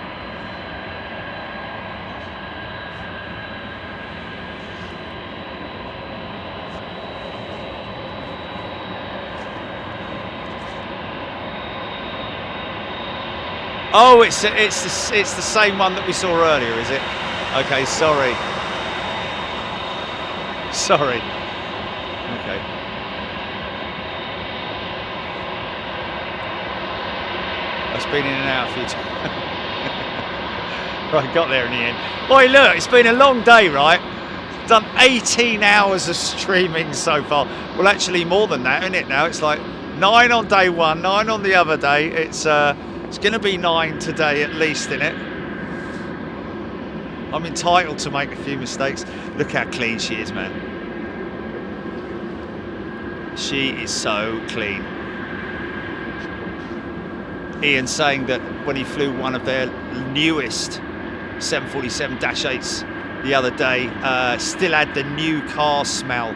Oh, it's the same one that we saw earlier, is it? Okay, sorry. Sorry. Okay. It's been in and out a few times. Right, got there in the end. Boy, look, it's been a long day, right? Done 18 hours of streaming so far. Well, actually more than that, isn't it now? It's like 9 on day one, 9 on the other day. It's going to be 9 today at least, innit? I'm entitled to make a few mistakes. Look how clean she is, man. She is so clean. Ian saying that when he flew one of their newest 747-8s the other day, still had the new car smell.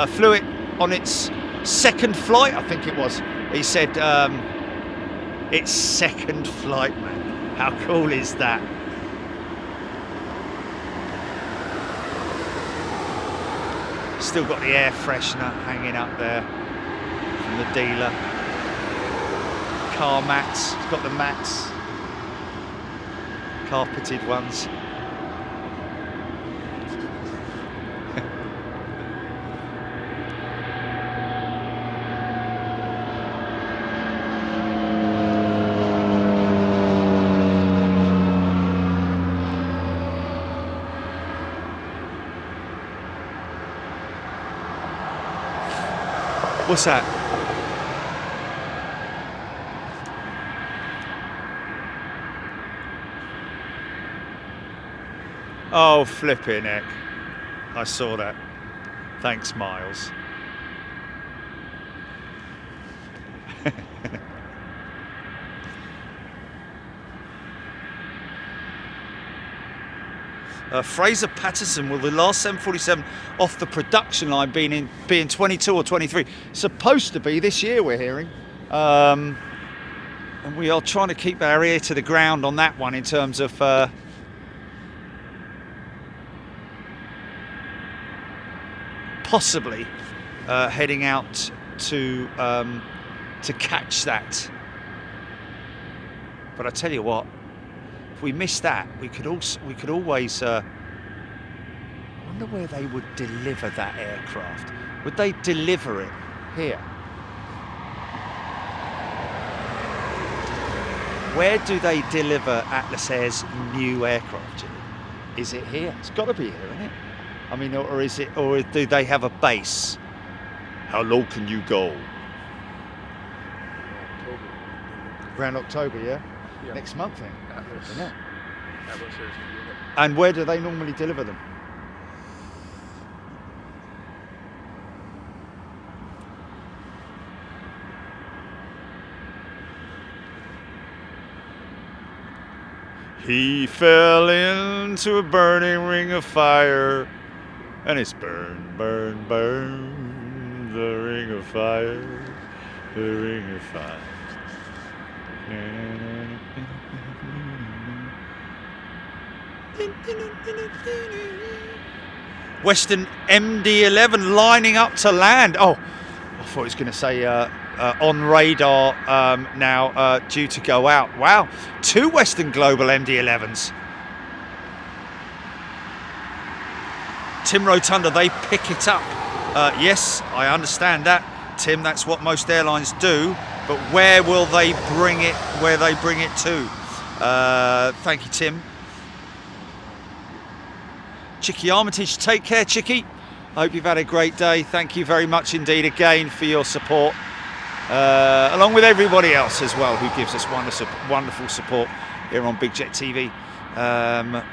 Flew it on its second flight, I think it was. He said, it's second flight, man. How cool is that? Still got the air freshener hanging up there from the dealer. Car mats, it's got the mats. Carpeted ones. What's that? Oh, flipping heck. I saw that. Thanks, Miles. Fraser Patterson, will the last 747 off the production line being 22 or 23? Supposed to be this year, we're hearing. And we are trying to keep our ear to the ground on that one in terms of possibly heading out to catch that. But I tell you what, if we missed that, we could always wonder where they would deliver that aircraft. Would they deliver it here? Where do they deliver Atlas Air's new aircraft, Jimmy? Is it here? It's got to be here, isn't it? I mean, or is it? Or do they have a base? How low can you go? Around October, yeah? Yeah. Next month, then. Atlas. Isn't it? Atlas is. And where do they normally deliver them? He fell into a burning ring of fire, and it's burn, burn, burn, the ring of fire, the ring of fire. Western MD-11 lining up to land. Oh, I thought he was going to say on radar now, due to go out. Wow, 2 Western Global MD-11s. Tim Rotunda, they pick it up. Yes, I understand that, Tim. That's what most airlines do. but where will they bring it? Where they bring it to? Thank you, Tim. Chicky Armitage, take care, Chicky. I hope you've had a great day. Thank you very much indeed again for your support, along with everybody else as well who gives us wonderful support here on Big Jet TV.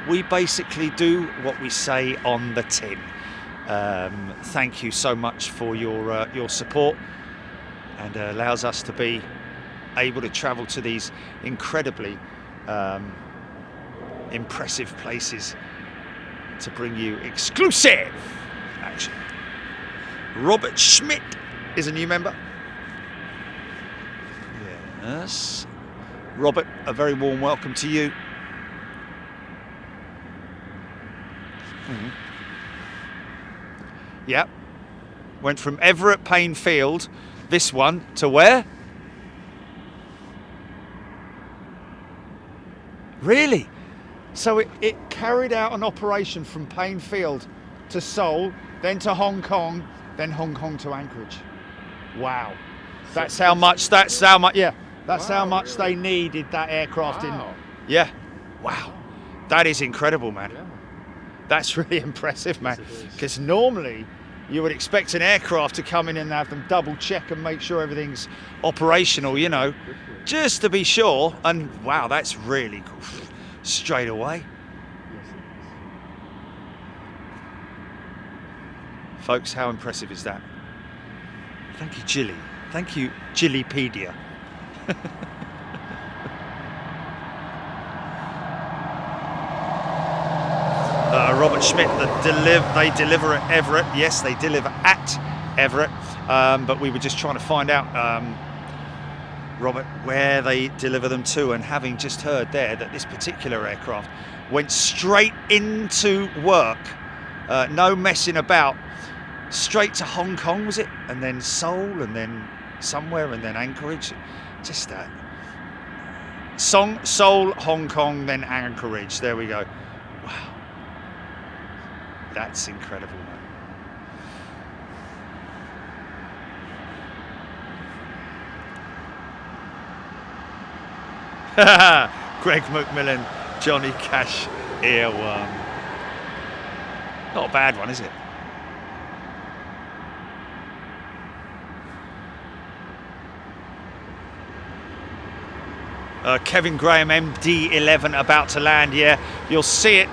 We basically do what we say on the tin. Thank you so much for your support, and allows us to be able to travel to these incredibly impressive places to bring you exclusive action. Robert Schmidt is a new member. Yes. Robert, a very warm welcome to you. Yep. Went from Everett Payne Field, this one, to where? Really? So it carried out an operation from Payne Field to Seoul, then to Hong Kong, then Hong Kong to Anchorage. Wow. That's how much they needed that aircraft in. Yeah. Wow. That is incredible, man. Yeah. That's really impressive, man. Because normally you would expect an aircraft to come in and have them double check and make sure everything's operational, you know, just to be sure. And wow, that's really cool. Straight away. Folks, how impressive is that? Thank you, Jilly. Thank you, Jillypedia. Robert Schmidt, they deliver at Everett. Yes, they deliver at Everett, but we were just trying to find out, Robert, where they deliver them to, and having just heard there that this particular aircraft went straight into work, no messing about, straight to Hong Kong, was it? And then Seoul, and then somewhere, and then Anchorage. Just that. Seoul, Hong Kong, then Anchorage. There we go. Wow. That's incredible, man. Greg McMillan, Johnny Cash, earworm. Not a bad one, is it? Kevin Graham, MD-11 about to land. Yeah, you'll see it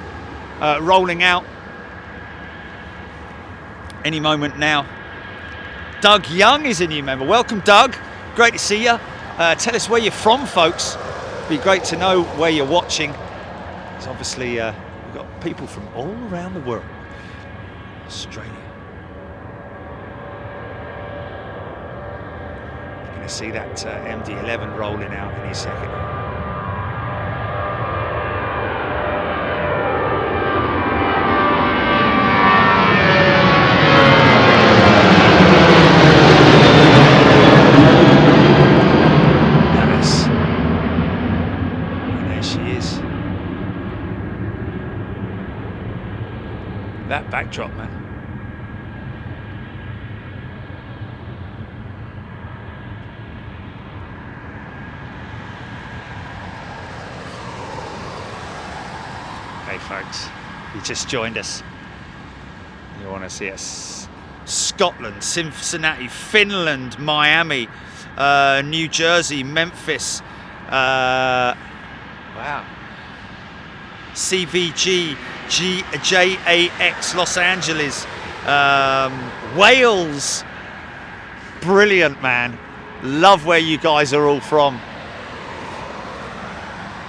rolling out any moment now. Doug Young is a new member. Welcome, Doug. Great to see you. Tell us where you're from, folks. Be great to know where you're watching. It's obviously we've got people from all around the world. Australia. You're going to see that MD-11 rolling out any second. That backdrop, man. Hey folks, you just joined us. You want to see us? Scotland, Cincinnati, Finland, Miami, New Jersey, Memphis. Wow. CVG. JAX, Los Angeles, Wales. Brilliant, man. Love where you guys are all from.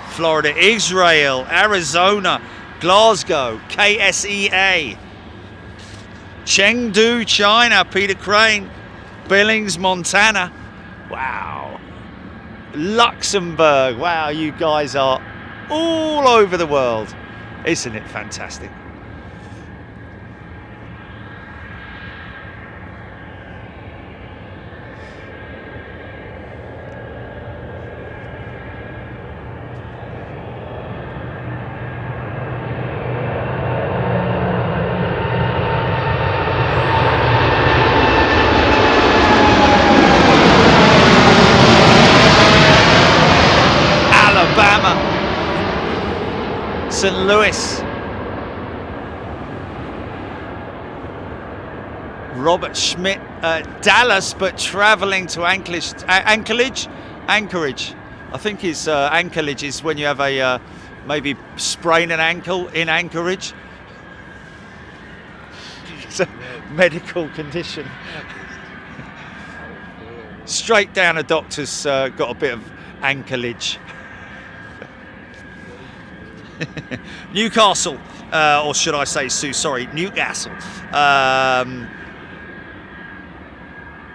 Florida, Israel, Arizona, Glasgow, KSEA, Chengdu, China, Peter Crane, Billings, Montana. Wow. Luxembourg. Wow, you guys are all over the world. Isn't it fantastic? St. Louis. Robert Schmidt, Dallas, but traveling to Anchorage. Anchorage. I think it's Anchorage is when you have a maybe sprain an ankle in Anchorage. It's a medical condition. Straight down a doctor's got a bit of anchorage. Newcastle, or should I say Newcastle.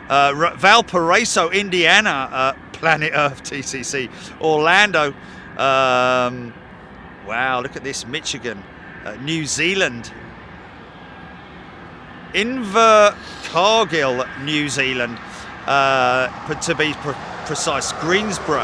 Valparaiso, Indiana, Planet Earth TCC. Orlando. Wow, look at this. Michigan. New Zealand. Invercargill, New Zealand. To be precise, Greensboro.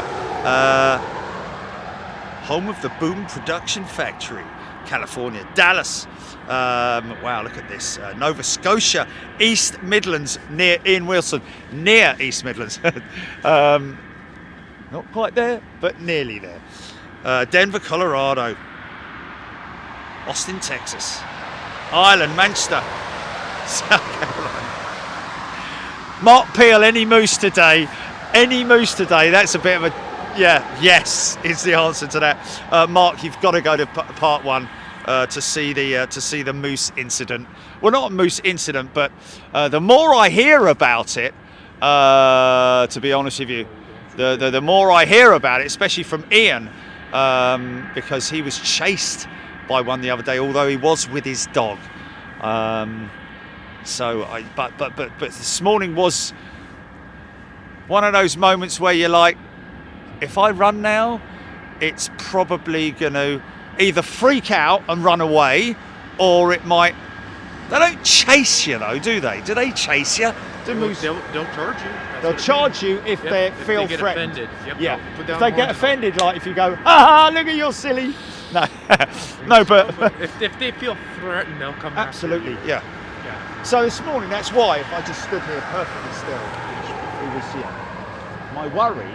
Home of the Boom Production Factory. California. Dallas. Wow, look at this. Nova Scotia, East Midlands, near Ian Wilson, near East Midlands. Not quite there, but nearly there. Denver, Colorado. Austin, Texas. Ireland, Manchester, South Carolina. Mark Peel, any moose today? Any moose today? That's a bit of a, yes, is the answer to that. Mark, you've got to go to part one. To see the moose incident. Well, not a moose incident, but the more I hear about it, to be honest with you, the more I hear about it, especially from Ian, because he was chased by one the other day, although he was with his dog. But this morning was one of those moments where you're like, if I run now, it's probably going to either freak out and run away, or it might. They don't chase you though, do they? Do they chase you? They'll charge you. They'll charge you if they feel they get threatened. Offended. Yep, yeah. Put down If they get horns. offended, like if you go, ha, look at your silly. No, no, but if they feel threatened, they'll come. absolutely, after you. yeah. So this morning, that's why if I just stood here perfectly still, he was my worry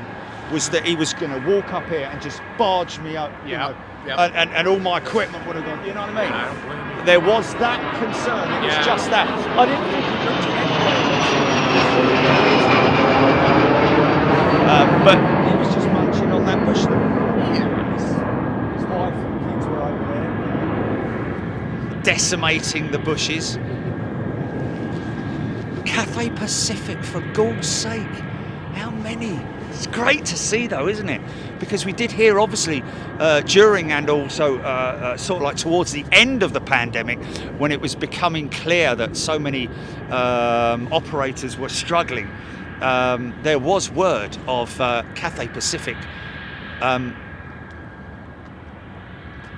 was that he was going to walk up here and just barge me up, you know, and all my equipment would have gone, you know what I mean? I don't blame you. There was that concern, it was just that. I didn't think he looked at anyway. But he was just munching on that bush there. His wife and kids were over there, decimating the bushes. Cathay Pacific, for God's sake. How many? It's great to see though, isn't it? Because we did hear obviously during and also sort of like towards the end of the pandemic, when it was becoming clear that so many operators were struggling, there was word of Cathay Pacific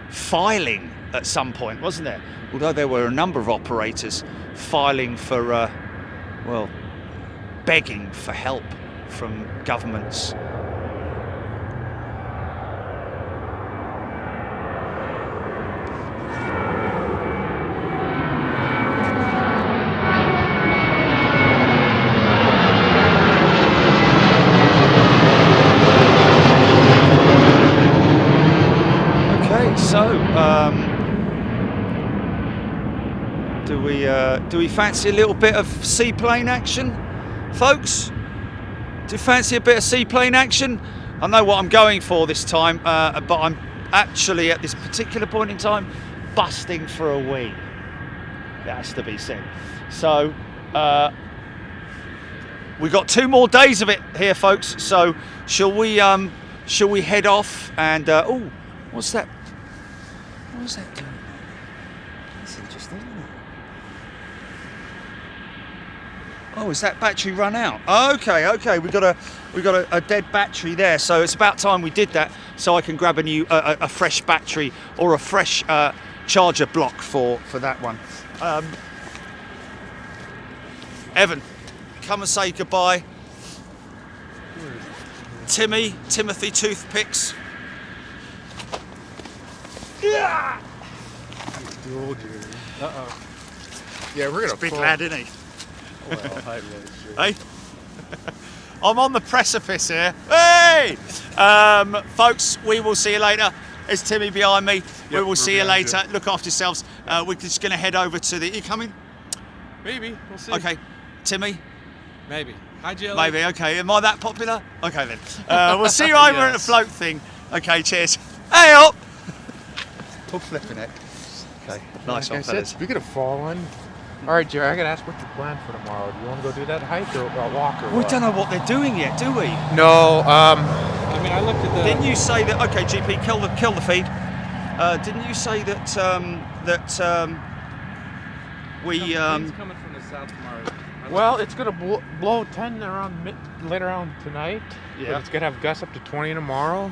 filing at some point, wasn't there? Although there were a number of operators filing for, begging for help from governments. Okay, so do we fancy a little bit of seaplane action, folks? Do you fancy a bit of seaplane action? I know what I'm going for this time, but I'm actually at this particular point in time busting for a wee. That has to be said. So we've got 2 more days of it here, folks. So shall we head off and oh, what's that? What's that doing? That's interesting, isn't it? Oh, is that battery run out? Okay, we got a dead battery there, so it's about time we did that, so I can grab a new a fresh battery or a fresh charger block for that one. Evan, come and say goodbye. Timothy Toothpicks. Yeah. Yeah, we're gonna Big lad, isn't he? Well, I really should. Hey, I'm on the precipice here. Hey, folks, we will see you later. There's Timmy behind me. We will we're see you behind later. Look after yourselves. We're just going to head over to the. Are you coming? Maybe. We'll see. Okay. Timmy? Maybe. Hi, Jill. Maybe. Okay. Am I that popular? Okay then. We'll see you over at the Yes. float thing. Okay. Cheers. Hey up. Talk flipping it. Okay. Nice Like one, I said, fellas. speaking of falling. All right, Jerry, I got to ask what you plan for tomorrow. Do you want to go do that hike or walk or We what? don't know what they're doing yet, do we? No, I mean, I looked at the. Didn't you say that? Okay, GP, kill the feed. Didn't you say that we Wind's coming from the south tomorrow. well, it's going to blow 10 later on tonight. Yeah. But it's going to have gusts up to 20 tomorrow.